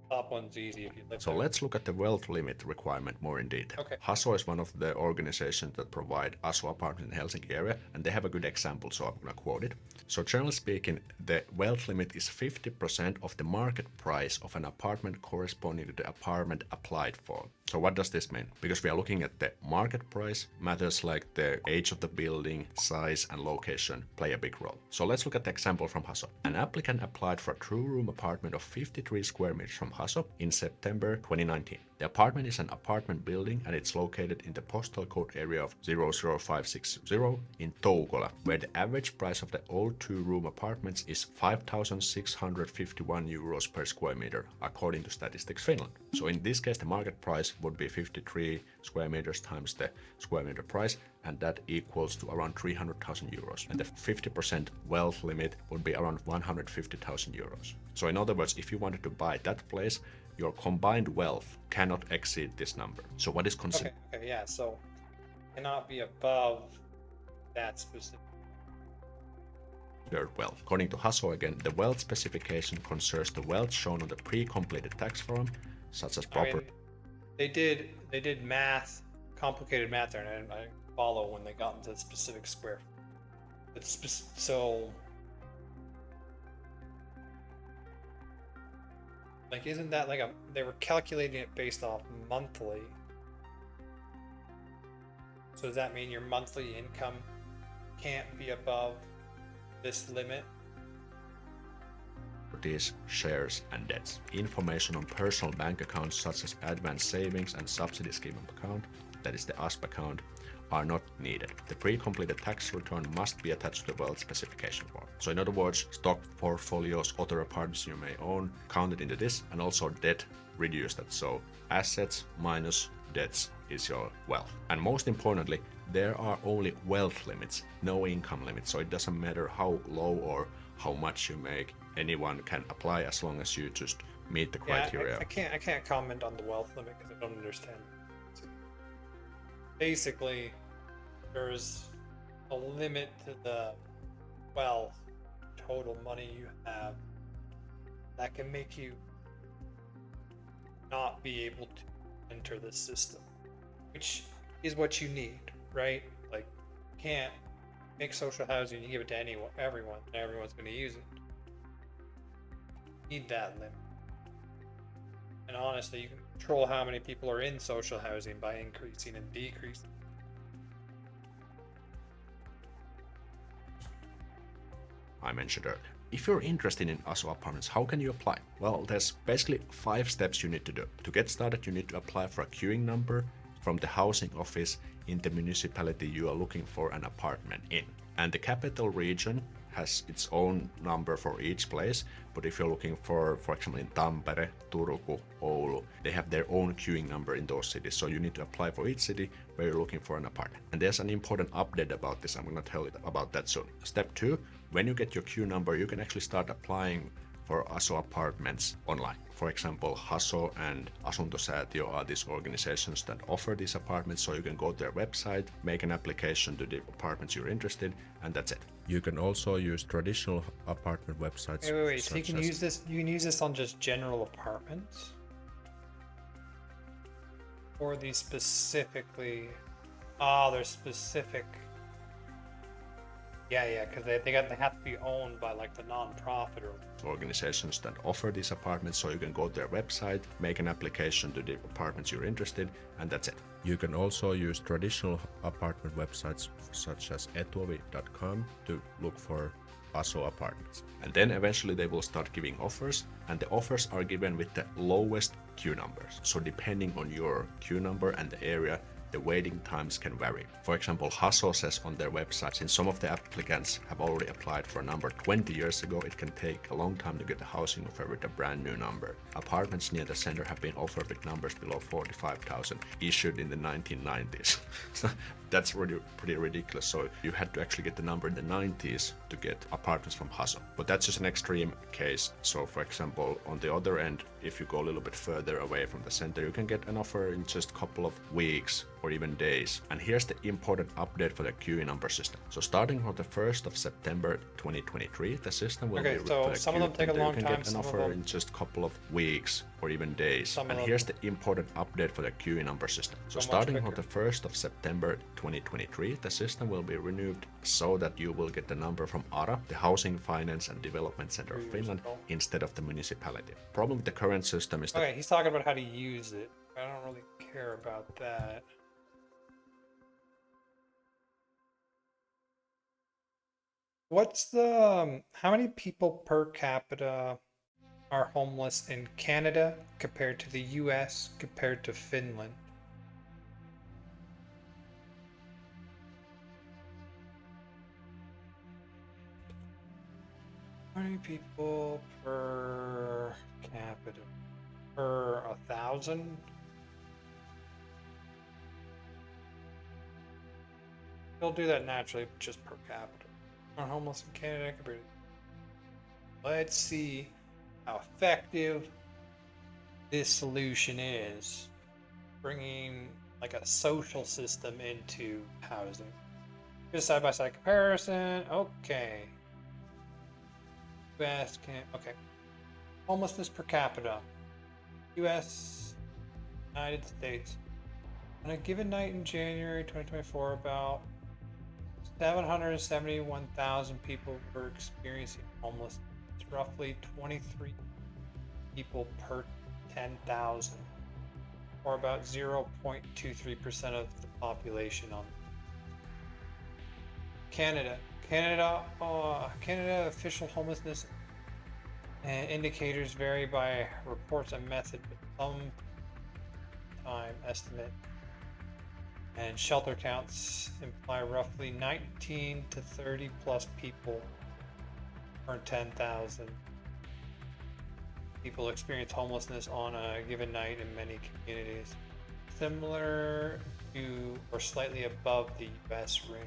top one's easy if you live So there. let's look at the wealth limit requirement more in detail. Okay. HASO is one of the organizations that provide ASO apartments in Helsinki area, and they have a good example, so I'm going to quote it. So generally speaking, the wealth limit is 50% of the market price of an apartment corresponding to the apartment applied for. So what does this mean? Because we are looking at the market price, matters like the age of the building, size and location play a big role. So let's look at the example from HASO. An applicant applied for a 2-room apartment of 53 square meters from HASO in September 2019. The apartment is an apartment building and it's located in the postal code area of 00560 in Toukola, where the average price of the old 2-room apartments is 5,651 euros per square meter, according to Statistics Finland. So in this case, the market price would be 53 square meters times the square meter price, and that equals to around 300,000 euros. And the 50% wealth limit would be around 150,000 euros. So in other words, if you wanted to buy that place, your combined wealth cannot exceed this number. So what is considered? Okay, yeah, so cannot be above that specific wealth. According to Hasso again, the wealth specification concerns the wealth shown on the pre-completed tax form, such as property. They did math, complicated math there, and I follow when they got into specific square. So, like, isn't that like they were calculating it based off monthly? So does that mean your monthly income can't be above this limit? These shares and debts. Information on personal bank accounts such as advanced savings and subsidy scheme account, that is the ASP account, are not needed. The pre-completed tax return must be attached to the wealth specification form. So in other words, stock portfolios, other apartments you may own, counted into this, and also debt reduced that. So assets minus debts is your wealth. And most importantly, there are only wealth limits, no income limits. So it doesn't matter how low or how much you make, anyone can apply as long as you just meet the criteria. I can't comment on the wealth limit because I don't understand. Basically, there's a limit to the wealth, total money you have, that can make you not be able to enter the system, which is what you need, right? Like, you can't make social housing, you give it to everyone, and everyone's going to use it. You need that limit. And honestly, you can control how many people are in social housing by increasing and decreasing. I mentioned earlier. If you're interested in ASO apartments, how can you apply? Well, there's basically 5 steps you need to do. To get started, you need to apply for a queuing number from the housing office in the municipality you are looking for an apartment in. And the capital region has its own number for each place, but if you're looking for example, in Tampere, Turku, Oulu, they have their own queuing number in those cities. So you need to apply for each city where you're looking for an apartment. And there's an important update about this. I'm going to tell you about that soon. Step 2, when you get your queue number, you can actually start applying for ASO apartments online. For example, Hasso and Asuntosäätiö are these organizations that offer these apartments, so you can go to their website, make an application to the apartments you're interested in, and that's it. You can also use traditional apartment websites. Wait. So you can use this. You can use this on just general apartments, or these specifically. They're specific. Yeah, because they have to be owned by like the non-profit or organizations that offer these apartments, so you can go to their website, make an application to the apartments you're interested in, and that's it. You can also use traditional apartment websites such as etuovi.com to look for ASO apartments. And then eventually they will start giving offers, and the offers are given with the lowest queue numbers. So depending on your queue number and the area, the waiting times can vary. For example, Hasso says on their website, since some of the applicants have already applied for a number 20 years ago, it can take a long time to get a housing offer with a brand new number. Apartments near the center have been offered with numbers below 45,000, issued in the 1990s. So that's really pretty ridiculous. So you had to actually get the number in the 90s to get apartments from Hasso. But that's just an extreme case. So for example, on the other end, if you go a little bit further away from the center, you can get an offer in just a couple of weeks or even days. And here's the important update for the queuing number system. So starting on the 1st of September 2023, the system will be so some of them take a long time. You can get an offer in just a couple of weeks or even days. And here's the important update for the queuing number system. So starting on the 1st of September 2023, the system will be renewed so that you will get the number from ARA, the Housing Finance and Development Center of Finland, instead of the municipality. Problem with the current system is that... Okay, he's talking about how to use it. I don't really care about that. What's the... how many people per capita are homeless in Canada compared to the US compared to Finland? How many people per capita? Per 1,000? They'll do that naturally, just per capita. Are homeless in Canada compared to... Let's see how effective this solution is. Bringing like a social system into housing. Just side-by-side comparison. Okay. US can... Okay. Homelessness per capita. US, United States. On a given night in January 2024, about 771,000 people were experiencing homelessness. It's roughly 23 people per 10,000, or about 0.23% of the population on Canada. Canada official homelessness indicators vary by reports and method, but some time estimate and shelter counts imply roughly 19 to 30 plus people per 10,000 people experience homelessness on a given night in many communities, similar to or slightly above the US range.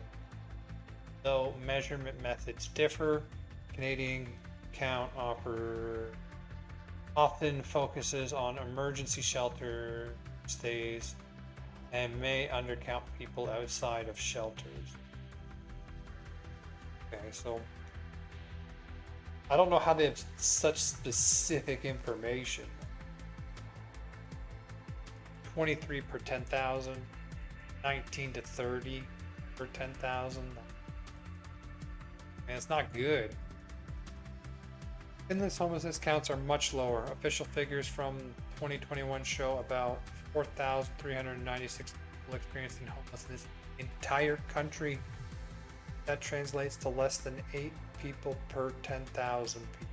Though measurement methods differ, Canadian count often focuses on emergency shelter stays and may undercount people outside of shelters. Okay, so I don't know how they have such specific information. 23 per 10,000, 19 to 30 per 10,000. And it's not good. Finland's homelessness counts are much lower. Official figures from 2021 show about 4,396 people experiencing homelessness in the entire country. That translates to less than 8 people per 10,000 people.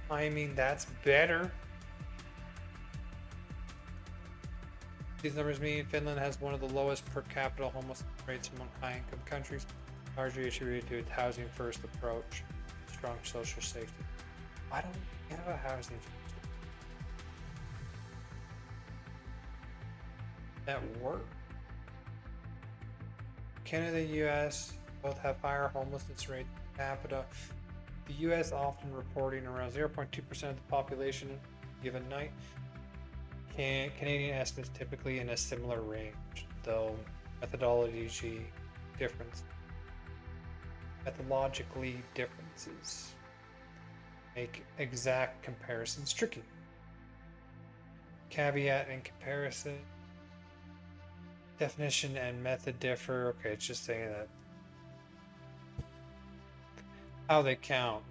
I mean, that's better. These numbers mean Finland has one of the lowest per capita homelessness rates among high-income countries, largely attributed to its housing-first approach, strong social safety. I don't have a housing first. That work. Canada and the US both have higher homelessness rates per capita. The US often reporting around 0.2% of the population given night. Canadian estimates typically in a similar range, though methodologically differences make exact comparisons tricky. Caveat and comparison. Definition and method differ. Okay, it's just saying that how they count.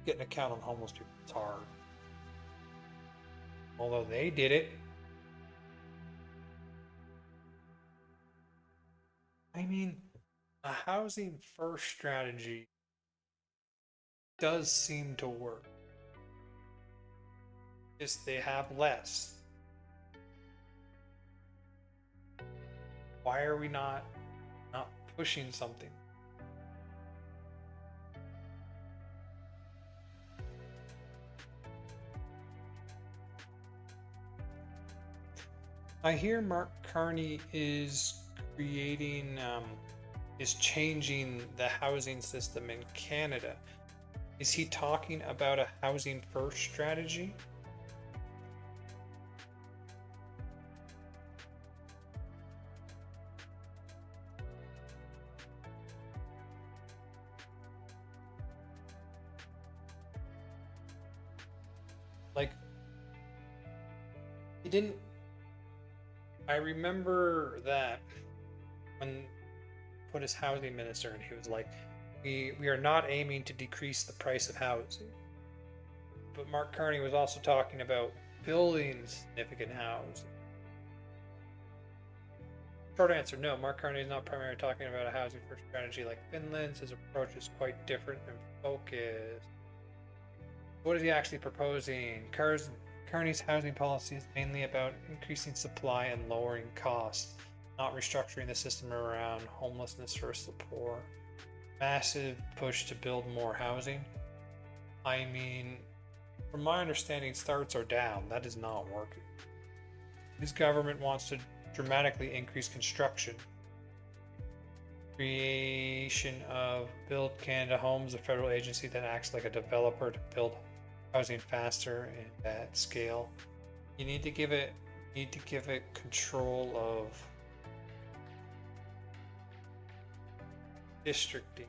Getting a count on homeless people is hard. Although they did it. I mean, a housing first strategy does seem to work. Just they have less. Why are we not pushing something? I hear Mark Carney is changing the housing system in Canada. Is he talking about a housing first strategy? Like, he didn't. I remember that when put his housing minister, and he was like, we are not aiming to decrease the price of housing. But Mark Carney was also talking about building significant housing. Short answer, no. Mark Carney is not primarily talking about a housing first strategy like Finland's. His approach is quite different and focused What is he actually proposing? Carney's housing policy is mainly about increasing supply and lowering costs, not restructuring the system around homelessness versus the poor. Massive push to build more housing. I mean, from my understanding, starts are down. That is not working. His government wants to dramatically increase construction. Creation of Build Canada Homes, a federal agency that acts like a developer to build housing faster and at scale. You need to give it control of districting.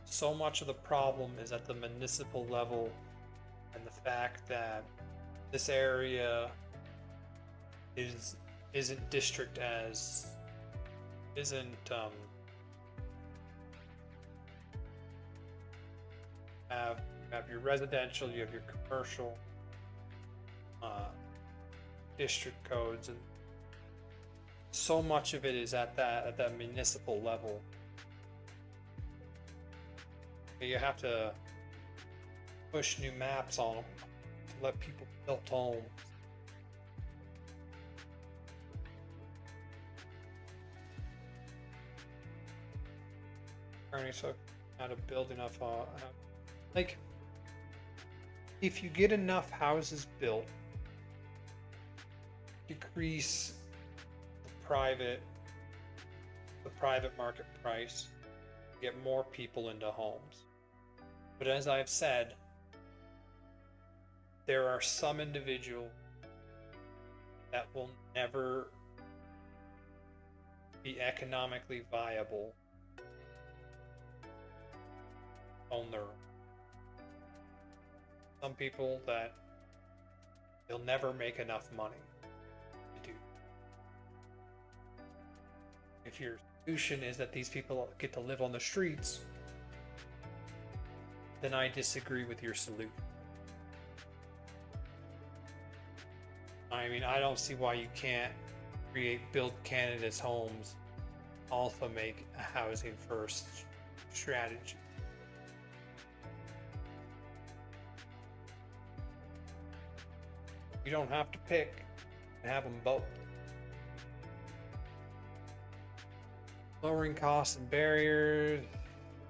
So much of the problem is at the municipal level, and the fact that this area isn't district as isn't have your residential, you have your commercial district codes, and so much of it is at that municipal level. You have to push new maps on them to let people build homes. So how to build enough like if you get enough houses built, decrease the private market price, get more people into homes. But as I've said, there are some individuals that will never be economically viable on their own. Some people that they'll never make enough money to do. If your solution is that these people get to live on the streets, then I disagree with your solution. I mean, I don't see why you can't create Build Canada's homes, also make a housing first strategy. You don't have to pick and have them both. Lowering costs and barriers,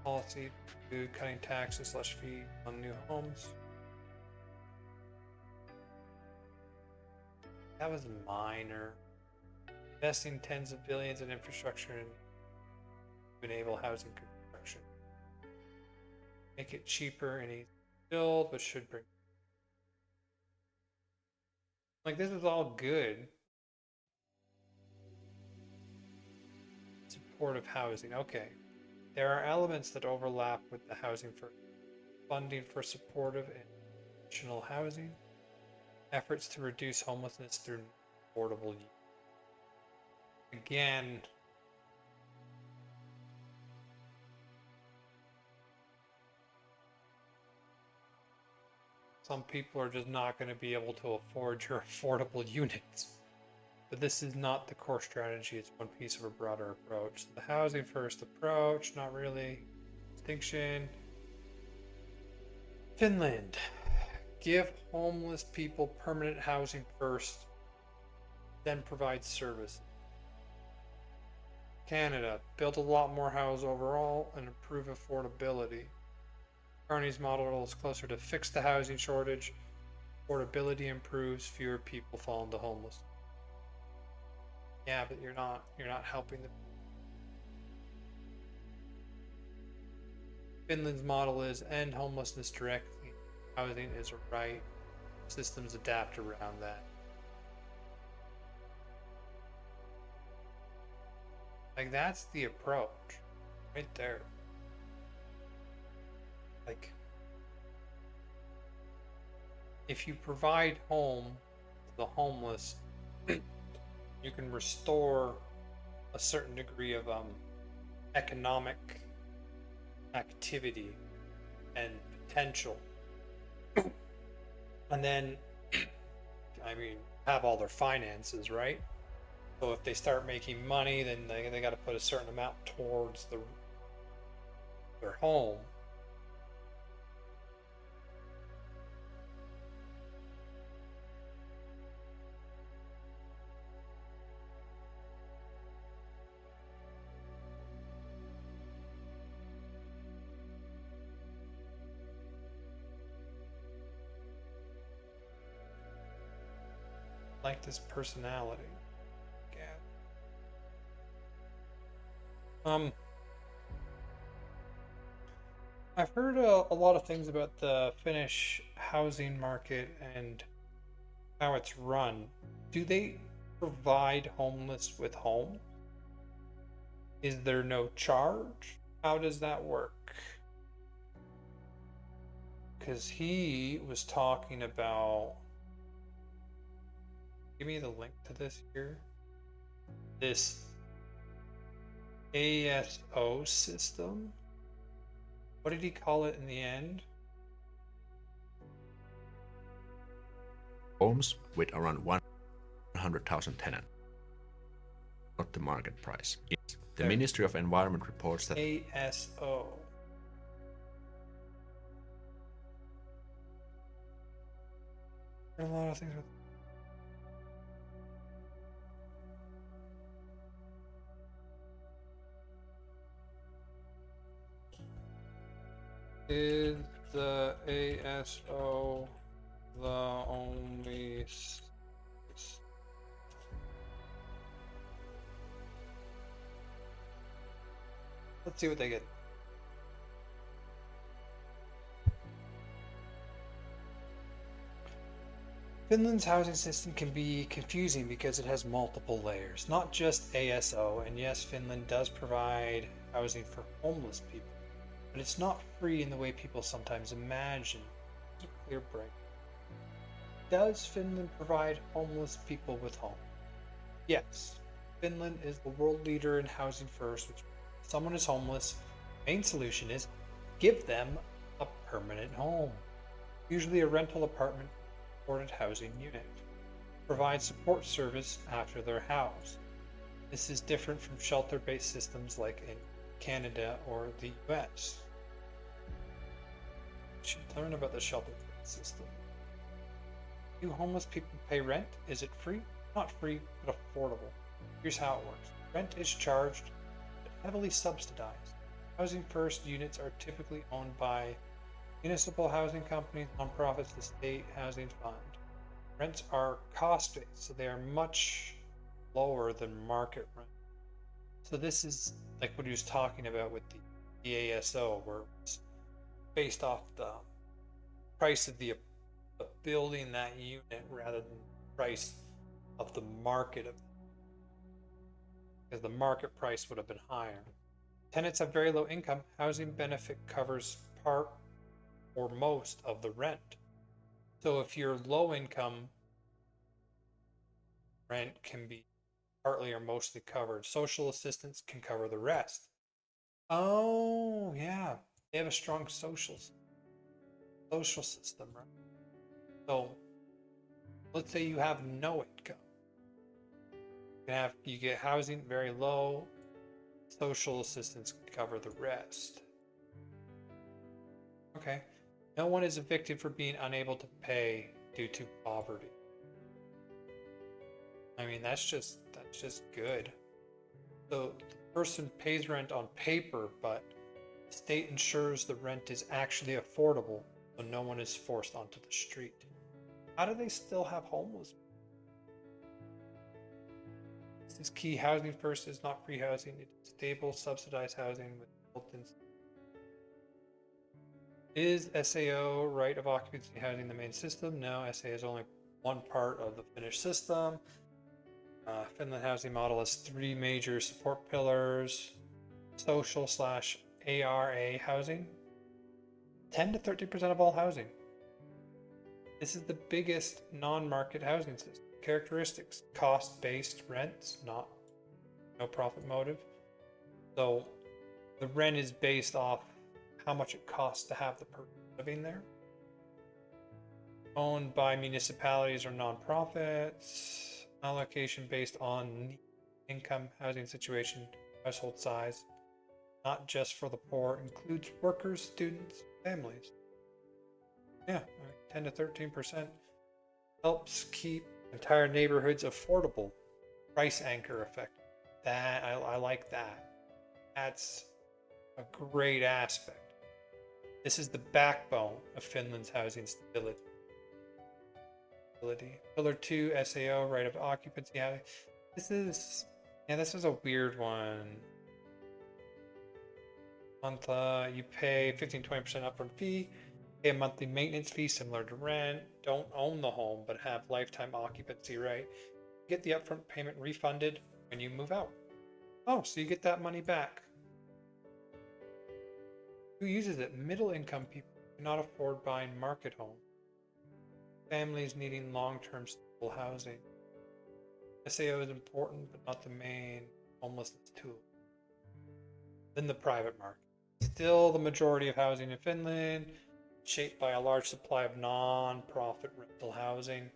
policy to cutting taxes / fees on new homes. That was minor. Investing tens of billions in infrastructure to enable housing construction. Make it cheaper and easier to build, but should bring. Like, this is all good. Supportive housing. Okay. There are elements that overlap with the housing for funding for supportive and additional housing. Efforts to reduce homelessness through affordable use. Again, some people are just not going to be able to afford your affordable units. But this is not the core strategy, it's one piece of a broader approach. So the housing first approach, not really distinction. Finland. Give homeless people permanent housing first, then provide service. Canada. Build a lot more houses overall and improve affordability. Carney's model is closer to fix the housing shortage. Affordability improves, fewer people fall into homelessness. Yeah, but you're not helping them. Finland's model is end homelessness directly. Housing is a right. Systems adapt around that. Like, that's the approach right there. Like, if you provide home to the homeless, you can restore a certain degree of economic activity and potential. And then, I mean, have all their finances, right? So if they start making money, then they got to put a certain amount towards their home. like this personality. Yeah. I've heard a lot of things about the Finnish housing market and how it's run. Do they provide homeless with home? Is there no charge? How does that work? Because he was talking about, give me the link to this here. This ASO system. What did he call it in the end? Homes with around 100,000 tenants. Not the market price. Yes. The Ministry of Environment reports that ASO. There are a lot of things with Is the ASO the only Let's see what they get. Finland's housing system can be confusing because it has multiple layers, not just ASO, and yes, Finland does provide housing for homeless people, but it's not free in the way people sometimes imagine. It's a clear break. Does Finland provide homeless people with home? Yes. Finland is the world leader in housing first, which if someone is homeless, the main solution is give them a permanent home, usually a rental apartment supported housing unit. Provide support service after they're housed. This is different from shelter-based systems like in Canada or the US. You should learn about the shelter-based system. Do homeless people pay rent? Is it free? Not free, but affordable. Here's how it works. Rent is charged, but heavily subsidized. Housing First units are typically owned by municipal housing companies, nonprofits, the state housing fund. Rents are cost-based, so they are much lower than market rent. So this is like what he was talking about with the ASO, where it's based off the price of the building that unit rather than the price of the market, because the market price would have been higher. Tenants have very low income. Housing benefit covers part or most of the rent. So if you're low income, rent can be partly or mostly covered. Social assistance can cover the rest. Oh, yeah. They have a strong social system, right? So let's say you have no income. You get housing very low, social assistance can cover the rest. Okay. No one is evicted for being unable to pay due to poverty. I mean, that's just good. So the person pays rent on paper, but the state ensures the rent is actually affordable, so no one is forced onto the street. How do they still have homeless people? This is key. Housing First is not free housing. It's stable, subsidized housing with built-in. Is SAO right of occupancy housing the main system? No, SAO is only one part of the Finnish system. Finland housing model has three major support pillars: social/ARA housing, 10 to 30% of all housing. This is the biggest non-market housing system. Characteristics: cost-based rents, no profit motive. So the rent is based off how much it costs to have the person living there. Owned by municipalities or nonprofits. Allocation based on income, housing situation, household size. Not just for the poor. Includes workers, students, families. Yeah, 10 to 13%. Helps keep entire neighborhoods affordable. Price anchor effect. That I like that. That's a great aspect. This is the backbone of Finland's housing stability. ability. Pillar 2 SAO, right of occupancy. Yeah, this is a weird one. Month, you pay 15-20% upfront fee, pay a monthly maintenance fee similar to rent, don't own the home but have lifetime occupancy right. Get the upfront payment refunded when you move out. Oh, so you get that money back. Who uses it? Middle income people who cannot afford buying market homes. Families needing long-term stable housing. SAO is important but not the main homelessness tool. Then the private market. Still the majority of housing in Finland, shaped by a large supply of non-profit rental housing,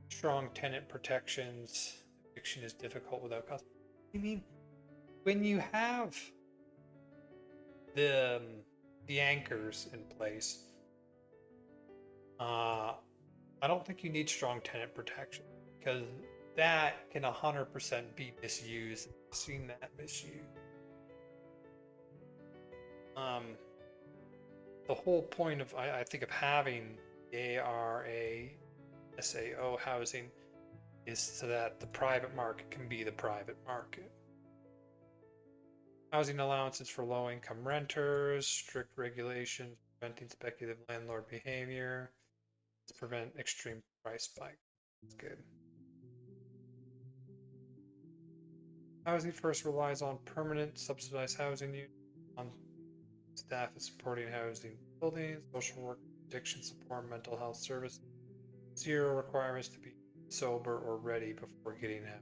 strong tenant protections. Eviction is difficult without cost. I mean, when you have the anchors in place, I don't think you need strong tenant protection, because that can 100% be misused. I've seen that misused. The whole point of, I think, of having ARA SAO housing is so that the private market can be the private market. Housing allowances for low-income renters, strict regulations preventing speculative landlord behavior, prevent extreme price spikes. That's good. Housing First relies on permanent subsidized housing units, on staff is supporting housing buildings, social work, addiction support, mental health service. Zero requirements to be sober or ready before getting out.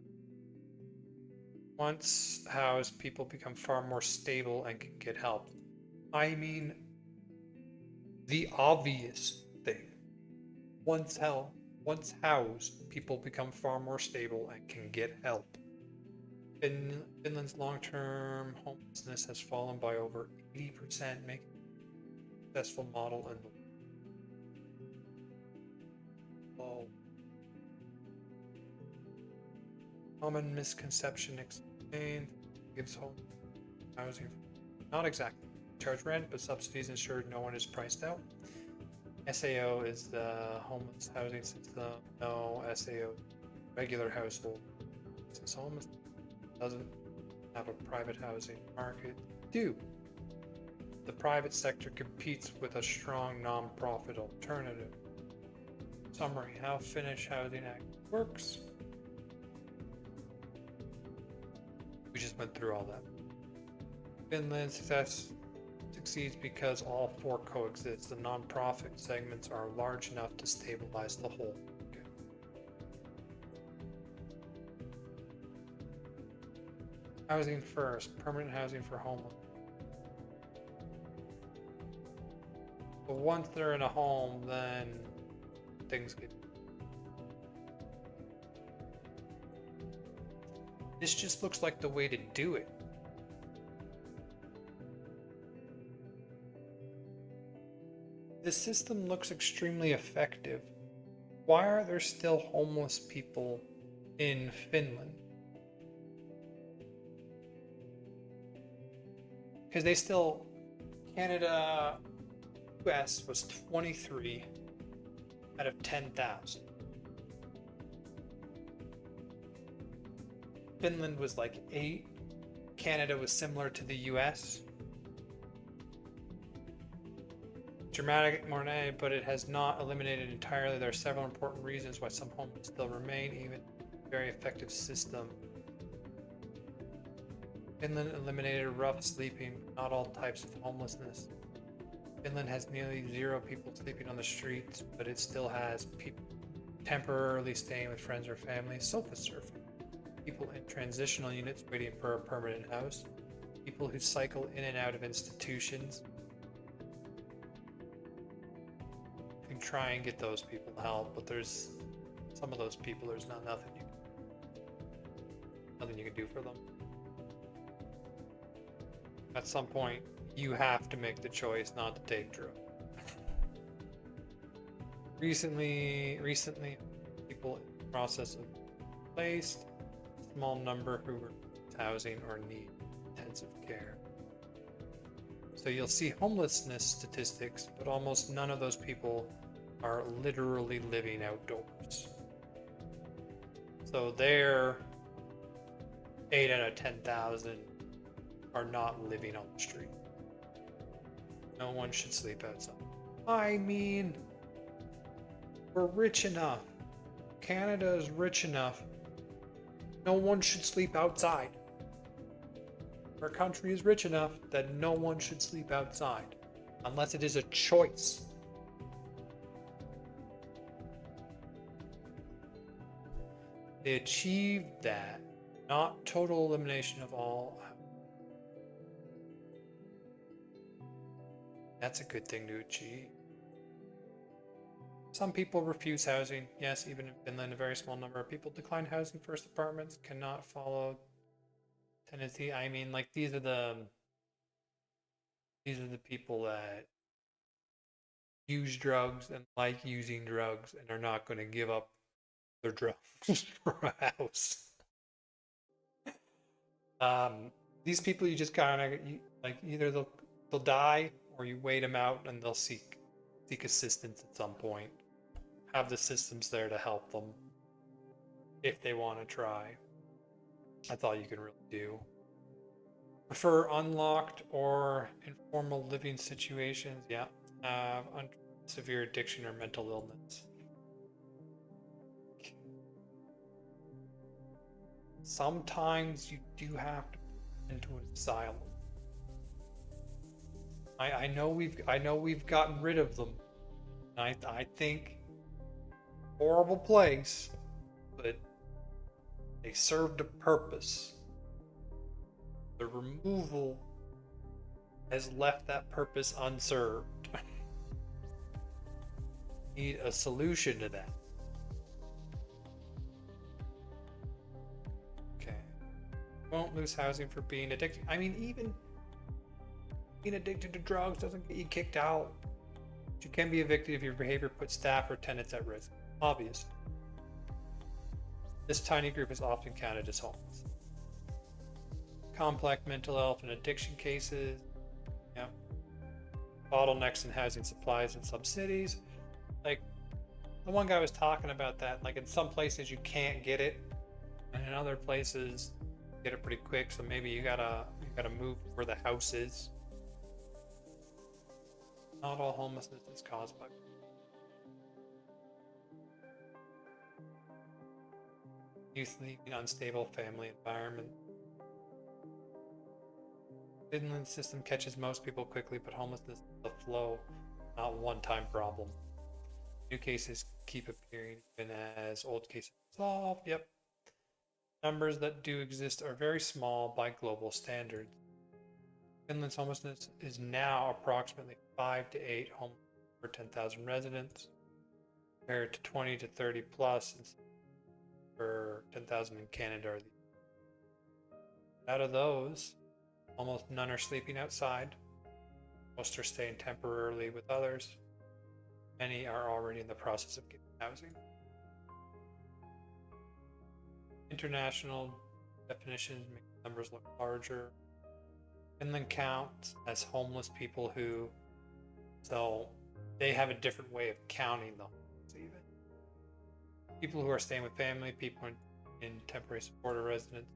Once housed, people become far more stable and can get help. I mean, the obvious thing. Once housed, people become far more stable and can get help. Finland's long-term homelessness has fallen by over 80%, making it a successful model in the world. Common misconception explained gives home housing. Not exactly. Charge rent, but subsidies ensure no one is priced out. SAO is the homeless housing system. No SAO regular household. Since homeless doesn't have a private housing market, the private sector competes with a strong non-profit alternative. Summary: how Finnish Housing Act works. We just went through all that. Finland's succeeds because all four coexist. The non-profit segments are large enough to stabilize the whole. Housing first, permanent housing for homeless. But once they're in a home, then things get. This just looks like the way to do it. The system looks extremely effective. Why are there still homeless people in Finland? Because they still, Canada, US was 23 out of 10,000. Finland was like 8. Canada was similar to the US. Dramatic Mornay, but it has not eliminated entirely. There are several important reasons why some homeless still remain, even a very effective system. Finland eliminated rough sleeping, not all types of homelessness. Finland has nearly zero people sleeping on the streets, but it still has people temporarily staying with friends or family, sofa surfing, people in transitional units waiting for a permanent house, people who cycle in and out of institutions. You can try and get those people help, but there's some of those people, there's nothing you can do for them. At some point, you have to make the choice not to take drugs. Recently, people in the process of placed, a small number who were housing or need intensive care. So you'll see homelessness statistics, but almost none of those people are literally living outdoors. So they're 8 out of 10,000 are not living on the street. No one should sleep outside. I mean, we're rich enough. Canada is rich enough. No one should sleep outside. Our country is rich enough that no one should sleep outside. Unless it is a choice. They achieved that. Not total elimination of all. That's a good thing to achieve. Some people refuse housing. Yes, even in Finland, a very small number of people decline housing first apartments, cannot follow tendency. I mean, like these are the people that use drugs and like using drugs and are not going to give up their drugs for a house. These people, you just kind of like either they'll die or you wait them out and they'll seek assistance at some point. Have the systems there to help them if they want to try. That's all you can really do. Prefer unlocked or informal living situations. Yeah. Severe addiction or mental illness. Sometimes you do have to put into an asylum. I know we've gotten rid of them. I think horrible place, but they served a purpose. The removal has left that purpose unserved. Need a solution to that. Okay. Won't lose housing for being addicted. I mean, even being addicted to drugs doesn't get you kicked out. But you can be evicted if your behavior puts staff or tenants at risk. Obvious. This tiny group is often counted as homeless. Complex mental health and addiction cases. Yep. Bottlenecks in housing supplies in some cities. Like, the one guy was talking about that. Like, in some places you can't get it, and in other places you get it pretty quick. So maybe you gotta move where the house is. Not all homelessness is caused by youth leaving unstable family environment. Finland's system catches most people quickly, but homelessness is a flow, not one-time problem. New cases keep appearing even as old cases are solved. Yep. Numbers that do exist are very small by global standards. Finland's homelessness is now approximately 5 to 8 homeless per 10,000 residents, compared to 20 to 30 plus per 10,000 in Canada. Out of those, almost none are sleeping outside. Most are staying temporarily with others. Many are already in the process of getting housing. International definitions make the numbers look larger. Finland counts as homeless people who, so they have a different way of counting them. Even people who are staying with family, people in temporary supported residence,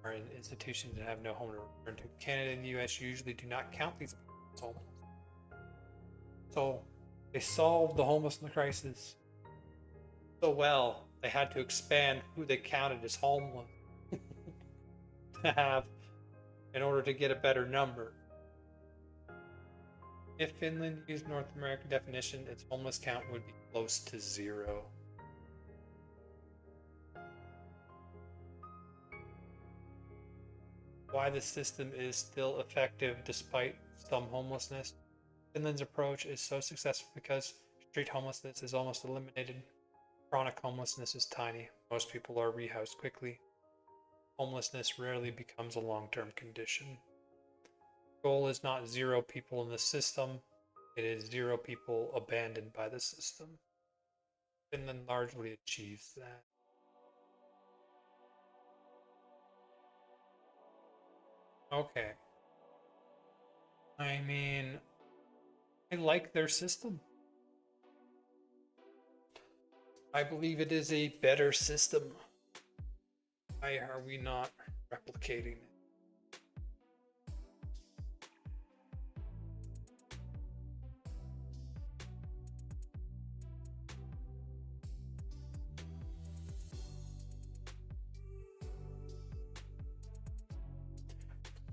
are in institutions that have no home to return to. Canada and the US usually do not count these people as homeless. So they solved the homelessness crisis so well, they had to expand who they counted as homeless to have in order to get a better number. If Finland used North American definition, its homeless count would be close to 0. Why the system is still effective despite some homelessness. Finland's approach is so successful because street homelessness is almost eliminated. Chronic homelessness is tiny. Most people are rehoused quickly. Homelessness rarely becomes a long-term condition. The goal is not 0 people in the system. It is 0 people abandoned by the system. Finland largely achieves that. Okay. I mean, I like their system. I believe it is a better system Why are we not replicating it?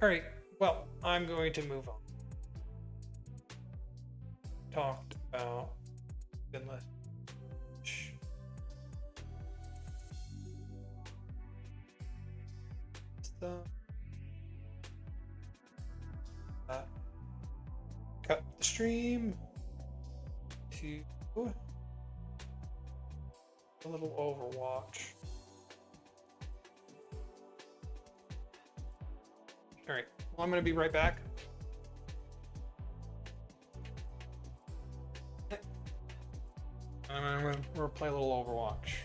All right, well, I'm going to move on. Talked about Finland. Cut the stream to a little Overwatch. All right, well, I'm going to be right back. I'm going to play a little Overwatch.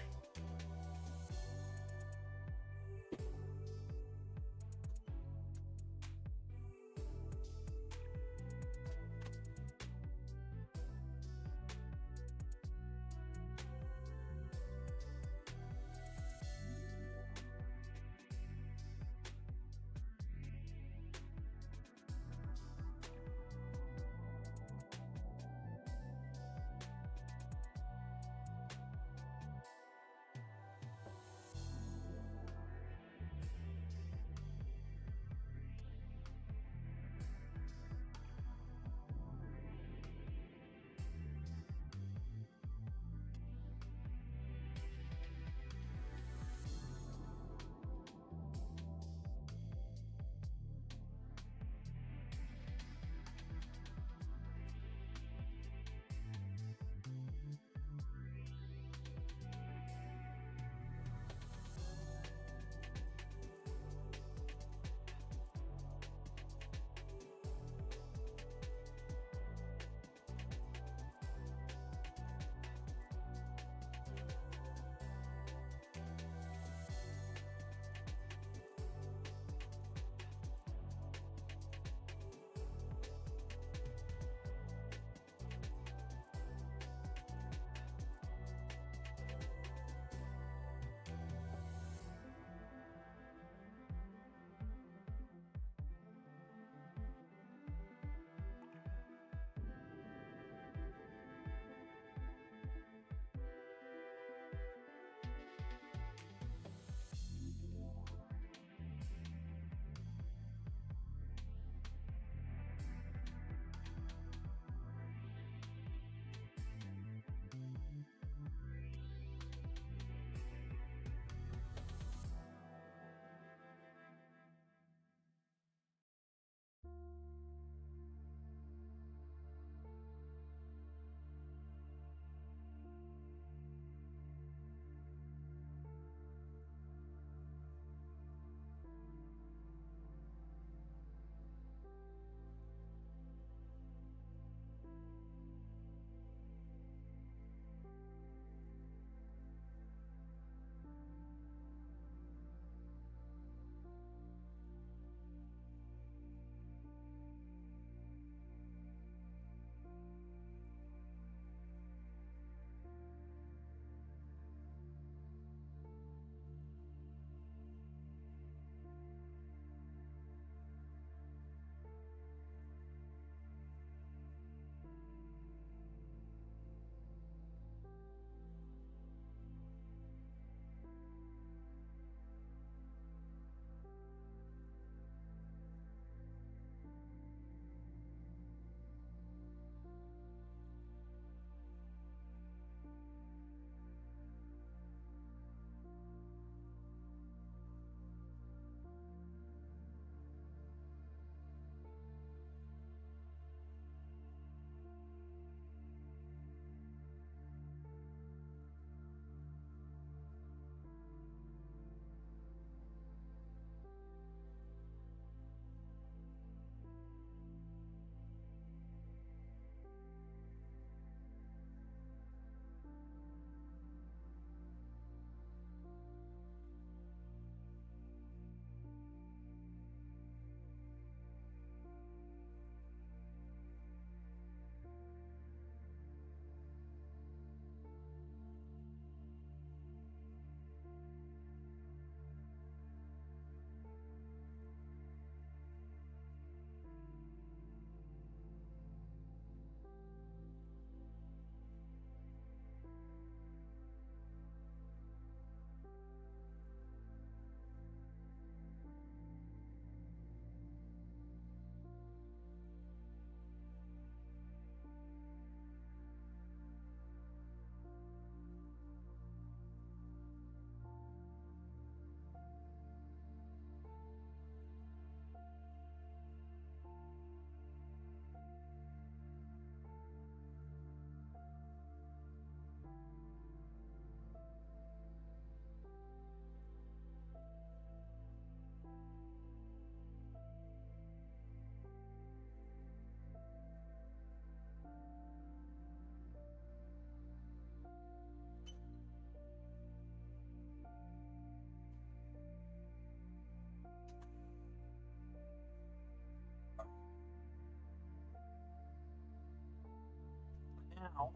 now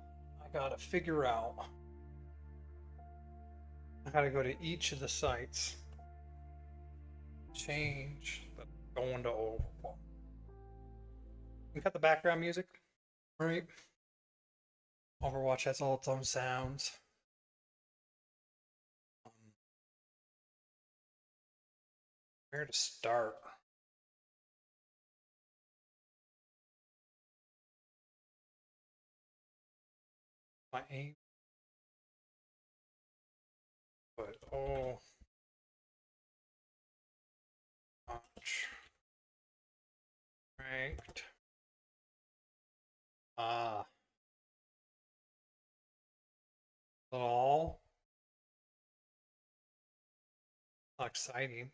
I gotta figure out. I gotta go to each of the sites. Change, but going to Overwatch. You got the background music, right? Overwatch has all its own sounds. Where to start? My aim. But oh, Overwatch Ranked. Ah, all exciting.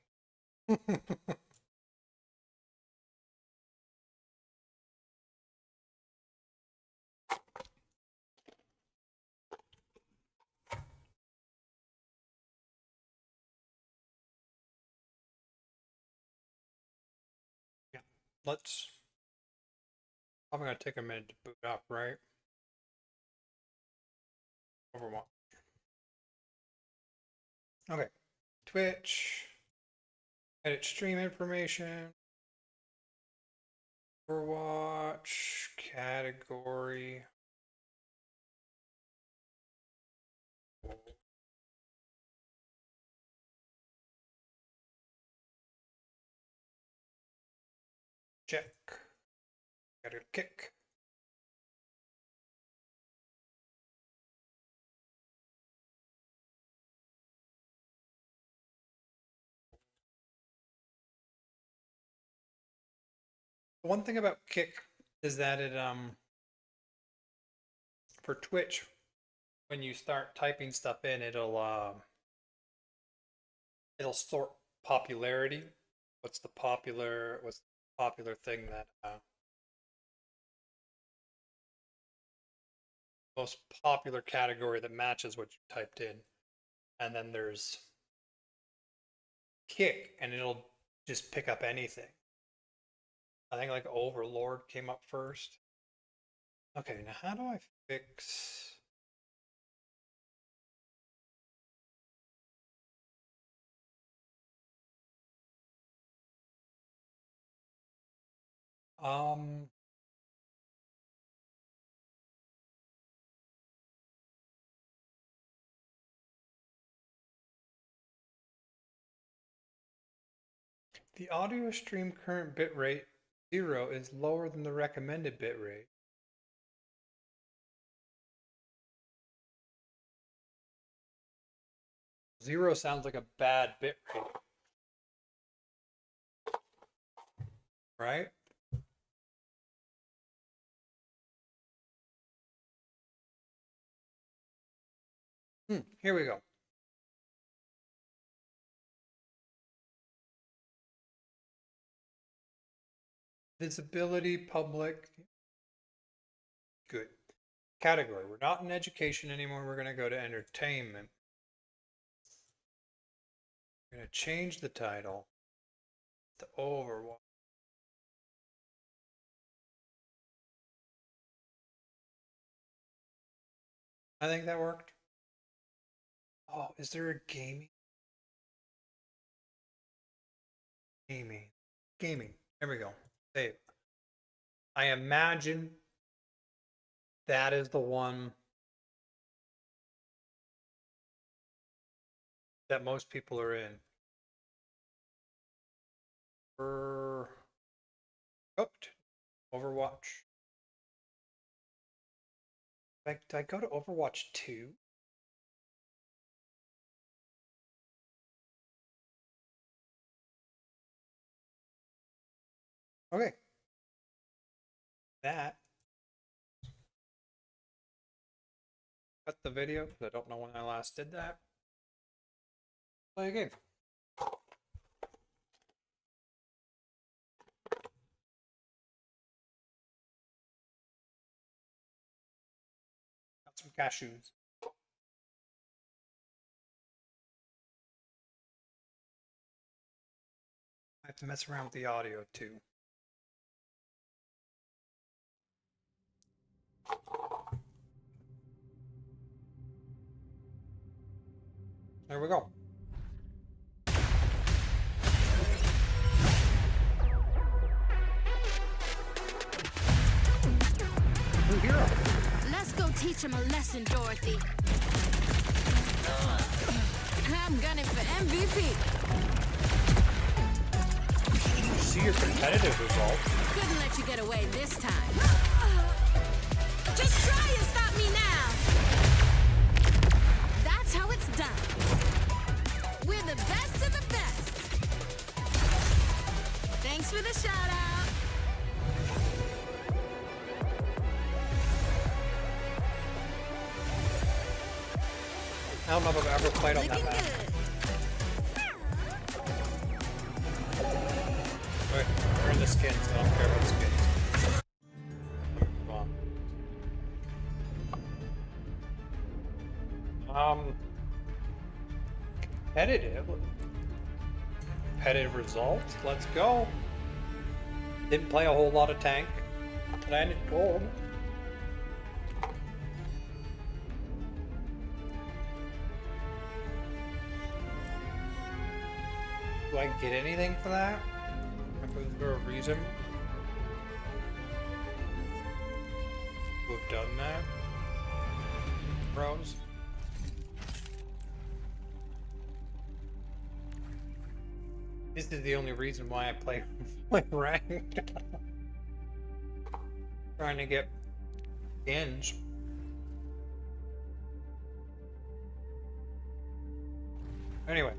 Yeah, let's. I'm gonna take a minute to boot up, right? Overwatch. Okay, Twitch. Edit stream information. Overwatch category. Check. Gotta kick. One thing about Kick is that it for Twitch, when you start typing stuff in, it'll sort popularity. What's the popular thing that most popular category that matches what you typed in, and then there's Kick, and it'll just pick up anything. I think like Overlord came up first. Okay, now how do I fix? Um, the audio stream current bitrate 0 is lower than the recommended bitrate. Zero sounds like a bad bitrate, right? Here we go. Visibility, public. Good. Category. We're not in education anymore. We're going to go to entertainment. We're going to change the title to Overwatch. I think that worked. Oh, is there a gaming? Gaming. There we go. Save. I imagine that is the one that most people are in. Hooked. Overwatch. Did I go to Overwatch 2? Okay. That. Cut the video because I don't know when I last did that. Play a game. Got some cashews. I have to mess around with the audio too. There we go. New hero. Let's go teach him a lesson, Dorothy. I'm gunning for MVP. Did you see your competitive results? Couldn't let you get away this time. Just try and stop me now. That's how it's done. We're the best of the best. Thanks for the shout out. I don't know if I've ever played on that map. Wait, we're in the skins. I don't care about the skins. Come on. Competitive results. Let's go. Didn't play a whole lot of tank. Landed gold. Do I get anything for that? Was there a reason to have done that? Bros? This is the only reason why I play ranked. Trying to get skins. Anyway,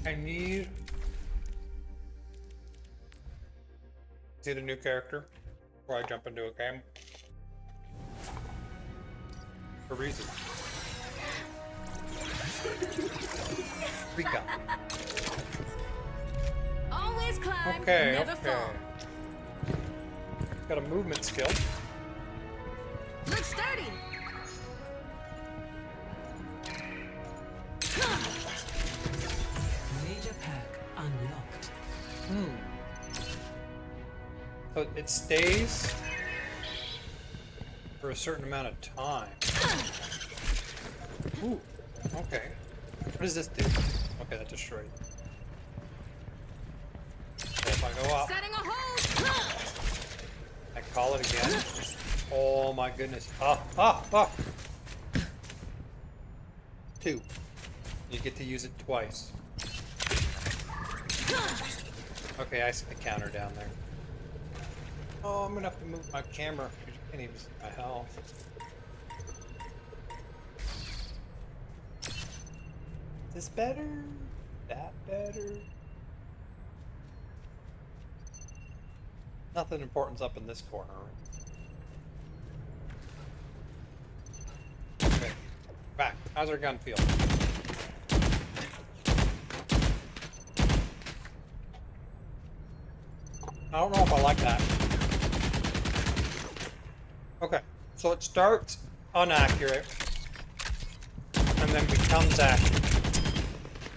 I need... See the new character before I jump into a game. For a reason. Rika. Always climb, Okay, never okay. fall. Got a movement skill. Look sturdy. Major pack unlocked. So it stays for a certain amount of time. Ooh, okay. What does this do? Okay, that destroyed. So if I go up, Setting a hold. I call it again. Oh my goodness. Ah. 2. You get to use it twice. Okay, I see the counter down there. Oh, I'm gonna have to move my camera because you can't even see my health. Is this better? That better? Nothing important's up in this corner. Okay, back. How's our gun feel? I don't know if I like that. Okay, so it starts inaccurate and then becomes accurate.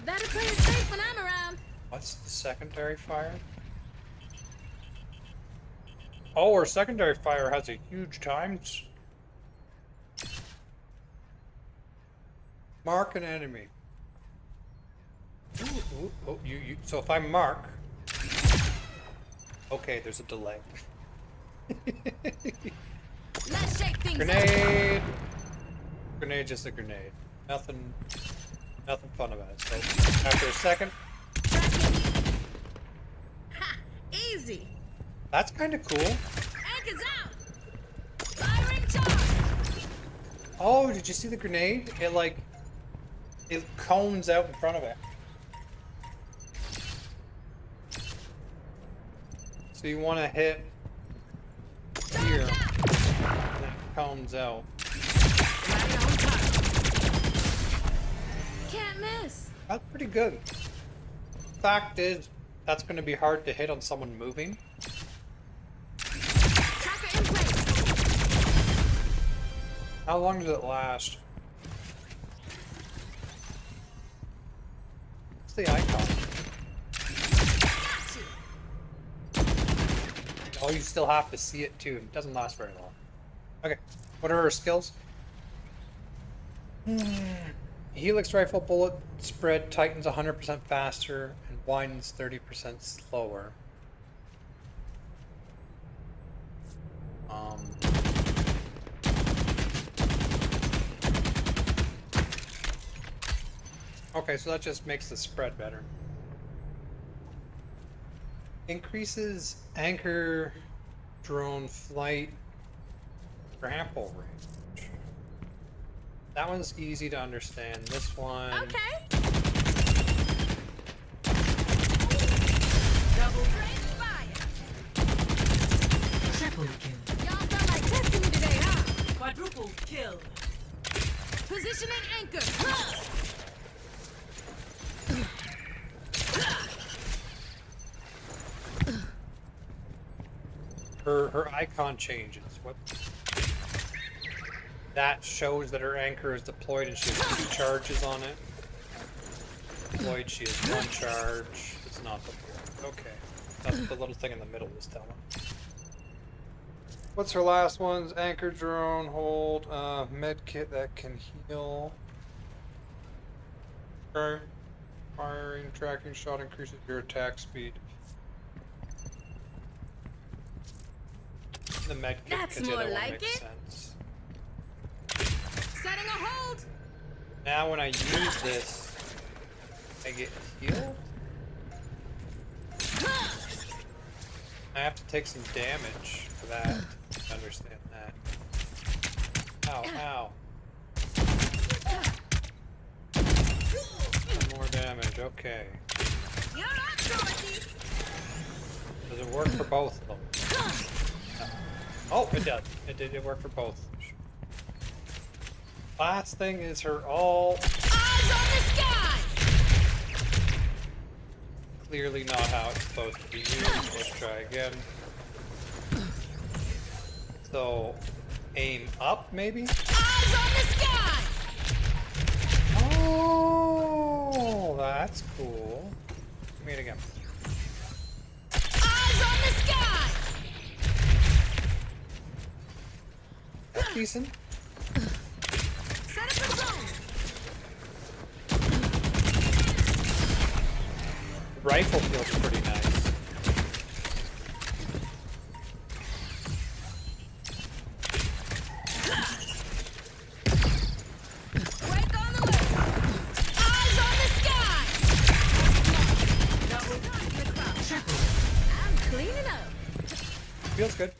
Better play it safe when I'm around. What's the secondary fire? Oh, our secondary fire has a huge times. Mark an enemy. Ooh, oh, so if I mark, okay, there's a delay. Let's shake things Grenade! Grenade, just a grenade. Nothing fun about it. So after a second, Ha! Easy. that's kind of cool. Anchors out. Firing charge. Oh, did you see the grenade? It cones out in front of it. So you want to hit here, and then it cones out. Can't miss. That's pretty good. Fact is, that's going to be hard to hit on someone moving. Tracker in place. How long does it last? What's the icon? Oh, you still have to see it too. It doesn't last very long. Okay, what are her skills? Helix rifle bullet spread tightens 100% faster and widens 30% slower. Okay, so that just makes the spread better. Increases anchor drone flight trample range. That one's easy to understand. This one. Okay. Double fire. Triple kill. Y'all felt like testing me today, huh? Quadruple kill. Positioning anchor. Her icon changes. What? That shows that her anchor is deployed and she has 2 charges on it. Deployed, she has 1 charge. It's not deployed. Okay. That's the little thing in the middle is telling. What's her last ones? Anchor drone, hold, med kit that can heal. Okay. Firing, tracking shot increases your attack speed. The med kit, That's because the more other one like makes it. sense. Setting a hold. Now when I use this, I get healed? I have to take some damage for that. I understand that. Ow, ow. Some more damage, okay. You're up, Dorothy. Does it work for both of them? No. Oh, it does. It worked for both. Last thing is her all... Eyes on the sky. Clearly not how it's supposed to be used. Let's try again. So, aim up, maybe? Eyes on the sky. Oh, that's cool. Give me it again. Eyes on the sky. That's decent. Set up a drone. The rifle feels pretty nice. Break on the way. Eyes on the sky. I'm cleaning up. Feels good.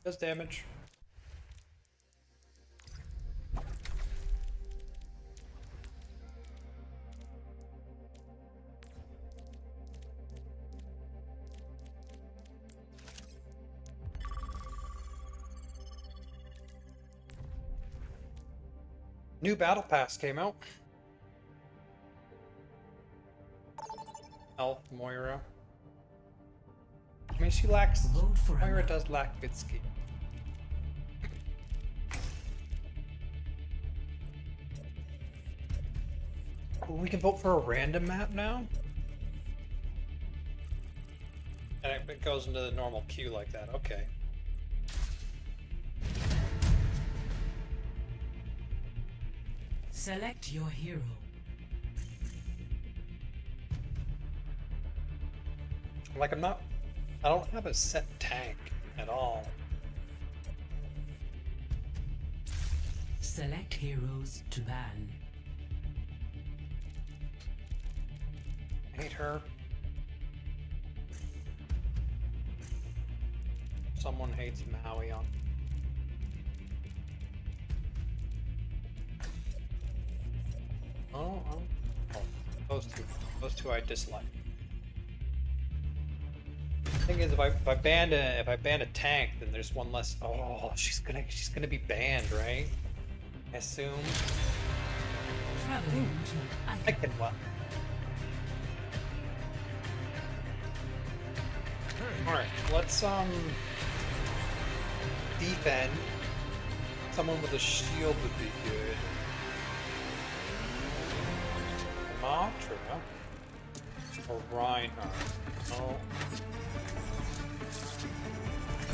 Does damage. New battle pass came out. Elf Moira. I mean, she lacks. Moira does lack good ski. Oh, we can vote for a random map now? And it goes into the normal queue like that. Okay. Select your hero. Like I don't have a set tank at all. Select heroes to ban. I hate her. Someone hates Maui on. Oh, those two I dislike. Thing is, if I ban a tank, then there's one less. Oh, she's gonna be banned, right? I assume. I can well. All right, let's defend. Someone with a shield would be good. Matra or Reinhardt. Oh.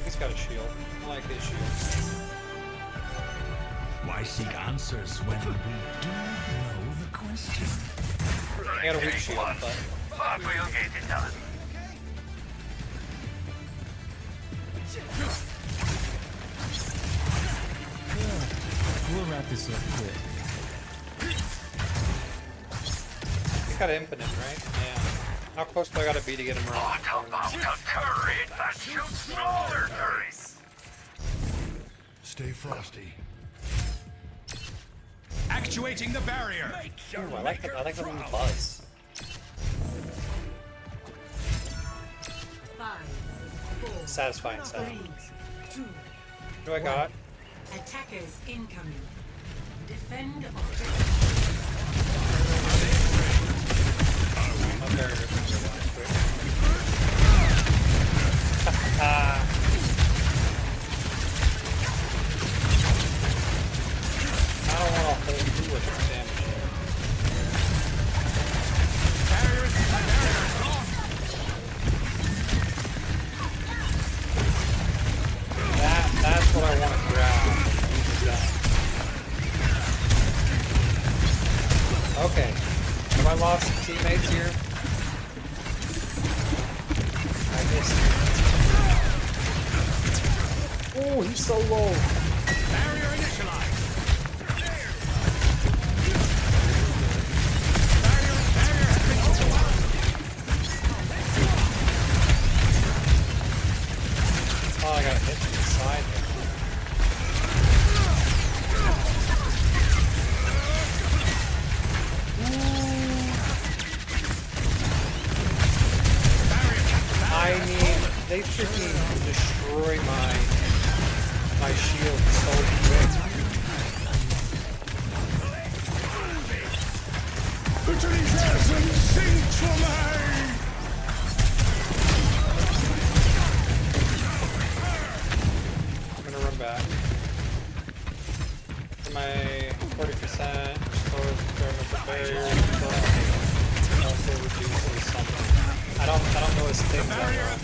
He's got a shield. I like his shield. Why seek answers when we do know the question? I got a weak shield, but... We'll wrap this up quick. He's got infinite, right? Yeah. How close do I gotta be to get him around? Stay frosty. Actuating the barrier. Ooh, I like the little buzz. 5, 4, Satisfying sound. 3, 2, What do I got? attackers incoming. Defend objective. I'm very I don't want to hold through with this damage. That's what I want to grab. Okay. Have I lost teammates here? I missed. Oh, he's so low. Barrier initialized. Oh, I got hit from the side there. I mean, they freaking destroy my shield so quick. I'm gonna run back. For my 40%, restores experimental barrier, but also reduces something. I don't know his things that well.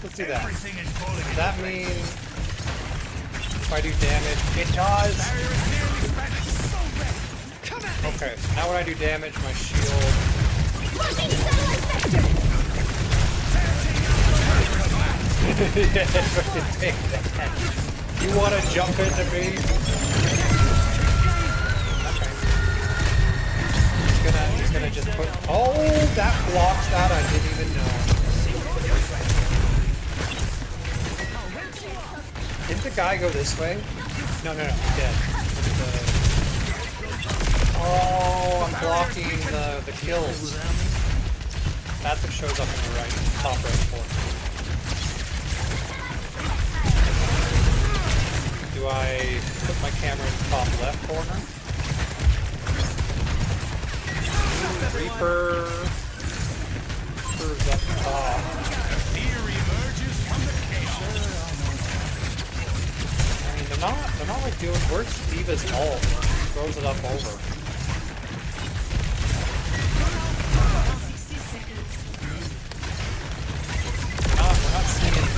Let's do that. Does that mean if I do damage, it does? Okay, so now when I do damage, my shield... You want to jump into me? Okay. He's gonna just put... Oh, that blocks that, I didn't even know. Didn't the guy go this way? No, he's dead. Oh, I'm blocking the kills. That's what shows up in the right, top right corner. Do I put my camera in the top left corner? Reaper. Reaper's up top. They're not like doing where's Diva's ult? Throws it up over. We're not seeing.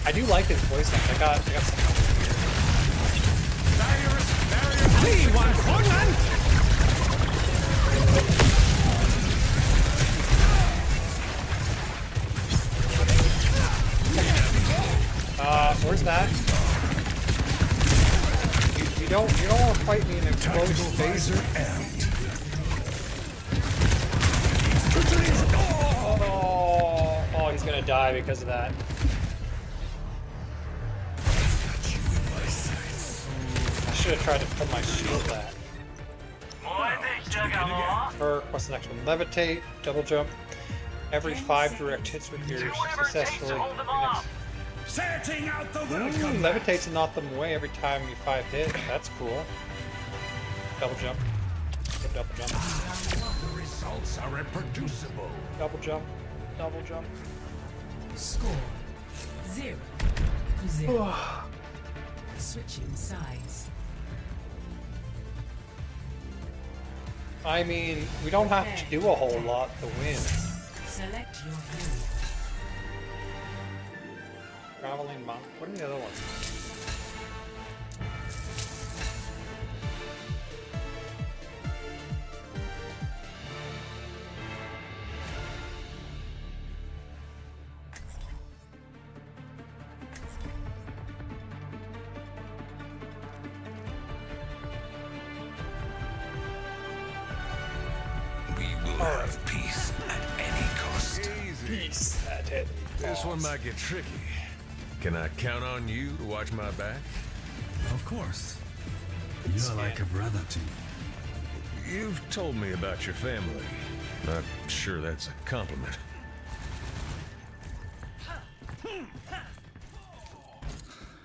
I do like his voice line. I got some. We want Portland! Where's that? You don't want to fight me in a closed space. Oh, he's gonna die because of that. I should have tried to put my shield back. What's the next one? Levitate, double jump. Every 5 direct hits with your successfully. Setting out the levitates and knock them away every time you 5 hit. That's cool. Double jump. Double jump. The results are reproducible. Double jump. Double jump. Score 0-0. Switching sides. I mean, we don't have to do a whole lot to win. Select your hero. Traveling monk. What are the other ones? Have peace at any cost. Peace at any cost. This one might get tricky. Can I count on you to watch my back? Of course. You're like a brother to me. You've told me about your family. Not sure that's a compliment.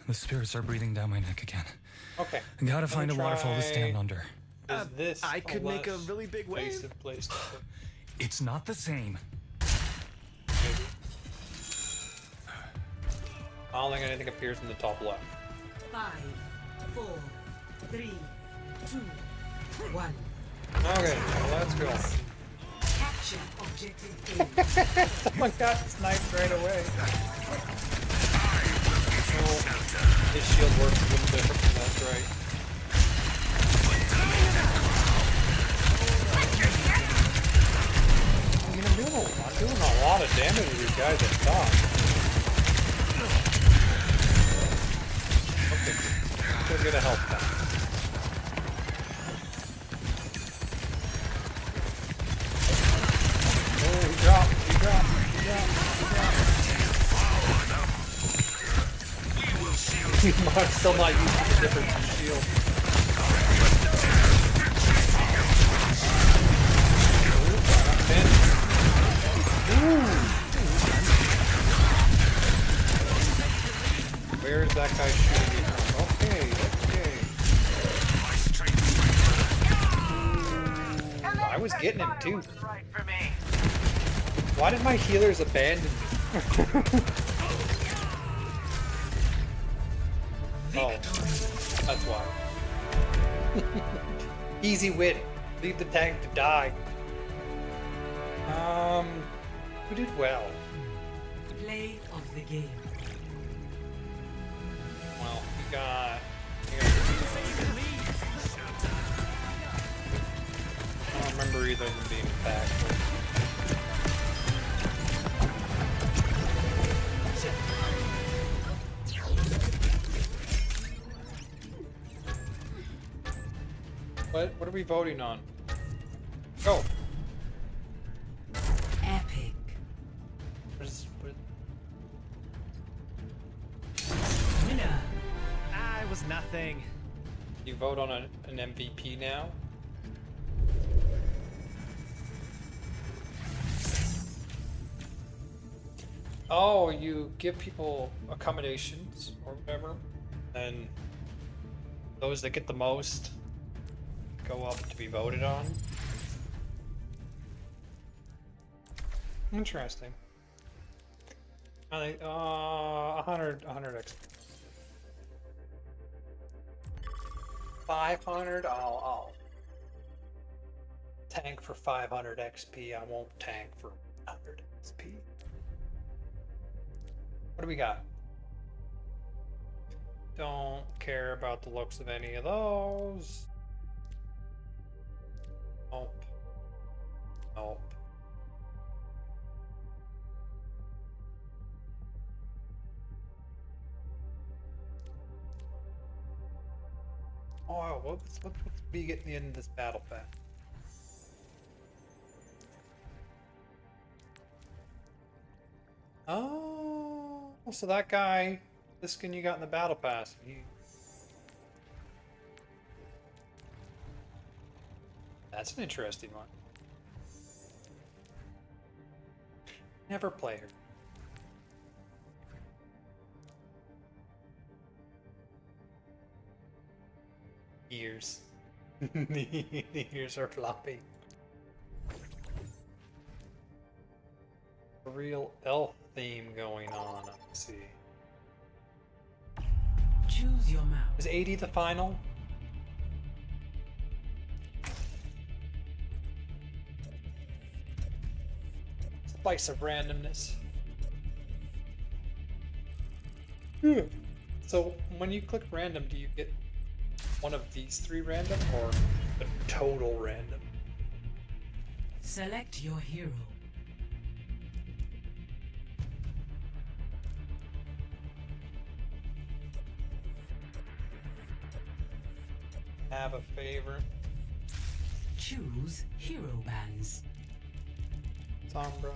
The spirits are breathing down my neck again. Okay. I gotta find a waterfall to stand under. Is this I could make a less really big wave. invasive place to put? It's not the same. Maybe. I don't think anything appears in the top left. 5, 4, 3, 2, 1. Okay, well, let's go. Capture objective A. Someone got sniped right away. Oh, his shield works a little different, that's right. I mean, I'm doing a lot of damage to these guys at top. Okay, go get a health pack. Oh, he dropped. I'm still not used to the difference in shield. Where is that guy shooting me from? Okay. I was getting him too. Why did my healers abandon me? Oh, that's why. Easy win. Leave the tank to die. Who did well? Play of the game. Well, we got I don't remember either of them being back. What are we voting on? Go. Epic. Winner. It was nothing. You vote on an MVP now? Oh, you give people accommodations or whatever, and those that get the most go up to be voted on. Interesting. I think 100 XP. 500. I'll tank for 500 XP. I won't tank for 100 XP. What do we got? Don't care about the looks of any of those. Nope. Oh, what's be getting the end of this battle pass? Oh, so that guy, the skin you got in the battle pass, that's an interesting one. Never play her. Ears. The ears are floppy. A real elf theme going on. Let's see. Choose your mouth. Is 80 the final? spice of randomness. So when you click random, do you get one of these 3 random or a total random? Select your hero. Have a favorite. Choose hero bands. Sombra.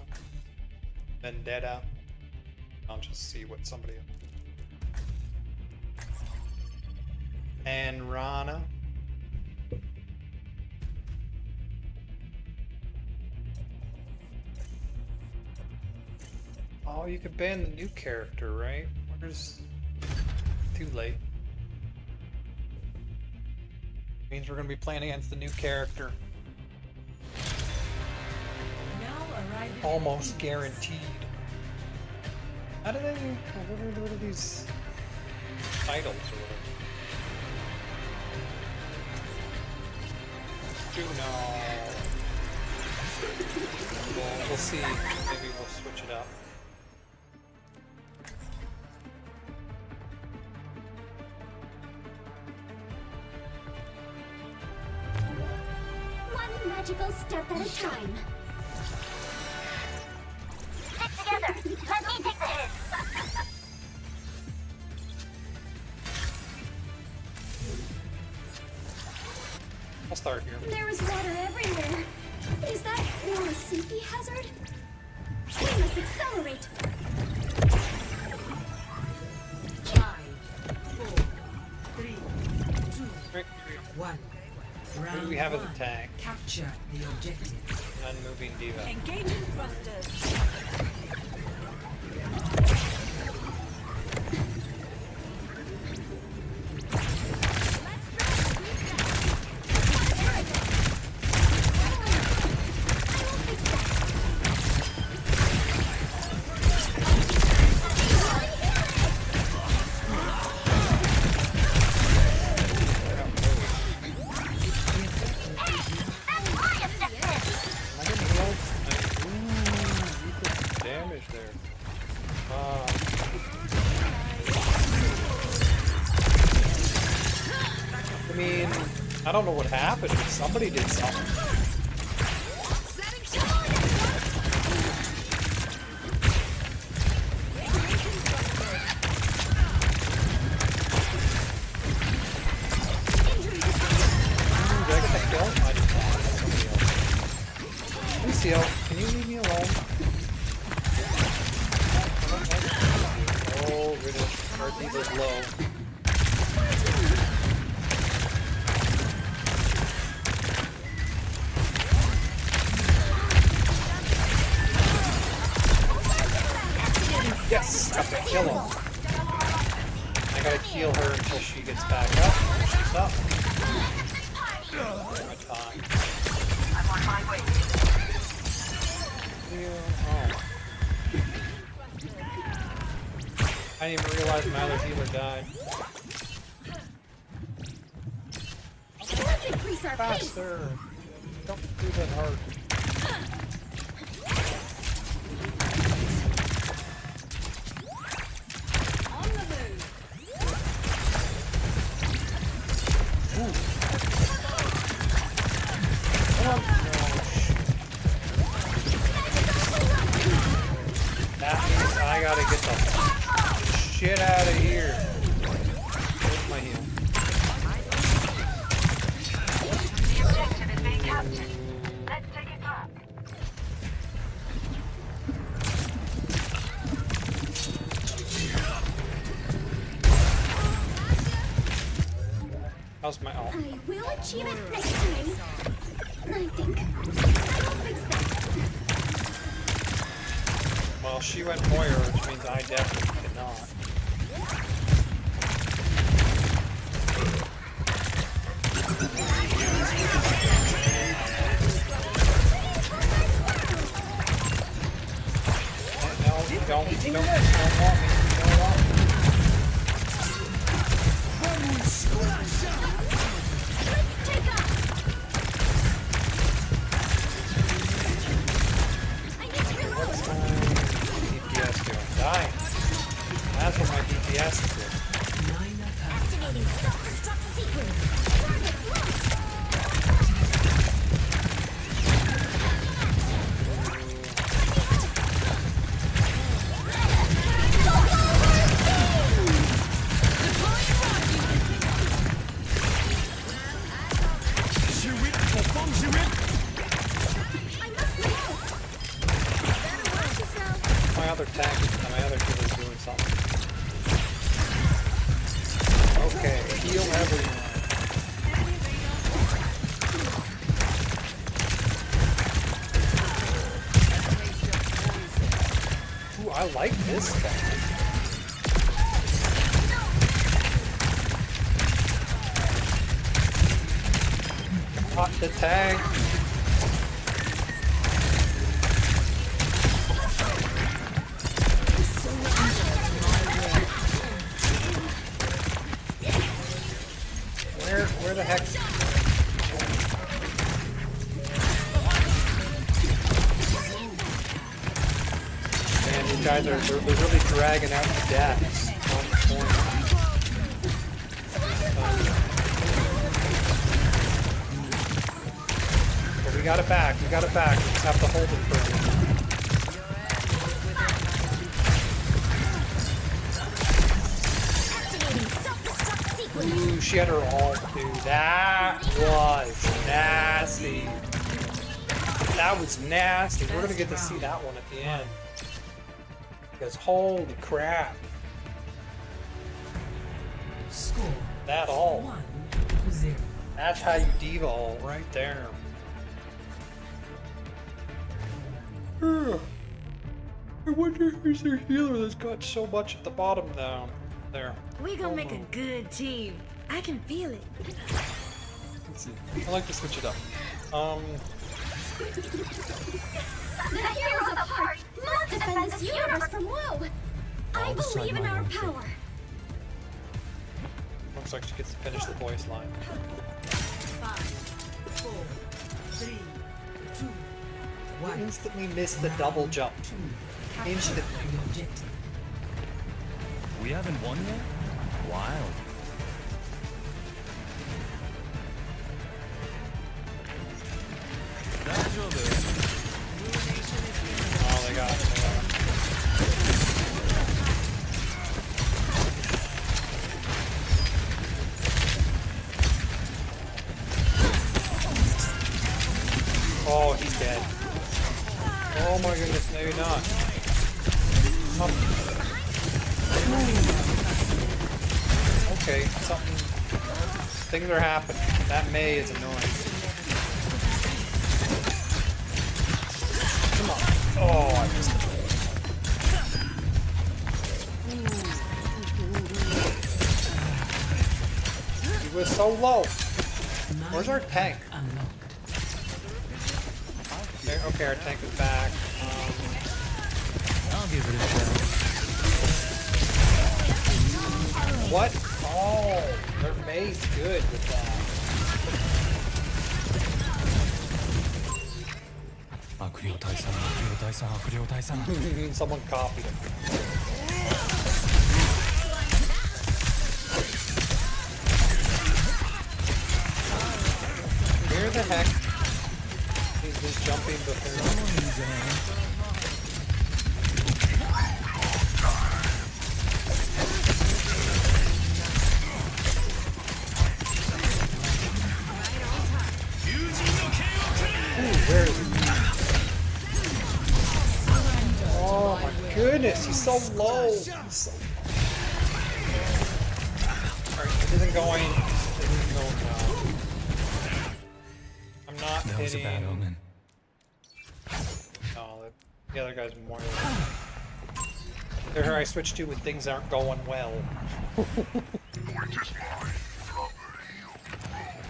Vendetta. I'll just see what somebody else. And Rana. Oh, you could ban the new character, right? Where's... Too late. Means we're gonna be playing against the new character. Almost guaranteed. How do they... What are these titles or whatever? No. We'll see. Maybe we'll switch it up. One magical step at a time. Stick together. Let me take the hit. I'll start here. There is water everywhere. Is that more a safety hazard? We must accelerate. 5, 4, 3, 2, 1. What do we have as a tank? Capture the objective. Unmoving diva. Engaging thrusters. I don't know what happened, but somebody did something. Did I get that kill? I did not. Lucio, can you leave me alone? Oh, goodness. Our diva's low. Yes! Got to kill him. I gotta heal her until she gets back up. She's up. My time. I'm on my way. Oh. I didn't even realize my other healer died. Let's increase our Faster! Don't do that hard. That means I gotta get the shit out of here. Where's my heal? The objective is being captured. Let's take it back. How's my ult? I will achieve it next time. I think. I will fix that. Well, she went Moira, which means I definitely cannot. No, don't want me. Don't want me. What's Activating self-destruct sequence. Target lost. My other tank, my other healer's doing something. Okay, heal everyone. Ooh, I like this thing. Hot the tank. Where the heck? Man, these guys they're really dragging out the deaths on the corner. But we got it back. We got it back. We just have to hold it for a minute. Ooh, she had her ult, dude. That was nasty. That was nasty. We're gonna get to see that one at the end. Because holy crap. Score. That ult. 1-0. That's how you diva ult right there. I wonder who's their healer that's got so much at the bottom down there. We gonna make a good team. I can feel it. Let's see. I like to switch it up. The heroes of heart must defend this universe from woe. I believe in our power. Looks like she gets to finish the voice line. 5, 4, 3, 2, 1. Instantly missed the double jump. Instantly. We haven't won yet? Wild. Oh, they got it. Oh, he's dead. Oh my goodness, maybe not. Okay, something. Things are happening. That May is annoying. Come on. Oh, I missed it. He was so low. Where's our tank? Okay, our tank is back. I'll give it a shot. What? Oh, their May's good with that. Someone copied him. Where the heck is this jumping before? Where is he? Oh my goodness, he's so low. He's so... Alright, it isn't going well. I'm not That was a bad omen. No, the other guy's more. They're who I switch to when things aren't going well.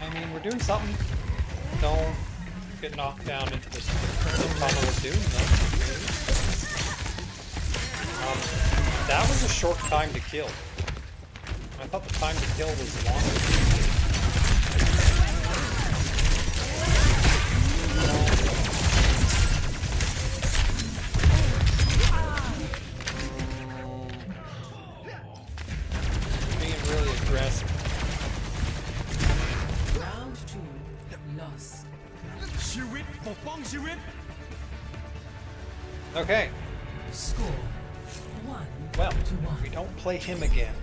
I mean, we're doing something. Don't get knocked down into this tunnel of doom, though. That was a short time to kill. I thought the time to kill was longer. Being really aggressive. Okay. Score Well, we don't play him again.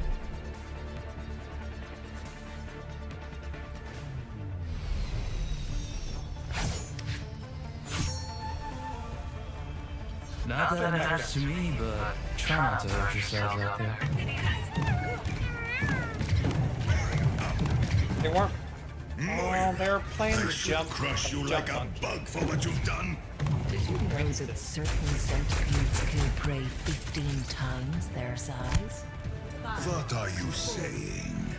Not that it matters to me, but try not to hurt yourselves out there. They weren't. Oh, they're playing the jump. Crush you like a bug for what you've done. Did you know that certain centipedes can prey 15 times their size? What are you saying?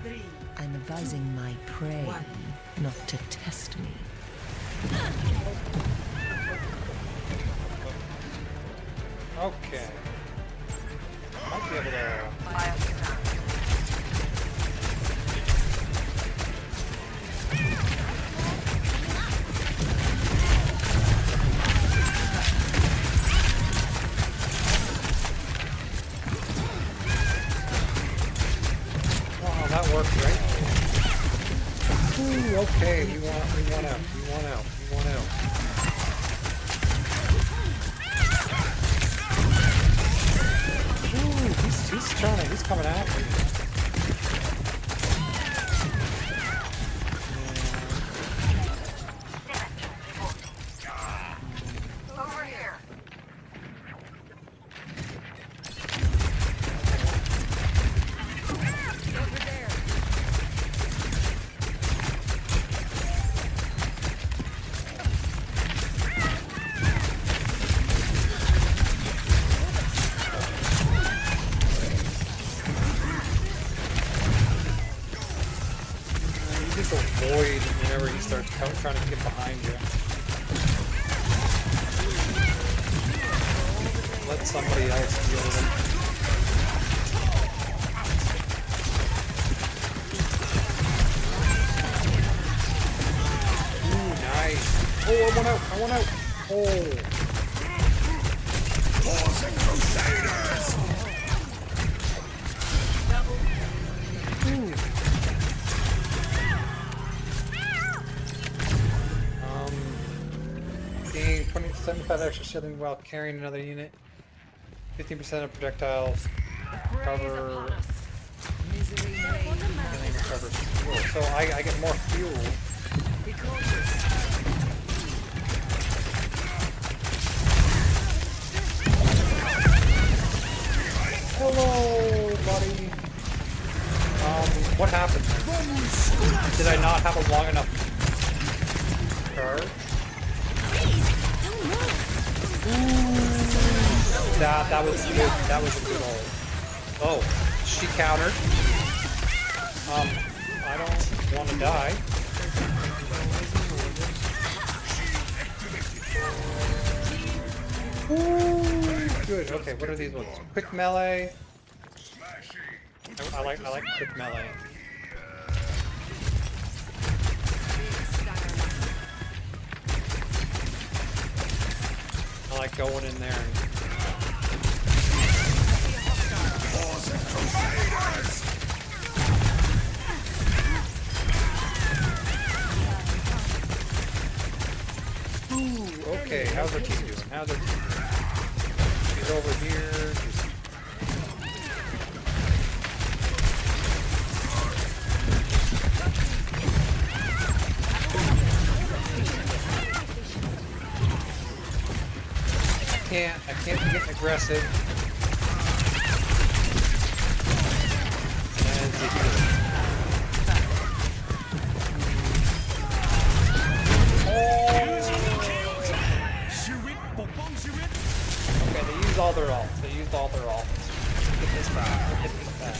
I'm advising my prey not to test me. Okay. Might be able to. Oh, that worked, right? Ooh, okay. We want out. Ooh, he's turning. He's coming after you. Over here. Over there. You just avoid whenever he starts trying to get behind you. Let somebody else deal with him. Ooh, nice. Oh, I went out. Oh. Crusaders! Gain 75 extra shielding while carrying another unit. 15% of projectiles. Cover. Recover fuel. So I get more fuel. Hello, buddy. What happened? Did I not have a long enough charge? That was good. That was a good ult. Oh, she countered. I don't want to die. Ooh, good. Okay, what are these ones? Quick melee. I like quick melee. I like going in there and ooh, okay, how's our team doing? How's our team doing? She's over here. I can't be getting aggressive. And okay, they used all their ults. Get this back. Get this back.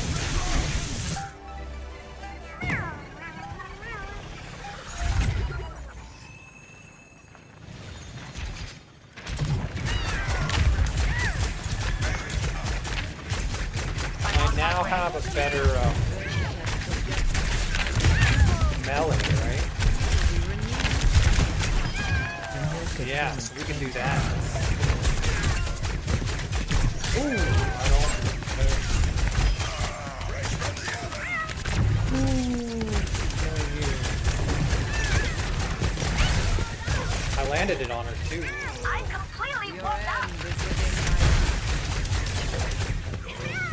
Now have a better melee, right? Yeah, so we can do that. Ooh, I don't. Ooh, I landed it on her too. I'm completely blown up.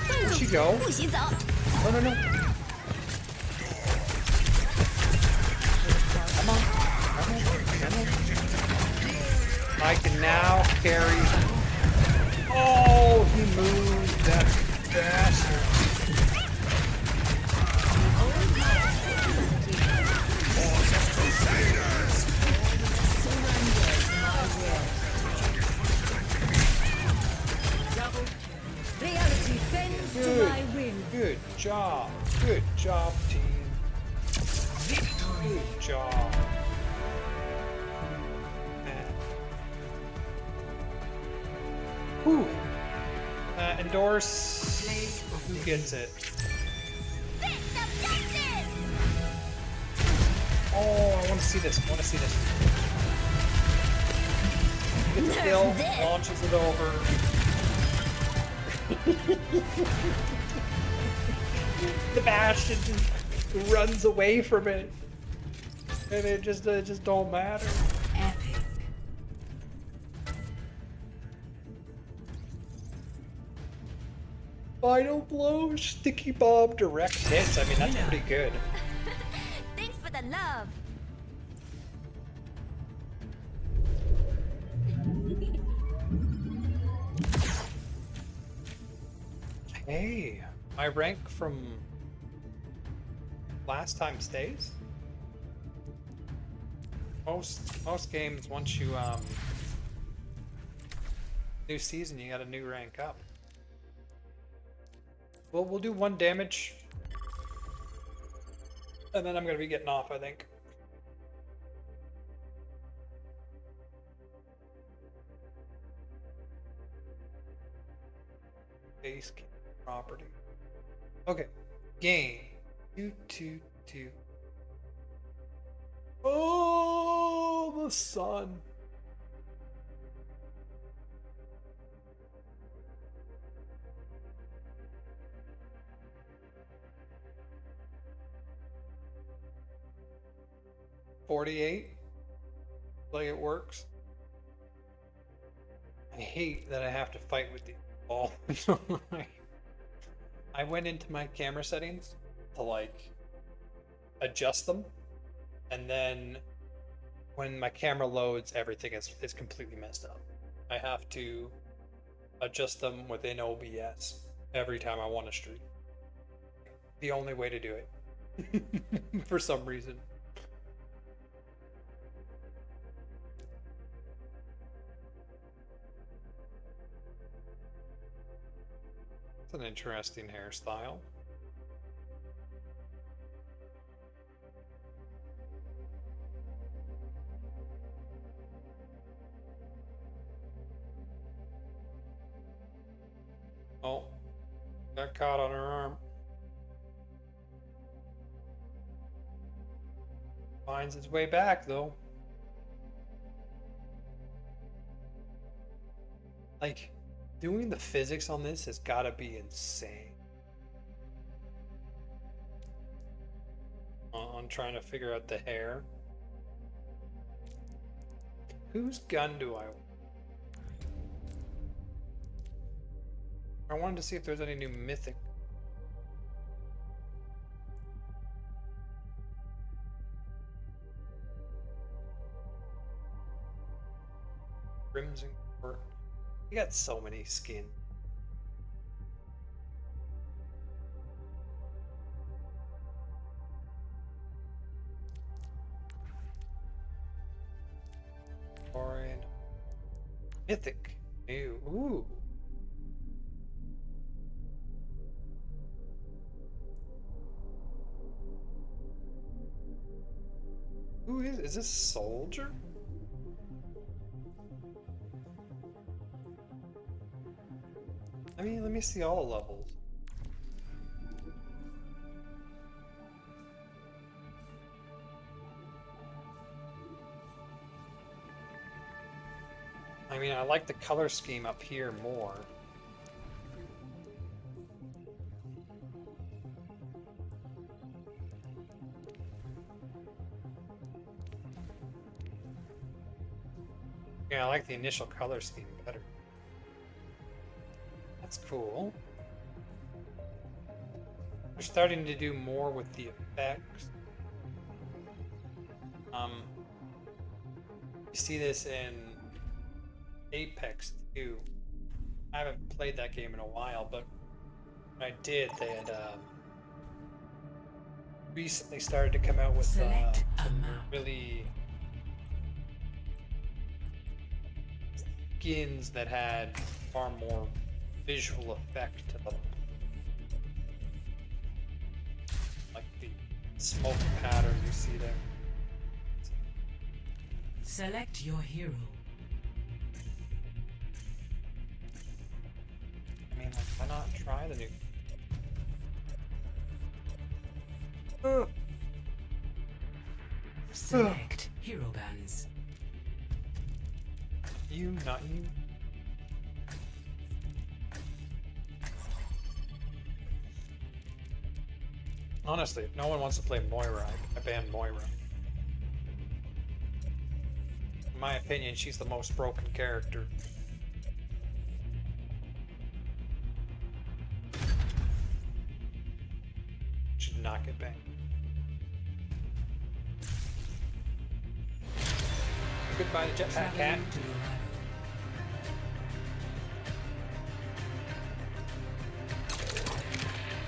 Where'd she go? Oh no no. Come on. Come on. I can now carry. Oh, he moved, that bastard. Reality bends to my whim. Good job. Good job, team. Good job. Whew. Endorse. Who gets it? Oh, I want to see this. I want to see this. Gets the kill, launches it over. The Bastion just runs away from it, and it just don't matter. Epic. Final blow, sticky bomb, direct hits. I mean, that's pretty good. Thanks for the love. Hey, my rank from last time stays. Most games, once you new season, you got a new rank up. Well, we'll do 1 damage, and then I'm gonna be getting off, I think. Base property. Okay, game 222. Oh, the sun. $48. Like it works. I hate that I have to fight with the ball. I went into my camera settings to like adjust them, and then when my camera loads, everything is completely messed up. I have to adjust them within OBS every time I want to stream. The only way to do it. For some reason. It's an interesting hairstyle. Oh, got caught on her arm. Finds its way back though. Like, doing the physics on this has got to be insane. On trying to figure out the hair. Whose gun do I want? I wanted to see if there's any new mythic. Crimson Court. You got so many skins. Foreign. Mythic. New. Ooh. Who is this soldier? I mean, let me see all levels. I mean, I like the color scheme up here more. Yeah, I like the initial color scheme better. That's cool. They're starting to do more with the effects. You see this in Apex too. I haven't played that game in a while, but when I did, they had recently started to come out with some really skins that had far more visual effect to them. Like the smoke pattern you see there. Select your hero. I mean, like, why not try the new? Select hero bands. You, not you. Honestly, if no one wants to play Moira, I ban Moira. In my opinion, she's the most broken character. Should not get banned. Goodbye to Jetpack Cat.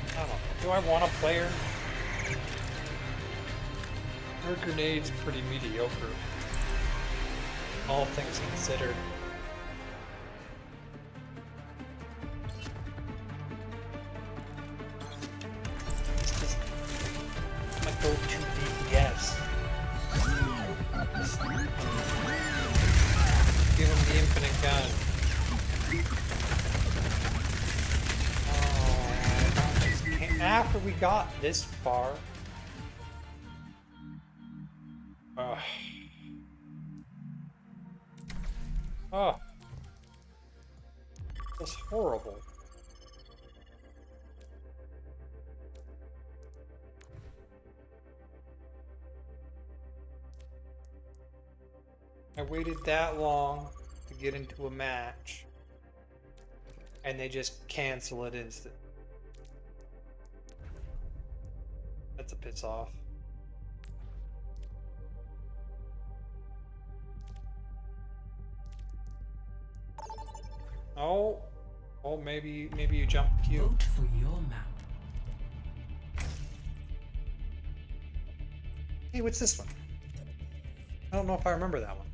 I don't know. Do I want to play her? Her grenade's pretty mediocre. All things considered. This is my go-to DPS. Give him the infinite gun. Oh, after we got this far. Oh. That's horrible. I waited that long to get into a match, and they just cancel it instant. That's a piss off. Oh, maybe you jump queue. Vote for your map. Hey, what's this one? I don't know if I remember that one.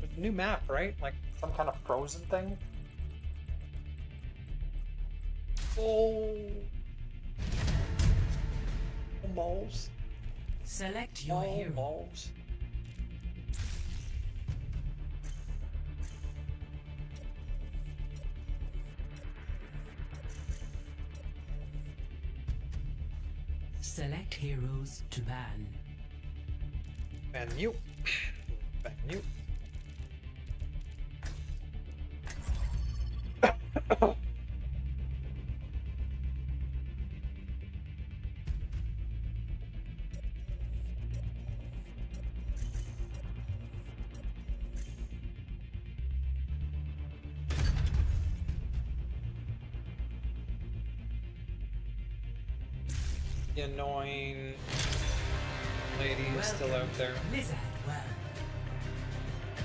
It's a new map, right? Like some kind of frozen thing? Oh. Almost. Select your hero. Almost. Select heroes to ban. Ban you. Ban you. The annoying lady is still out there. Lizard well.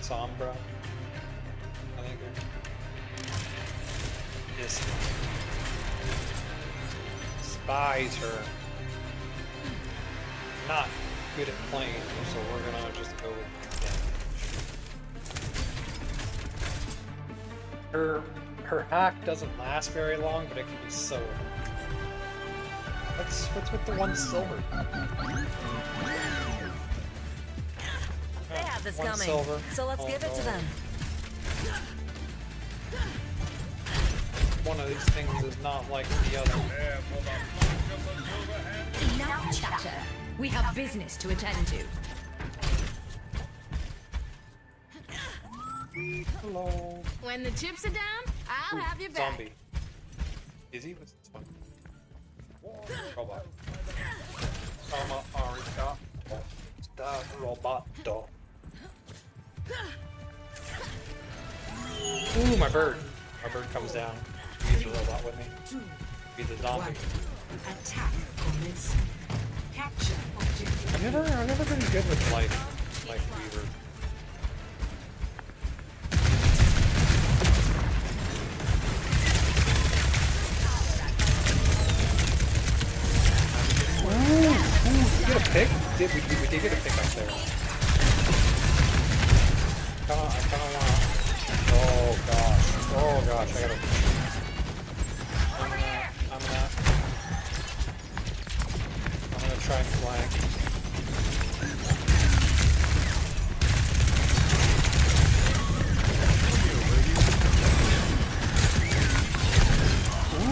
Sombra. I think they're. Yes. Despise her. Not good at playing, so we're gonna just go with damage. Her hack doesn't last very long, but it can be so. What's with the one silver? They have this one coming, silver. so let's give it to them. One of these things is not like the other. Enough chatter. We have business to attend to. Hello. When the chips are down, I'll have you back. Zombie. Is he? What's this one? Robot. Arigato. Sta roboto. my bird. My bird comes down. He's a robot with me. Be the zombie. Attack commence. Capture objective. I've never been good with life weaver. Ooh, did we get a pick? We did get a pick up there. I kinda wanna. Oh gosh, I gotta. I'm gonna try and flank.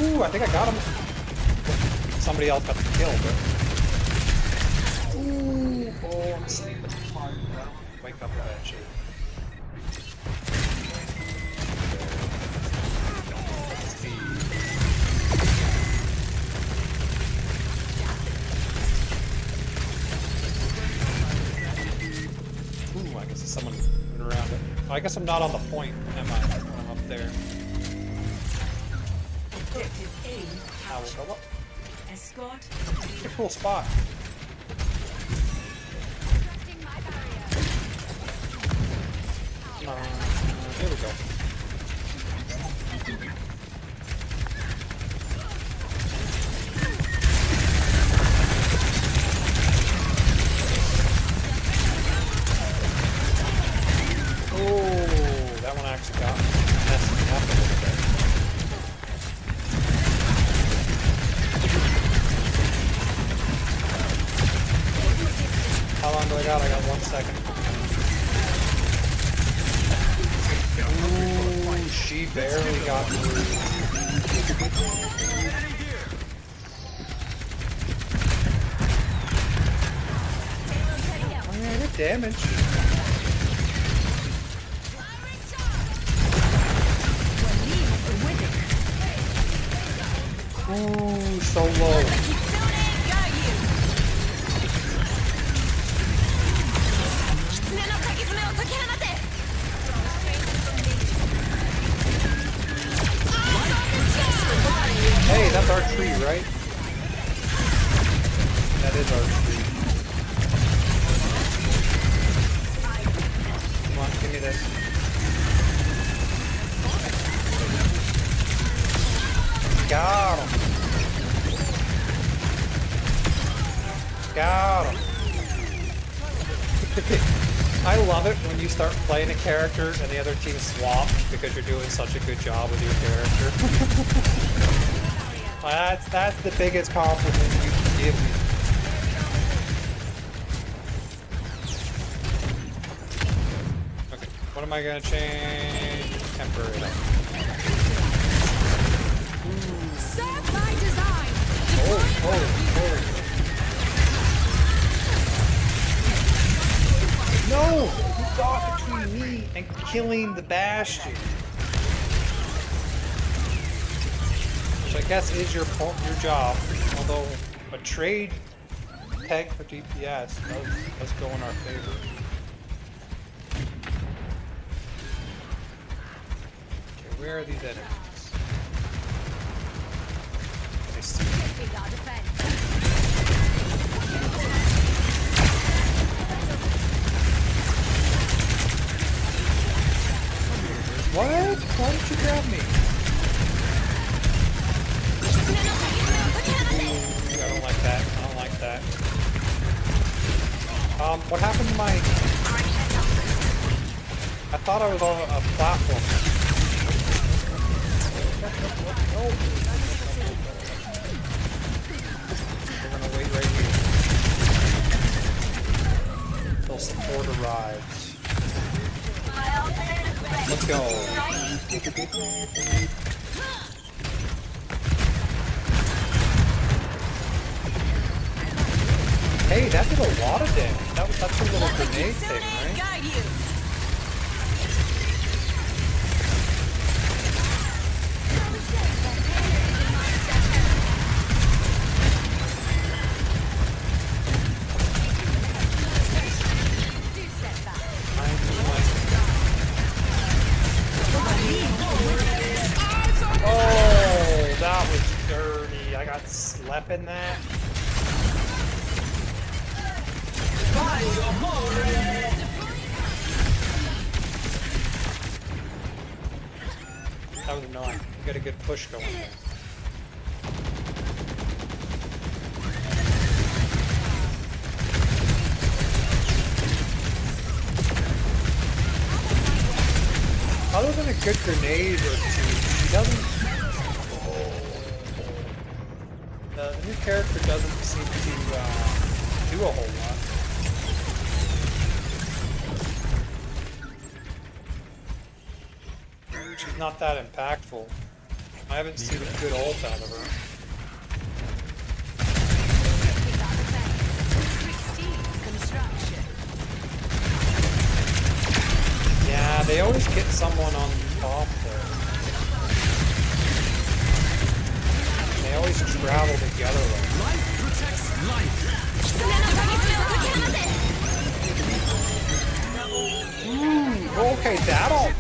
Ooh, I think I got him. Somebody else got the kill, but. Ooh, oh, I'm sleeping. I don't wake up with that shit. Ooh, I guess there's someone moving around it. Oh, I guess I'm not on the point, am I? When I'm up there. I will go up. Escort. It's a cool spot. Here we go. Oh, that one actually got messed up a little bit. How long do I got? I got 1 second. Ooh, she barely got through. Oh yeah, good damage. Ooh, so low. Hey, that's our tree, right? That is our tree. Come on, give me this. Got him. Got him. I love it when you start playing a character and the other team swaps because you're doing such a good job with your character. That's the biggest compliment you can give me. Okay, what am I gonna change? Temporary. Serve by design. Oh. No! You got between me and killing the Bastion. Which I guess is your job, although a trade peg for DPS does go in our favor. Okay, where are these enemies? I see. What? Why did you grab me? I don't like that. I don't like that. What happened to my... I thought I was on a platform. We're gonna wait right here until support arrives. Let's go. Hey, that did a lot of damage. That's a little grenade thing, right? slepping that. That was annoying. We got a good push going there. Other than a good grenade or two, she doesn't. The new character doesn't seem to do a whole lot. She's not that impactful. I haven't seen a good ult out of her. Yeah, they always get someone on top there. They always travel together. Life protects life. Ooh, okay, that ult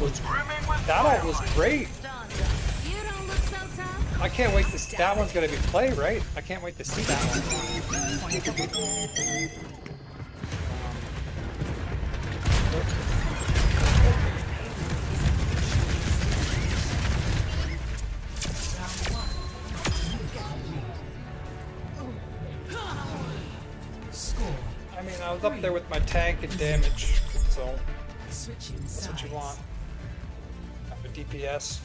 was great. I can't wait to see that one's gonna be play, right? I can't wait to see that one. I mean, I was up there with my tank and damage, so that's what you want. Have a DPS.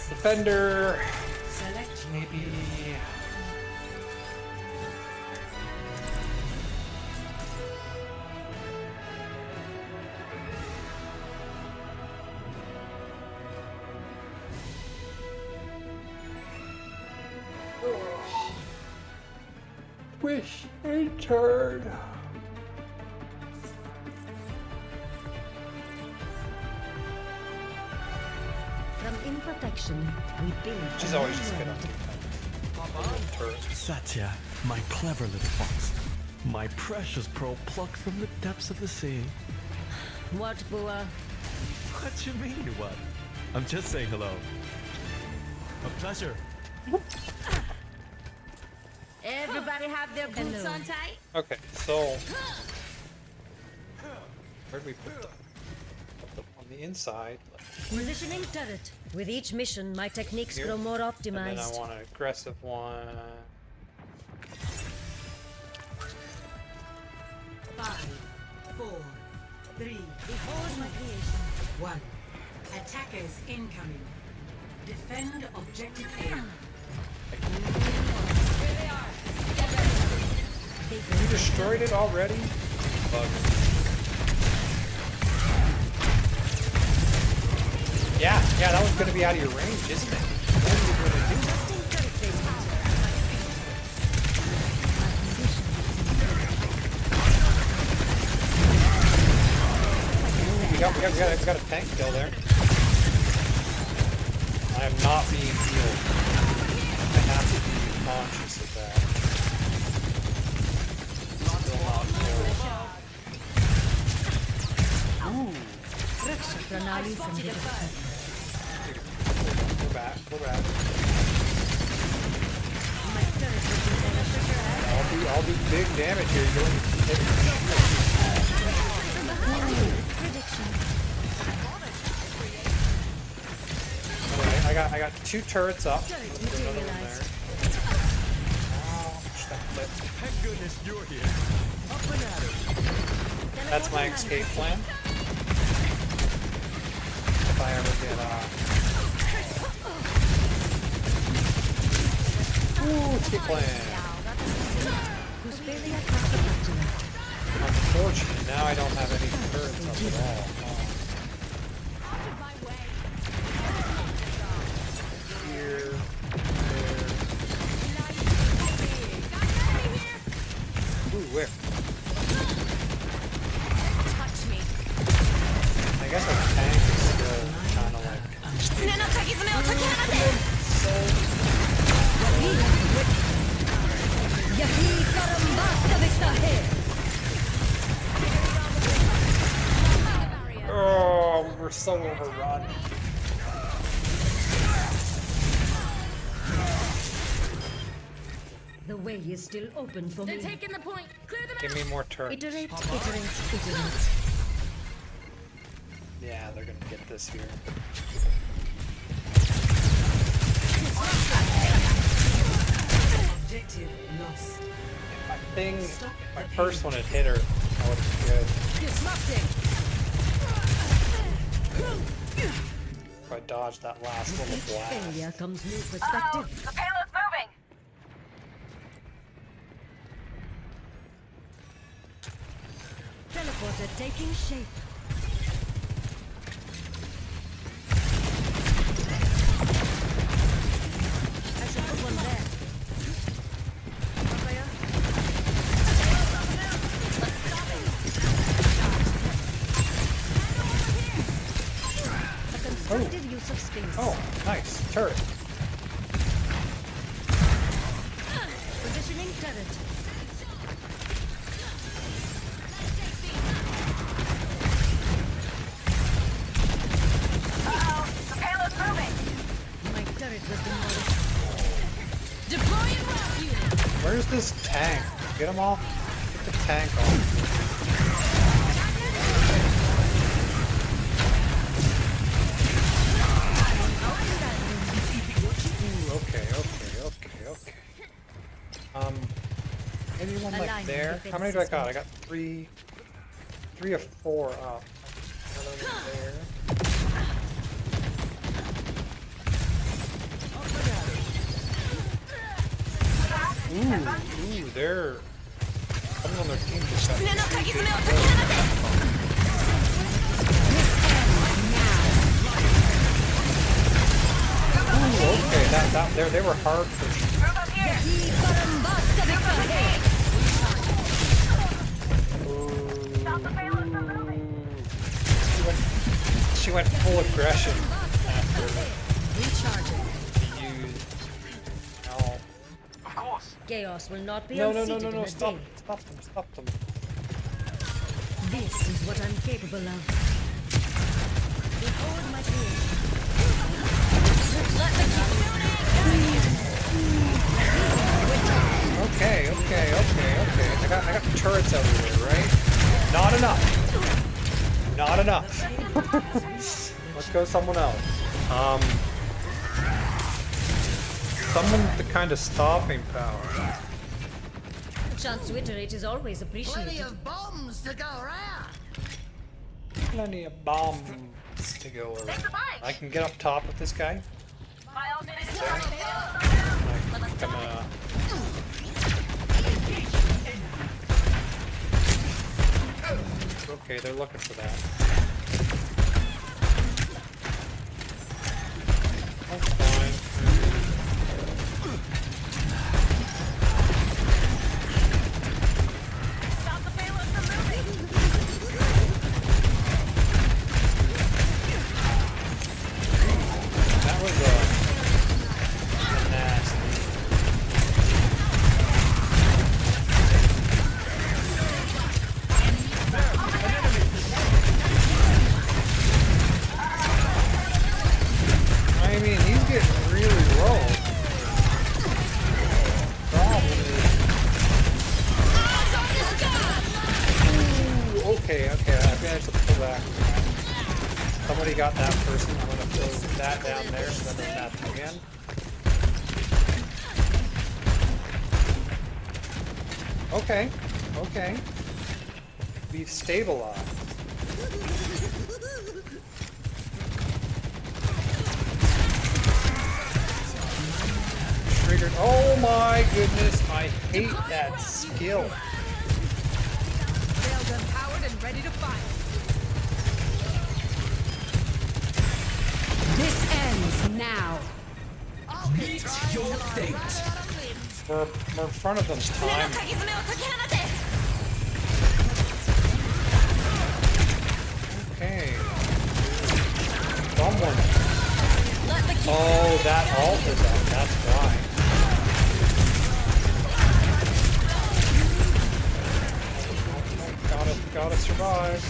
Defender. Select maybe. Wish a turd. From imperfection, we build. She's always just gonna turret. Satya, my clever little fox. My precious pearl plucked from the depths of the sea. What, Bua? What you mean, what? I'm just saying hello. A pleasure. Everybody have their boots on tight? Okay, so where'd we put them? On the inside. Positioning turret. With each mission, my techniques Here. grow more optimized. And then I want an aggressive one. 5, 4, 3. Behold my creation. 1. Attackers incoming. Defend objective A. You destroyed it already? Bug. Yeah, that one's gonna be out of your range, isn't it? What are you gonna do? We got a tank kill there. I am not being healed. I have to be conscious of that. Still not killed. Ooh. Go back. I'll do big damage here. You're Alright, I got 2 turrets up. There's another one there. Push that clip. Thank goodness you're here. Up and at it. That's my escape plan. If I ever get escape plan. Unfortunately, now I don't have any turrets up at all. Here, there. Ooh, where? Touch me. I guess our tank is still kind of like. Oh, we're so overrun. way is still open for They're me. taking the point. Clear them Give me more turrets. Iterate, iterate. Yeah, they're gonna get this here. Objective lost. My first one had hit her, I would have been good. Disrupting. If I dodged that last little blast. Failure comes new perspective. The payload's moving. Teleporter taking shape. I should put one there. A constructive use of space. Oh, nice. Turret. Positioning turret. The payload's moving. My turret was demolished. Deploying rock unit. Where's this tank? Get him off. Get the tank off. Ooh, okay. Maybe one like there. How many do I got? I got three or four up. Another one there. Ooh, they're someone on their team just got Ooh, okay, they were hard for She went full aggression after No. Of course. Chaos will not be No, unseated in a stop day. them. This is what I'm capable of. Behold my creation. Let me keep Okay. I got the turrets everywhere, right? Not enough. Let's go someone else. Someone with the kind of stopping power. Chance to iterate is always appreciated. Plenty of bombs to go around. Plenty of bombs to go around. I can get up top with this guy. Okay, they're looking for that. That's fine. Stop the payload from moving. That was nasty. I mean, he's getting really low. Problem is... Ooh, okay, I think I have to pull back. Somebody got that person. I'm gonna throw that down there so that doesn't happen again. Okay. We've stabilized. Triggered. Oh my goodness, I hate that skill. Railgun powered and ready to fire. This ends now. Meet your fate. We're in front of them time. Okay. Someone. Oh, that ult is up. That's why. Gotta survive.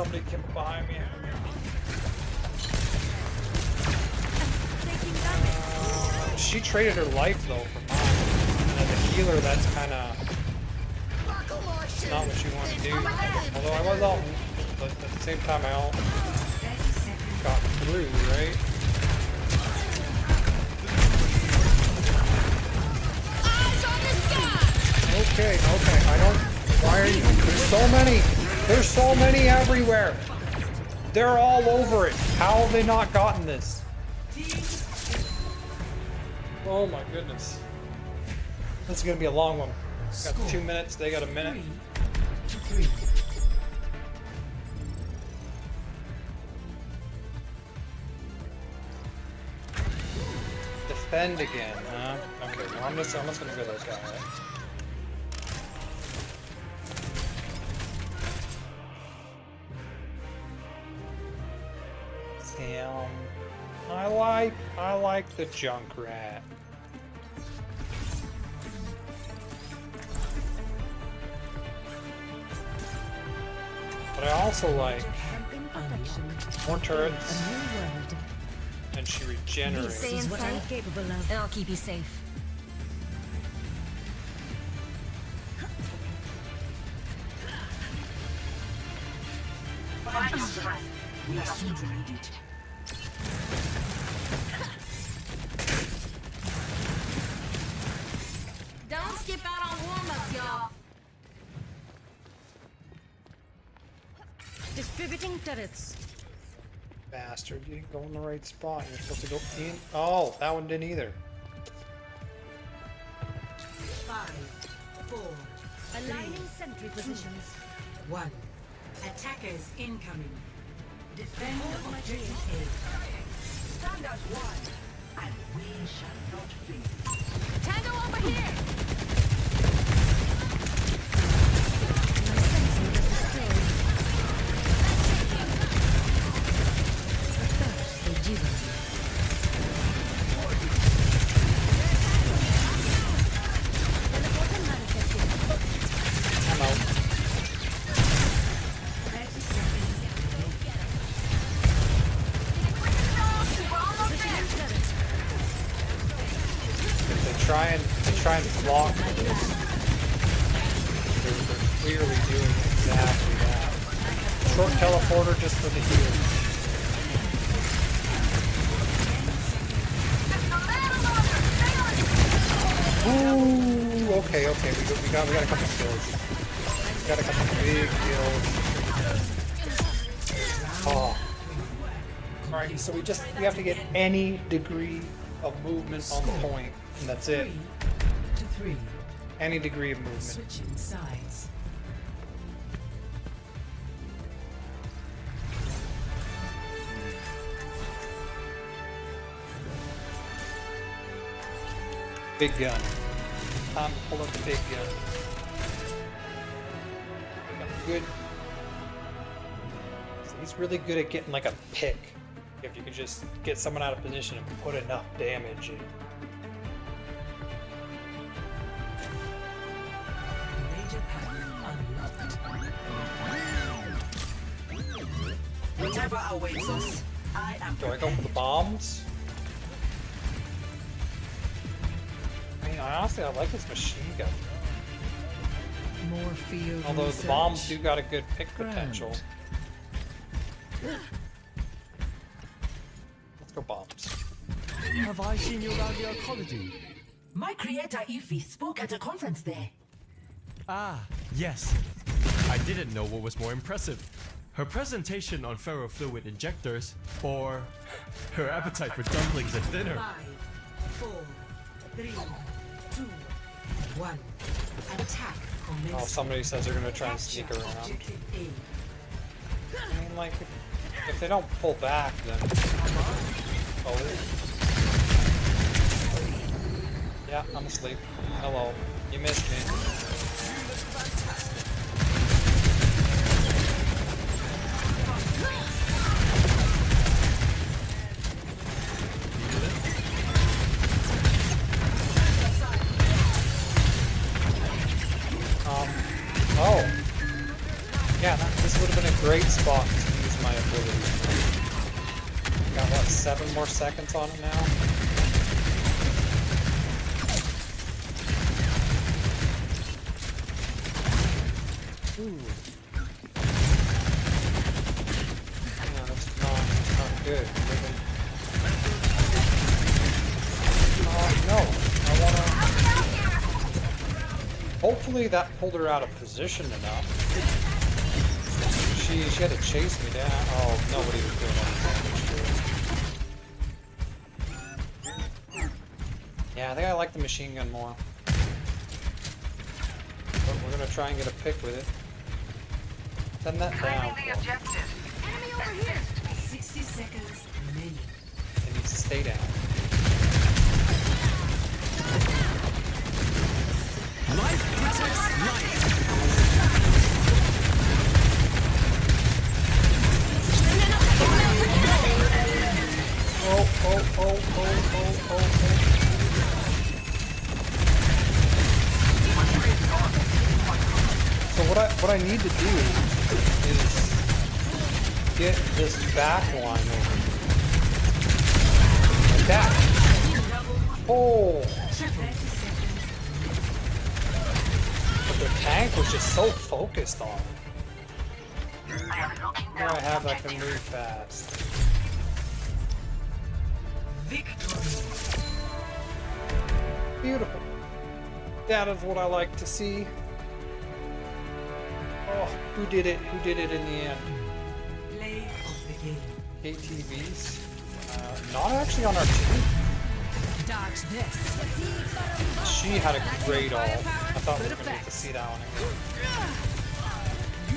somebody came behind me. She traded her life though for mine. And as a healer, that's kind of not what you want to do. Although I was out, but at the same time, I all got through, right? Okay, I don't. Why are you? There's so many everywhere. They're all over it. How have they not gotten this? Oh my goodness. This is gonna be a long one. Got 2 minutes, they got a minute. Defend again, huh? Okay, well, I'm just gonna go this guy, right? Sam. I like the Junkrat. But I also like more turrets, and she regenerates. This is what I'm capable of, and I'll keep you safe. We are soon to need it. Don't skip out on warm-ups, y'all. Distributing turrets. Bastard, you didn't go in the right spot. You're supposed to go in. Oh, that one didn't either. 5, 4, aligning sentry positions. 1. Attackers incoming. Defend objective A. Stand as one, and we shall not fail. Tango over here! I'm out. They try and block this. They're clearly doing exactly that. Short teleporter just for the heal. Ooh, okay, we got a couple kills. We got a couple big kills. Oh. Alright, so we have to get any degree of movement on the point, and that's it. Any degree of movement. Switching sides. Big gun. Time to pull up the big gun. Good. So he's really good at getting like a pick. If you could just get someone out of position and put enough damage in. Major pattern unlocked. Whatever awaits us, I am Do I go for the bombs? I mean, honestly, I like his machine gun. more field Although research. the bombs do got a good pick potential. Let's go bombs. Have I seen you around the arcology? My creator Ify spoke at a conference there. Ah, yes. I didn't know what was more impressive. Her presentation on ferrofluid injectors, or her appetite for dumplings at dinner. 5, 4, 3, 2, 1. Attack. Oh, somebody says they're gonna try and sneak around. I mean, like, if they don't pull back, then. Oh. Yeah, I'm asleep. Hello. You missed me. Oh. Yeah, this would have been a great spot to use my ability. Got what, 7 more seconds on it now? Ooh. Yeah, that's not good. No, I wanna. Hopefully that pulled her out of position enough. She had to chase me down. Oh, nobody was doing anything. Yeah, I think I like the machine gun more. But we're gonna try and get a pick with it. Send that down. The objective. Enemy over here. 60 seconds remaining. It needs to stay down. Life protects life. Oh. So what I need to do is get this back line over. Like that. Oh. But the tank was just so focused on it. Now I have that can move fast. Beautiful. That is what I like to see. Oh, who did it? Who did it in the end? KTVs. Not actually on our team. Dodge this. She had a great ult. I thought we were going to get to see that one again.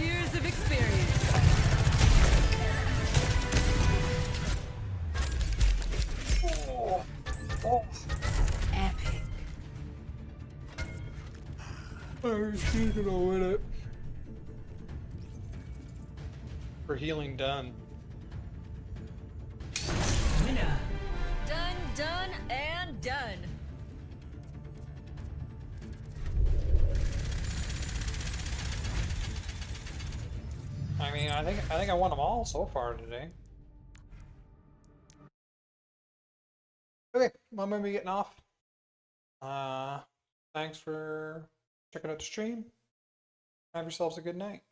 Years of experience. Oh. Epic. She's gonna win it. For healing done. Winner. Done, and done. I mean, I think I won them all so far today. Okay, I'm gonna be getting off. Thanks for checking out the stream. Have yourselves a good night.